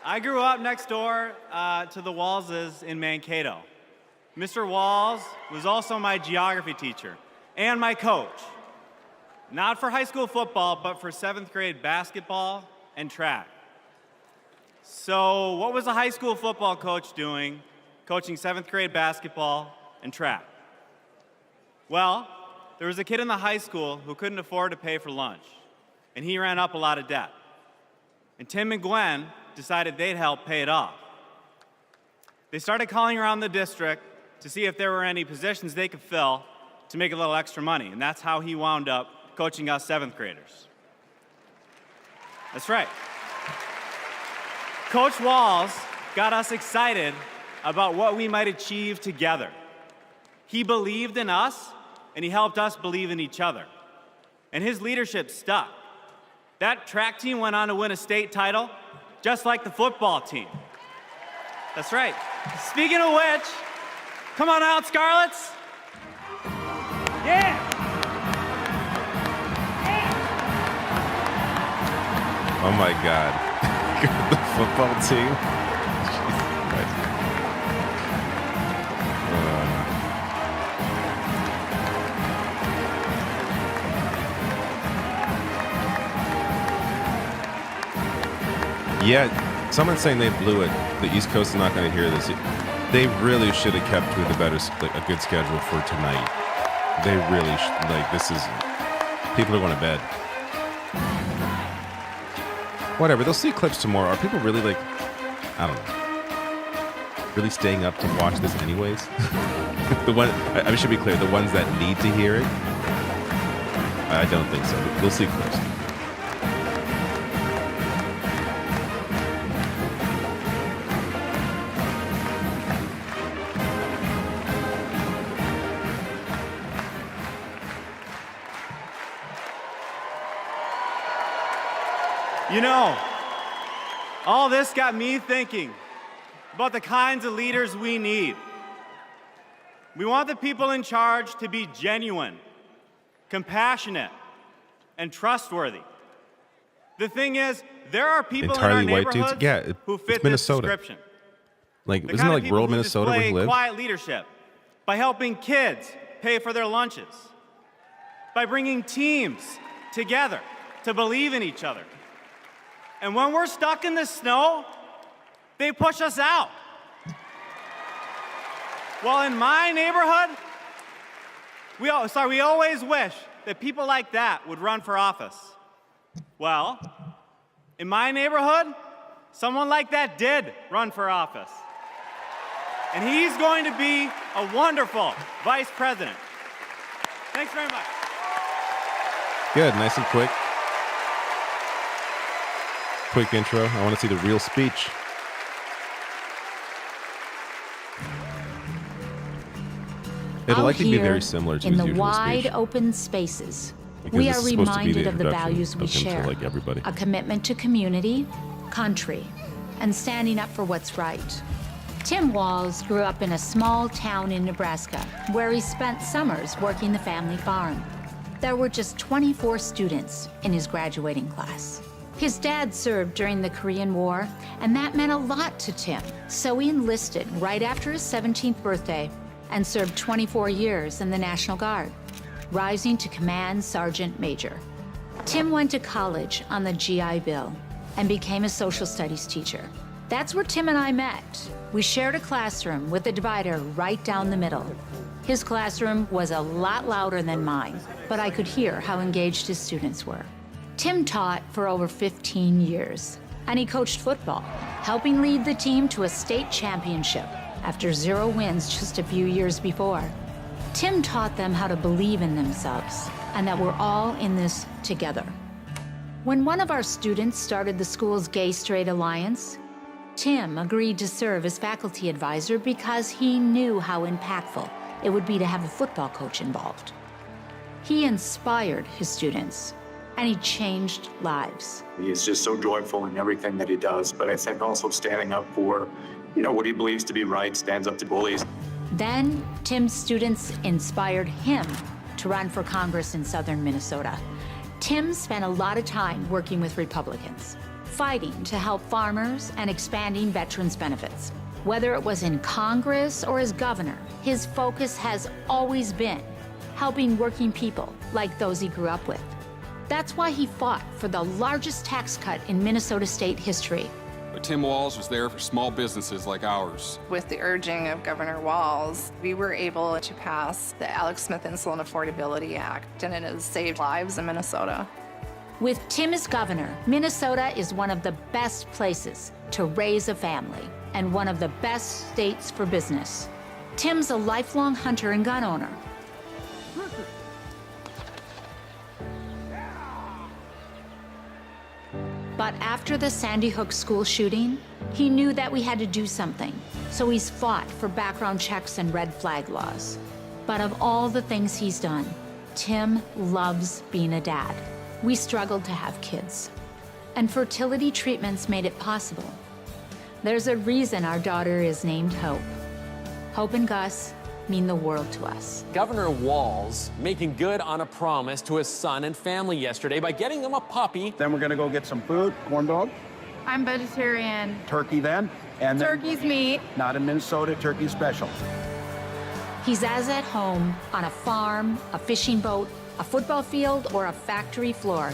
I grew up next door to the Walzes in Mankato. Mr. Walz was also my geography teacher and my coach. Not for high school football, but for 7th grade basketball and track. So what was a high school football coach doing, coaching 7th grade basketball and track? Well, there was a kid in the high school who couldn't afford to pay for lunch, and he ran up a lot of debt. And Tim and Gwen decided they'd help pay it off. They started calling around the district to see if there were any positions they could fill to make a little extra money, and that's how he wound up coaching us 7th graders. That's right. Coach Walz got us excited about what we might achieve together. He believed in us, and he helped us believe in each other. And his leadership stuck. That track team went on to win a state title, just like the football team. That's right. Speaking of which, come on out, Scarlets. Yeah! Oh my God. The football team. Jesus Christ. Yeah, someone's saying they blew it. The East Coast is not going to hear this. They really should have kept with a good schedule for tonight. They really this is, people are going to bed. Whatever, they'll see clips tomorrow. Are people really I don't know, really staying up to watch this anyways? I should be clear, the ones that need to hear it, I don't think so. We'll see clips. You know, all this got me thinking about the kinds of leaders we need. We want the people in charge to be genuine, compassionate, and trustworthy. The thing is, there are people entirely in our white dudes. neighborhoods Yeah, who fit it's Minnesota. this description. Isn't The it kind of like people rural who Minnesota where display you live? quiet leadership by helping kids pay for their lunches, by bringing teams together to believe in each other. And when we're stuck in the snow, they push us out. Well, in my neighborhood, we always wish that people like that would run for office. Well, in my neighborhood, someone like that did run for office. And he's going to be a wonderful vice president. Thanks very much. Good, nice and quick. Quick intro. I want to see the real speech. It'll likely be very similar to in his the usual wide speech. open spaces. Because We this are is supposed to be the reminded of the introduction values we of him to, share. like, everybody. A commitment to community, country, and standing up for what's right. Tim Walz grew up in a small town in Nebraska where he spent summers working the family farm. There were just 24 students in his graduating class. His dad served during the Korean War, and that meant a lot to Tim. So he enlisted right after his 17th birthday and served 24 years in the National Guard, rising to Command Sergeant Major. Tim went to college on the GI Bill and became a social studies teacher. That's where Tim and I met. We shared a classroom with a divider right down the middle. His classroom was a lot louder than mine, but I could hear how engaged his students were. Tim taught for over 15 years, and he coached football, helping lead the team to a state championship after 0 wins just a few years before. Tim taught them how to believe in themselves and that we're all in this together. When one of our students started the school's Gay Straight Alliance, Tim agreed to serve as faculty advisor because he knew how impactful it would be to have a football coach involved. He inspired his students, and he changed lives. He is just so joyful in everything that he does, but I think also standing up for, what he believes to be right, stands up to bullies. Then, Tim's students inspired him to run for Congress in southern Minnesota. Tim spent a lot of time working with Republicans, fighting to help farmers and expanding veterans' benefits. Whether it was in Congress or as governor, his focus has always been helping working people like those he grew up with. That's why he fought for the largest tax cut in Minnesota state history. But Tim Walz was there for small businesses like ours. With the urging of Governor Walz, we were able to pass the Alex Smith Insulin Affordability Act, and it has saved lives in Minnesota. With Tim as governor, Minnesota is one of the best places to raise a family and one of the best states for business. Tim's a lifelong hunter and gun owner. But after the Sandy Hook school shooting, he knew that we had to do something. So he's fought for background checks and red flag laws. But of all the things he's done, Tim loves being a dad. We struggled to have kids, and fertility treatments made it possible. There's a reason our daughter is named Hope. Hope and Gus mean the world to us. Governor Walz making good on a promise to his son and family yesterday by getting them a puppy. Then we're gonna go get some food, corn dog, I'm vegetarian. Turkey then? And Turkey's meat. Not in Minnesota, turkey special. He's as at home on a farm, a fishing boat, a football field, or a factory floor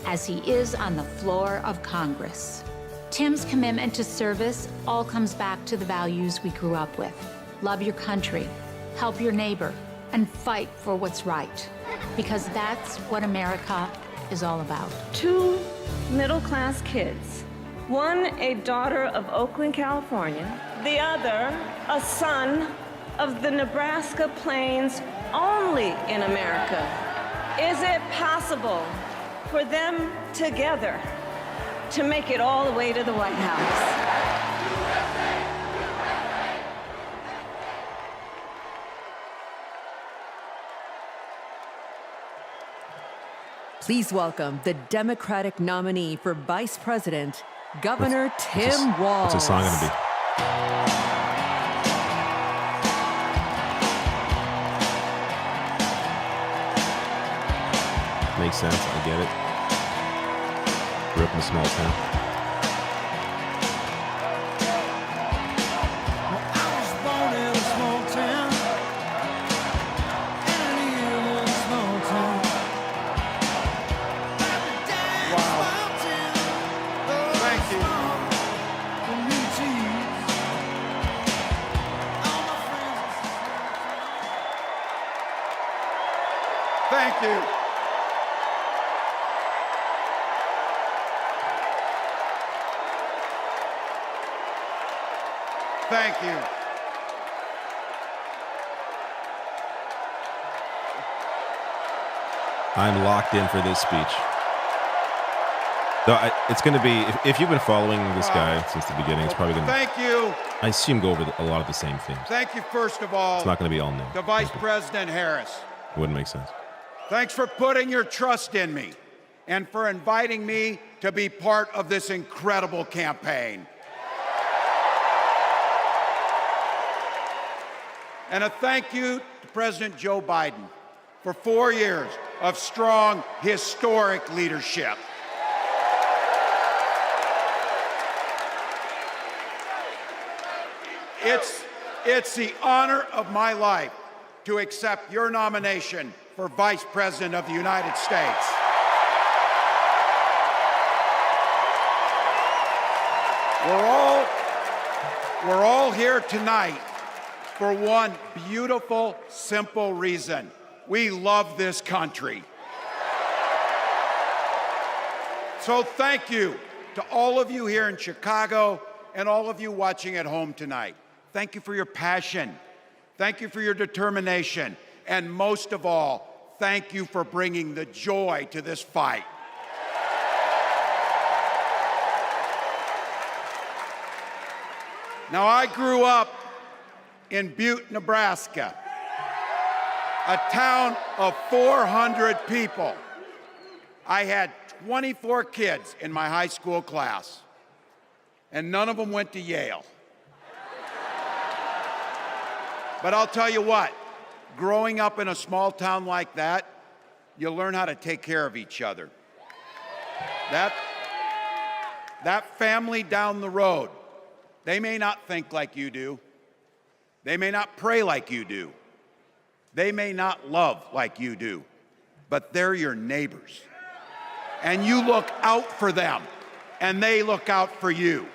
as he is on the floor of Congress. Tim's commitment to service all comes back to the values we grew up with. Love your country, help your neighbor, and fight for what's right. Because that's what America is all about. 2 middle-class kids. One, a daughter of Oakland, California. The other, a son of the Nebraska Plains, only in America. Is it possible for them together to make it all the way to the White House? Please welcome the Democratic nominee for Vice President, Governor Tim Walz. What's the song going to be? Makes sense. I get it. Grew up in a small town. Thank you. Thank you. I'm locked in for this speech. Though it's going to be, if you've been following this guy since the beginning, it's probably going to. Thank you. I assume go over a lot of the same themes. Thank you, first of all. It's not going to be all new. To Vice President Harris. It wouldn't make sense. Thanks for putting your trust in me and for inviting me to be part of this incredible campaign. And a thank you to President Joe Biden for 4 years of strong, historic leadership. It's the honor of my life to accept your nomination for Vice President of the United States. We're all here tonight for one beautiful, simple reason. We love this country. So thank you to all of you here in Chicago and all of you watching at home tonight. Thank you for your passion. Thank you for your determination. And most of all, thank you for bringing the joy to this fight. Now, I grew up in Butte, Nebraska, a town of 400 people. I had 24 kids in my high school class, and none of them went to Yale. But I'll tell you what, growing up in a small town like that, you learn how to take care of each other. That family down the road, they may not think like you do. They may not pray like you do. They may not love like you do, but they're your neighbors. And you look out for them, and they look out for you.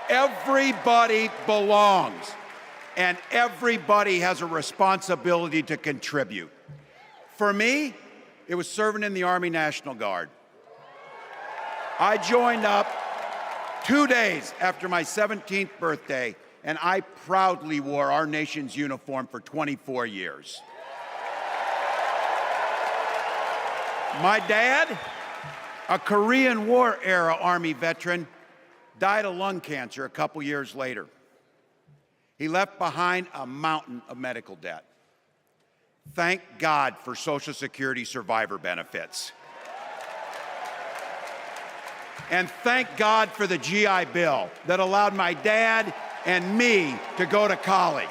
Everybody belongs, and everybody has a responsibility to contribute. For me, it was serving in the Army National Guard. I joined up 2 days after my 17th birthday, and I proudly wore our nation's uniform for 24 years. My dad, a Korean War era Army veteran, died of lung cancer a couple years later. He left behind a mountain of medical debt. Thank God for Social Security survivor benefits. And thank God for the GI Bill that allowed my dad and me to go to college,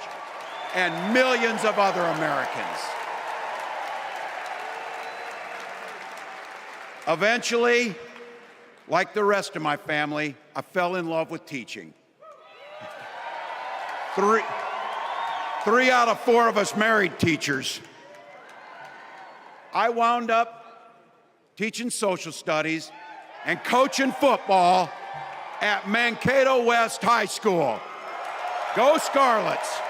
and millions of other Americans. Eventually, Like the rest of my family, I fell in love with teaching. Three out of 4 of us married teachers. I wound up teaching social studies and coaching football at Mankato West High School. Go Scarlets!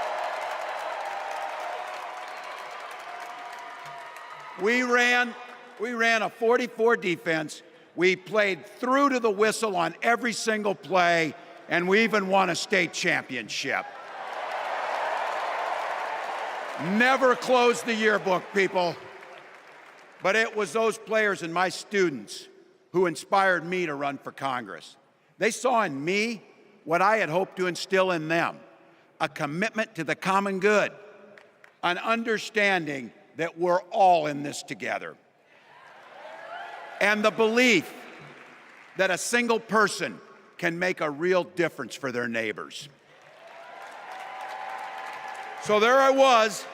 We ran a 44 defense. We played through to the whistle on every single play, and we even won a state championship. Never closed the yearbook, people. But it was those players and my students who inspired me to run for Congress. They saw in me what I had hoped to instill in them, a commitment to the common good, an understanding that we're all in this together, and the belief that a single person can make a real difference for their neighbors. So there I was,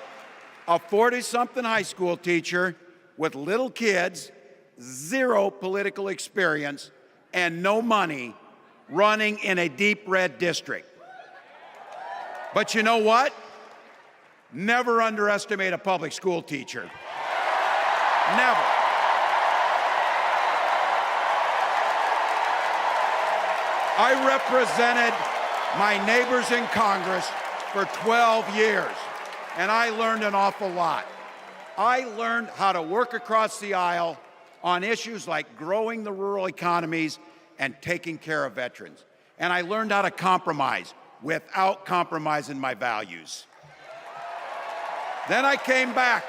a 40-something high school teacher with little kids, 0 political experience, and no money, running in a deep red district. But you know what? Never underestimate a public school teacher. Never. I represented my neighbors in Congress for 12 years, and I learned an awful lot. I learned how to work across the aisle on issues like growing the rural economies and taking care of veterans. And I learned how to compromise without compromising my values. Then I came back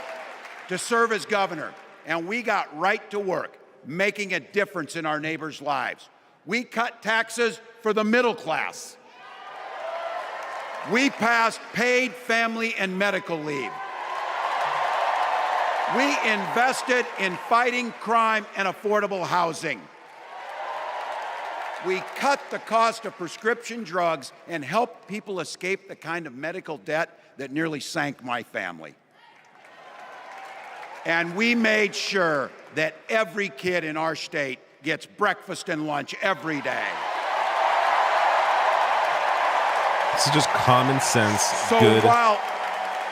to serve as governor, and we got right to work, making a difference in our neighbors' lives. We cut taxes for the middle class. We passed paid family and medical leave. We invested in fighting crime and affordable housing. We cut the cost of prescription drugs and helped people escape the kind of medical debt that nearly sank my family. And we made sure that every kid in our state gets breakfast and lunch every day. This is just common sense, So good while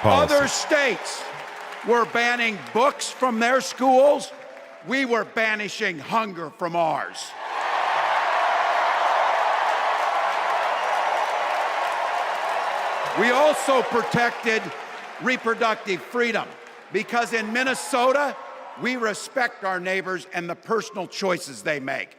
policy. other states were banning books from their schools, we were banishing hunger from ours. We also protected reproductive freedom because in Minnesota, we respect our neighbors and the personal choices they make.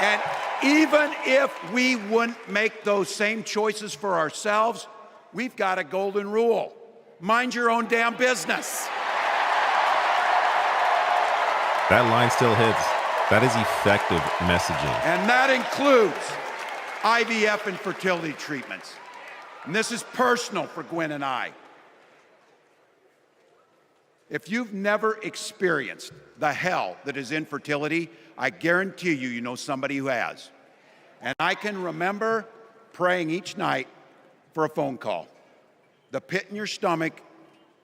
And even if we wouldn't make those same choices for ourselves, we've got a golden rule. Mind your own damn business. That line still hits. That is effective messaging. And that includes IVF and fertility treatments. And this is personal for Gwen and I. If you've never experienced the hell that is infertility, I guarantee you, you know somebody who has. And I can remember praying each night for a phone call. The pit in your stomach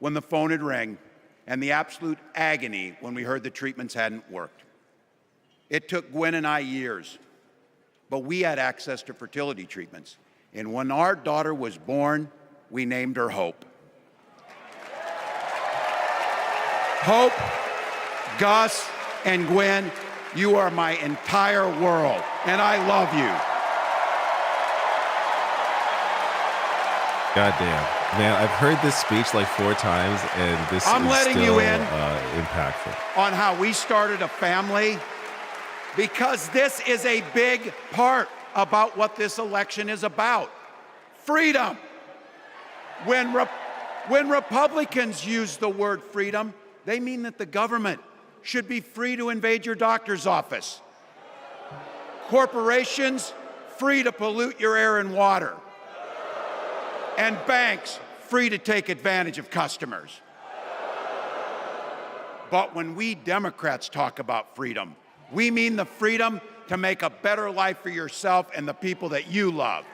when the phone would ring, and the absolute agony when we heard the treatments hadn't worked. It took Gwen and I years, but we had access to fertility treatments. And when our daughter was born, we named her Hope. Hope, Gus, and Gwen, you are my entire world, and I love you. Goddamn. Man, I've heard this speech like 4 times, and this I'm is letting still you in impactful. on how we started a family, because this is a big part about what this election is about. Freedom. When Republicans use the word freedom, they mean that the government should be free to invade your doctor's office. Corporations, free to pollute your air and water. And banks, free to take advantage of customers. But when we Democrats talk about freedom, we mean the freedom to make a better life for yourself and the people that you love.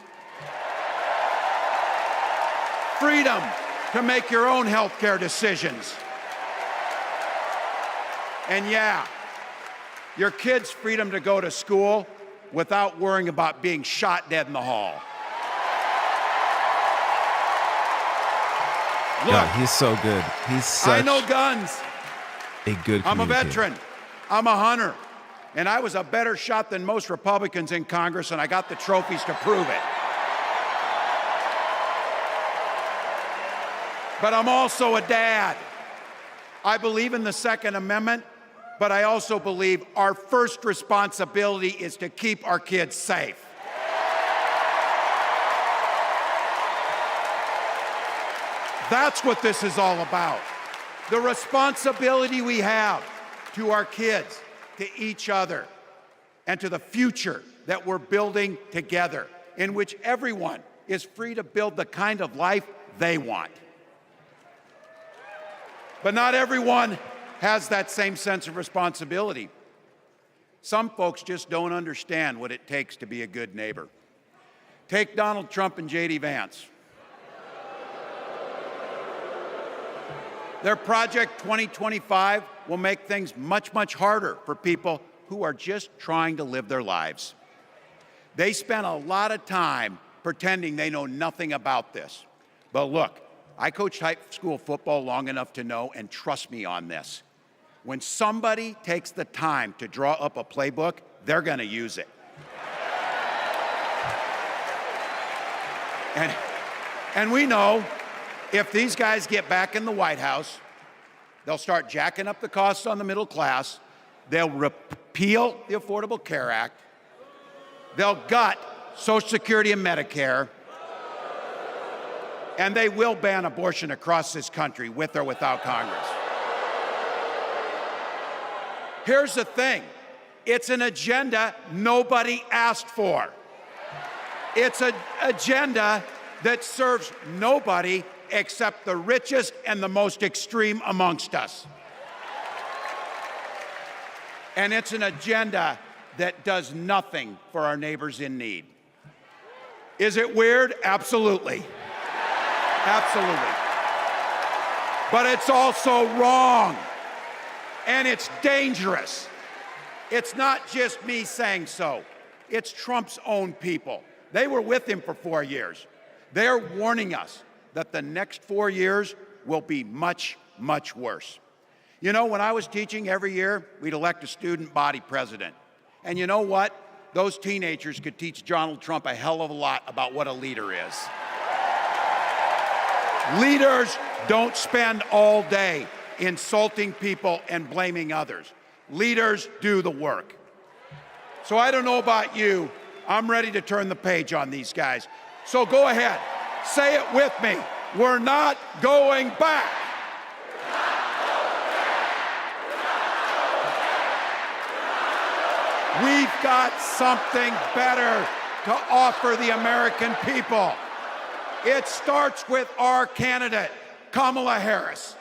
Freedom to make your own healthcare decisions. And yeah, your kids' freedom to go to school without worrying about being shot dead in the hall. Look, God, he's so good. He's such I know guns. a good I'm a communicator. veteran. I'm a hunter. And I was a better shot than most Republicans in Congress, and I got the trophies to prove it. But I'm also a dad. I believe in the Second Amendment, but I also believe our first responsibility is to keep our kids safe. That's what this is all about. The responsibility we have to our kids, to each other, and to the future that we're building together, in which everyone is free to build the kind of life they want. But not everyone has that same sense of responsibility. Some folks just don't understand what it takes to be a good neighbor. Take Donald Trump and J.D. Vance. Their Project 2025 will make things much, much harder for people who are just trying to live their lives. They spent a lot of time pretending they know nothing about this. But look, I coached high school football long enough to know, and trust me on this, when somebody takes the time to draw up a playbook, they're going to use it. And we know if these guys get back in the White House, they'll start jacking up the costs on the middle class, they'll repeal the Affordable Care Act, they'll gut Social Security and Medicare, and they will ban abortion across this country, with or without Congress. Here's the thing, it's an agenda nobody asked for. It's an agenda that serves nobody except the richest and the most extreme amongst us. And it's an agenda that does nothing for our neighbors in need. Is it weird? Absolutely. Absolutely. But it's also wrong. And it's dangerous. It's not just me saying so. It's Trump's own people. They were with him for 4 years. They're warning us that the next 4 years will be much, much worse. You know, when I was teaching every year, we'd elect a student body president. And you know what? Those teenagers could teach Donald Trump a hell of a lot about what a leader is. Leaders don't spend all day insulting people and blaming others. Leaders do the work. So I don't know about you, I'm ready to turn the page on these guys. So go ahead, say it with me. We're not going back. We've got something better to offer the American people. It starts with our candidate, Kamala Harris.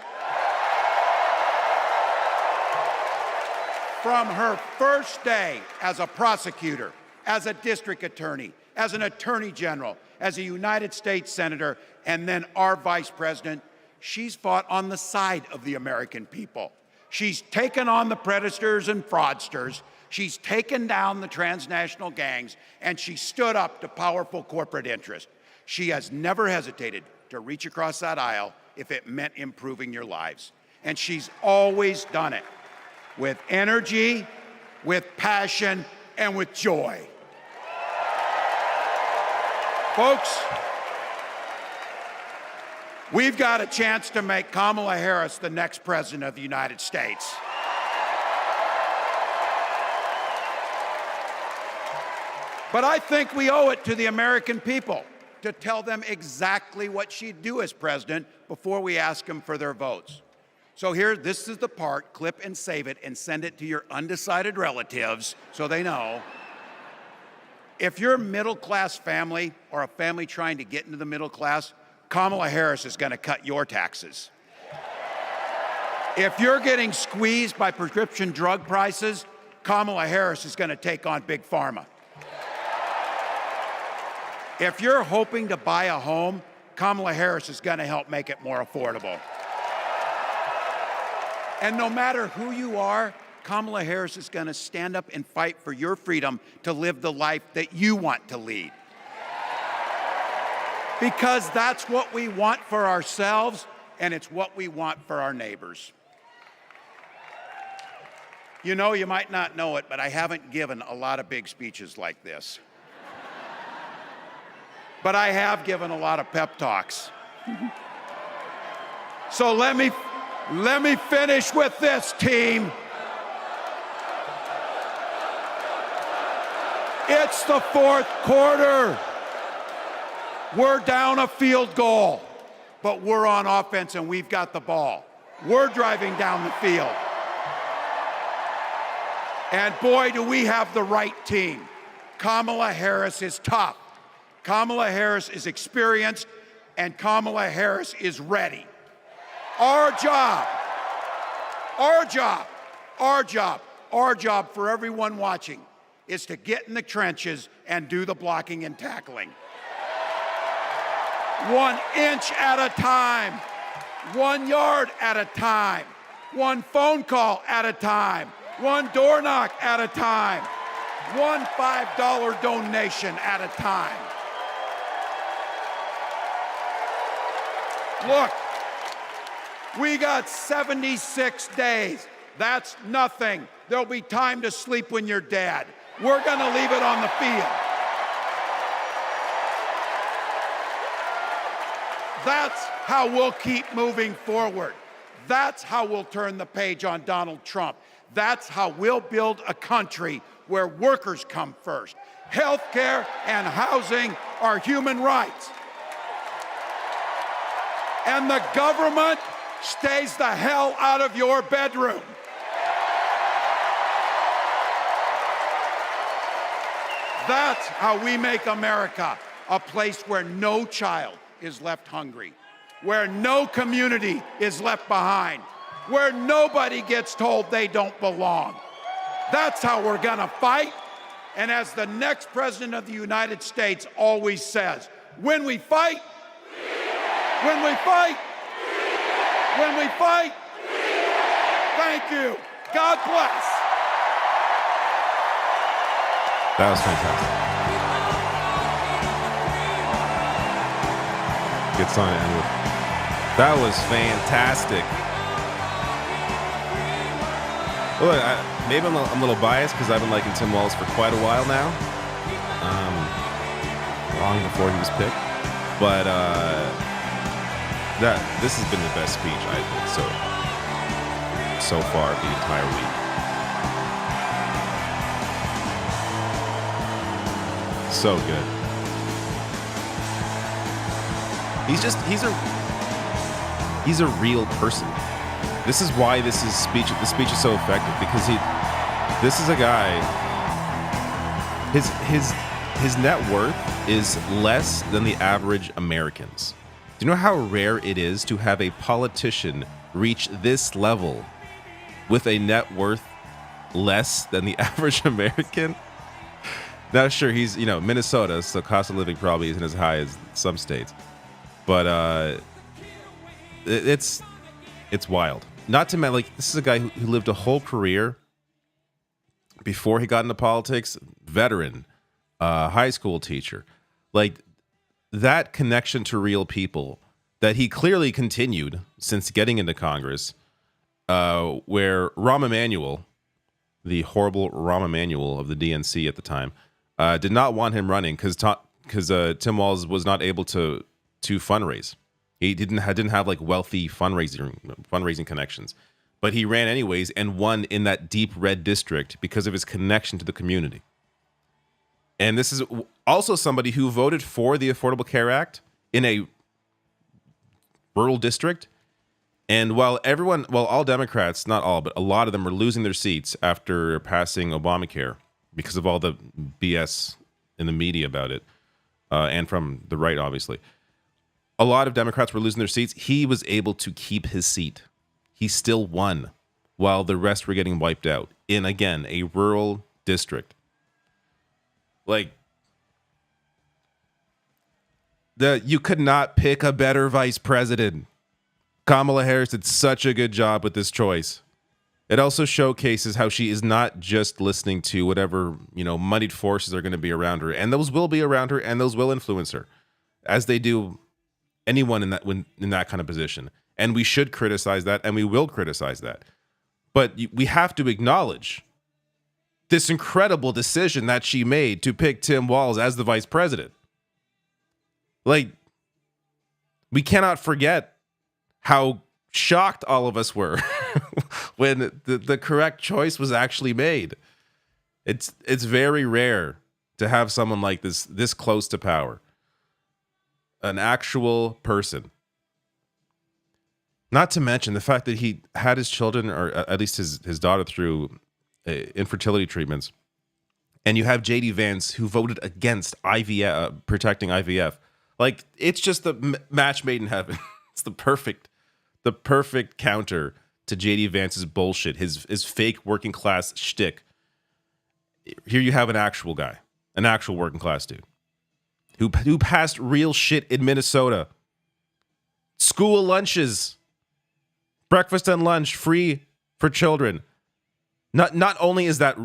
From her first day as a prosecutor, as a district attorney, as an attorney general, as a United States senator, and then our vice president, she's fought on the side of the American people. She's taken on the predators and fraudsters. She's taken down the transnational gangs, and she stood up to powerful corporate interests. She has never hesitated to reach across that aisle if it meant improving your lives. And she's always done it with energy, with passion, and with joy. Folks, we've got a chance to make Kamala Harris the next president of the United States. But I think we owe it to the American people to tell them exactly what she'd do as president before we ask them for their votes. So here, this is the part, clip and save it and send it to your undecided relatives so they know. If you're a middle-class family or a family trying to get into the middle class, Kamala Harris is going to cut your taxes. If you're getting squeezed by prescription drug prices, Kamala Harris is going to take on Big Pharma. If you're hoping to buy a home, Kamala Harris is going to help make it more affordable. And no matter who you are, Kamala Harris is going to stand up and fight for your freedom to live the life that you want to lead. Because that's what we want for ourselves, and it's what we want for our neighbors. You know, you might not know it, but I haven't given a lot of big speeches like this. But I have given a lot of pep talks. So let me finish with this, team. It's the fourth quarter. We're down a field goal, but we're on offense and we've got the ball. We're driving down the field. And boy, do we have the right team. Kamala Harris is tough. Kamala Harris is experienced, and Kamala Harris is ready. Our job for everyone watching is to get in the trenches and do the blocking and tackling. 1 inch at a time, 1 yard at a time, 1 phone call at a time, 1 door knock at a time, 1 $5 donation at a time. Look, we got 76 days. That's nothing. There'll be time to sleep when you're dead. We're going to leave it on the field. That's how we'll keep moving forward. That's how we'll turn the page on Donald Trump. That's how we'll build a country where workers come first. Healthcare and housing are human rights. And the government stays the hell out of your bedroom. That's how we make America a place where no child is left hungry, where no community is left behind, where nobody gets told they don't belong. That's how we're gonna fight. And as the next president of the United States always says, when we fight, when we fight, when we fight, thank you. God bless. That was fantastic. Good song to end with. That was fantastic. Well, maybe I'm a little biased because I've been liking Tim Walz for quite a while now. Long before he was picked. But this has been the best speech, I think, so far the entire week. So good. He's a real person. This is why the speech is so effective, because this is a guy, his net worth is less than the average American's. Do you know how rare it is to have a politician reach this level with a net worth less than the average American? Now, sure, he's, Minnesota, so cost of living probably isn't as high as some states. But it's wild. Not to mention, this is a guy who lived a whole career before he got into politics, veteran, high school teacher. That connection to real people that he clearly continued since getting into Congress, where Rahm Emanuel, the horrible Rahm Emanuel of the DNC at the time, did not want him running because Tim Walz was not able to fundraise. He didn't have wealthy fundraising connections, but he ran anyways and won in that deep red district because of his connection to the community. And this is also somebody who voted for the Affordable Care Act in a rural district. And while all Democrats, not all, but a lot of them were losing their seats after passing Obamacare because of all the BS in the media about it, and from the right, obviously. A lot of Democrats were losing their seats. He was able to keep his seat. He still won while the rest were getting wiped out in, again, a rural district. You could not pick a better vice president. Kamala Harris did such a good job with this choice. It also showcases how she is not just listening to whatever, moneyed forces are going to be around her, and those will be around her, and those will influence her, as they do anyone in that kind of position. And we should criticize that, and we will criticize that. But we have to acknowledge this incredible decision that she made to pick Tim Walz as the vice president. Like, we cannot forget how shocked all of us were when the correct choice was actually made. It's very rare to have someone like this close to power. An actual person. Not to mention the fact that he had his children, or at least his daughter, through infertility treatments. And you have J.D. Vance, who voted against IVF, protecting IVF. Like, it's just the match made in heaven. It's the perfect counter to J.D. Vance's bullshit, his fake working class shtick. Here you have an actual guy, an actual working class dude, who passed real shit in Minnesota. School lunches, breakfast and lunch free for children. Not only is that,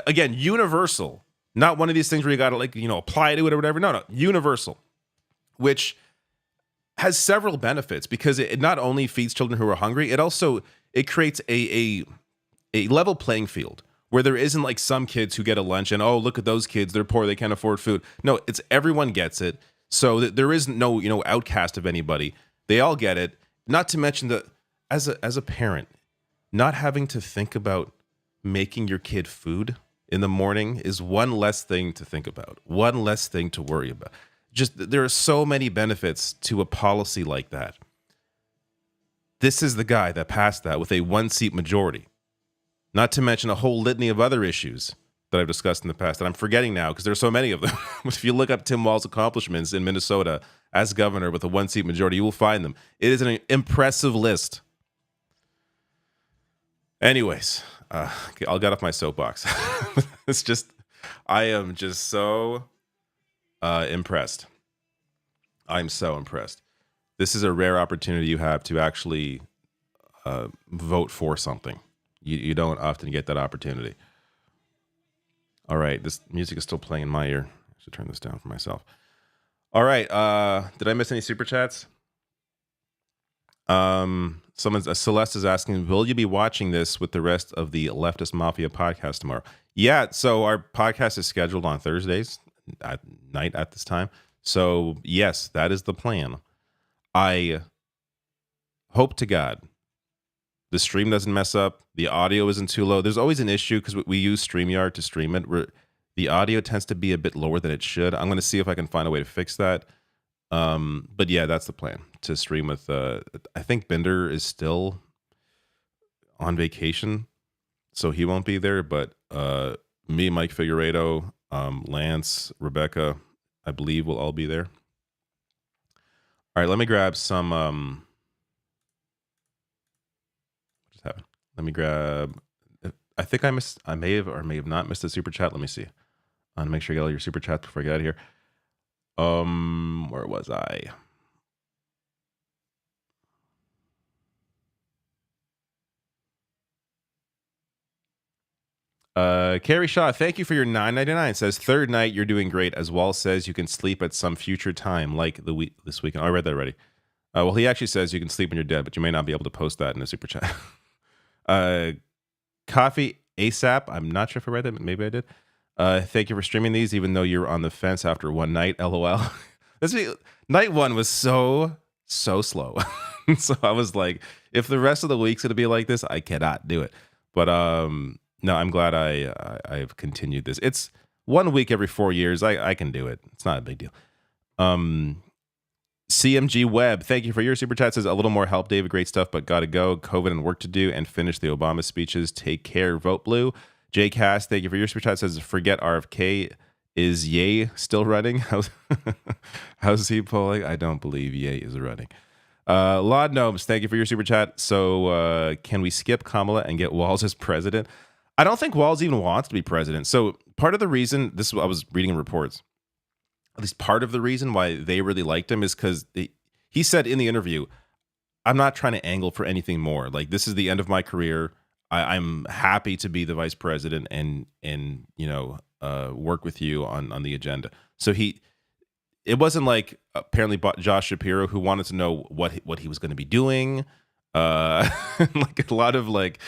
again, universal, not one of these things where you got to apply to it or whatever. No, universal, which has several benefits, because it not only feeds children who are hungry, it creates a level playing field where there isn't like some kids who get a lunch and, oh, look at those kids, they're poor, they can't afford food. No, it's everyone gets it. So that there is no outcast of anybody. They all get it. Not to mention that as a parent, not having to think about making your kid food in the morning is one less thing to think about, one less thing to worry about. Just, there are so many benefits to a policy like that. This is the guy that passed that with a 1-seat majority. Not to mention a whole litany of other issues that I've discussed in the past that I'm forgetting now because there's so many of them. If you look up Tim Walz's accomplishments in Minnesota as governor with a 1-seat majority, you will find them. It is an impressive list. Anyways, I'll get off my soapbox. I am just so impressed. I'm so impressed. This is a rare opportunity you have to actually vote for something. You don't often get that opportunity. All right, this music is still playing in my ear. I should turn this down for myself. All right, did I miss any super chats? Celeste is asking, will you be watching this with the rest of the Leftist Mafia podcast tomorrow? Yeah, so our podcast is scheduled on Thursdays at night at this time. So yes, that is the plan. I hope to God the stream doesn't mess up. The audio isn't too low. There's always an issue because we use StreamYard to stream it, where the audio tends to be a bit lower than it should. I'm going to see if I can find a way to fix that. But yeah, that's the plan, to stream with, I think Bender is still on vacation, so he won't be there. But me, Mike Figueredo, Lance, Rebecca, I believe will all be there. All right, let me grab some, what just happened? Let me grab, I think I may have or may have not missed a super chat. Let me see. I want to make sure I get all your super chats before I get out of here. Where was I? Carrie Shaw, thank you for your $9.99. Says, third night, you're doing great. As Walz says, you can sleep at some future time, like this weekend. Oh, I read that already. Well, he actually says you can sleep when you're dead, but you may not be able to post that in a super chat. Coffee ASAP. I'm not sure if I read that, but maybe I did. Thank you for streaming these, even though you're on the fence after one night. LOL. Night one was so slow. So I was like, if the rest of the week's gonna be like this, I cannot do it. But no, I'm glad I've continued this. It's 1 week every 4 years. I can do it. It's not a big deal. CMG Web, thank you for your super chat. Says, a little more help, David. Great stuff, but gotta go. COVID and work to do, and finish the Obama speeches. Take care. Vote blue. J Cast, thank you for your super chat. Says, forget RFK. Is Ye still running? How's he polling? I don't believe Ye is running. Laud Gnomes, thank you for your super chat. So can we skip Kamala and get Walz as president? I don't think Walz even wants to be president. So part of the reason, this is what I was reading in reports, at least part of the reason why they really liked him is because he said in the interview, I'm not trying to angle for anything more. Like, this is the end of my career. I'm happy to be the vice president and work with you on the agenda. So it wasn't like apparently Josh Shapiro who wanted to know what he was going to be doing. Like a lot of like,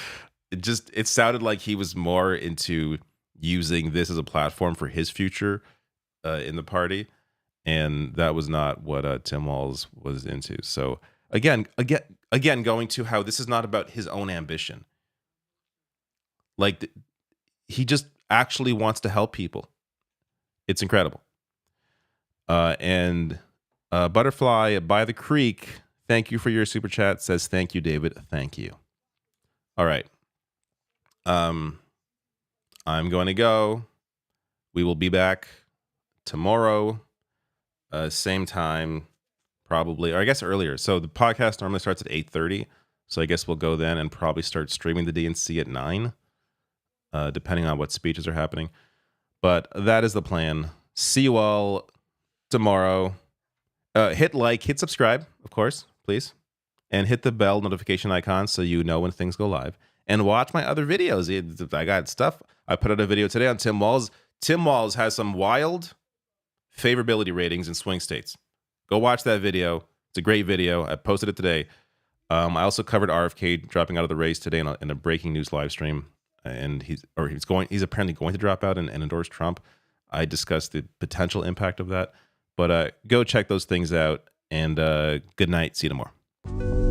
it sounded like he was more into using this as a platform for his future in the party. And that was not what Tim Walz was into. So again, going to how this is not about his own ambition. Like he just actually wants to help people. It's incredible. And Butterfly by the Creek, thank you for your super chat. Says thank you, David. Thank you. All right. I'm going to go. We will be back tomorrow, same time, probably, or I guess earlier. So the podcast normally starts at 8:30. So I guess we'll go then and probably start streaming the DNC at 9, depending on what speeches are happening. But that is the plan. See you all tomorrow. Hit like, hit subscribe, of course, please. And hit the bell notification icon so you know when things go live. And watch my other videos. I got stuff. I put out a video today on Tim Walz. Tim Walz has some wild favorability ratings in swing states. Go watch that video. It's a great video. I posted it today. I also covered RFK dropping out of the race today in a breaking news live stream. And he's apparently going to drop out and endorse Trump. I discussed the potential impact of that. But go check those things out. And good night. See you tomorrow.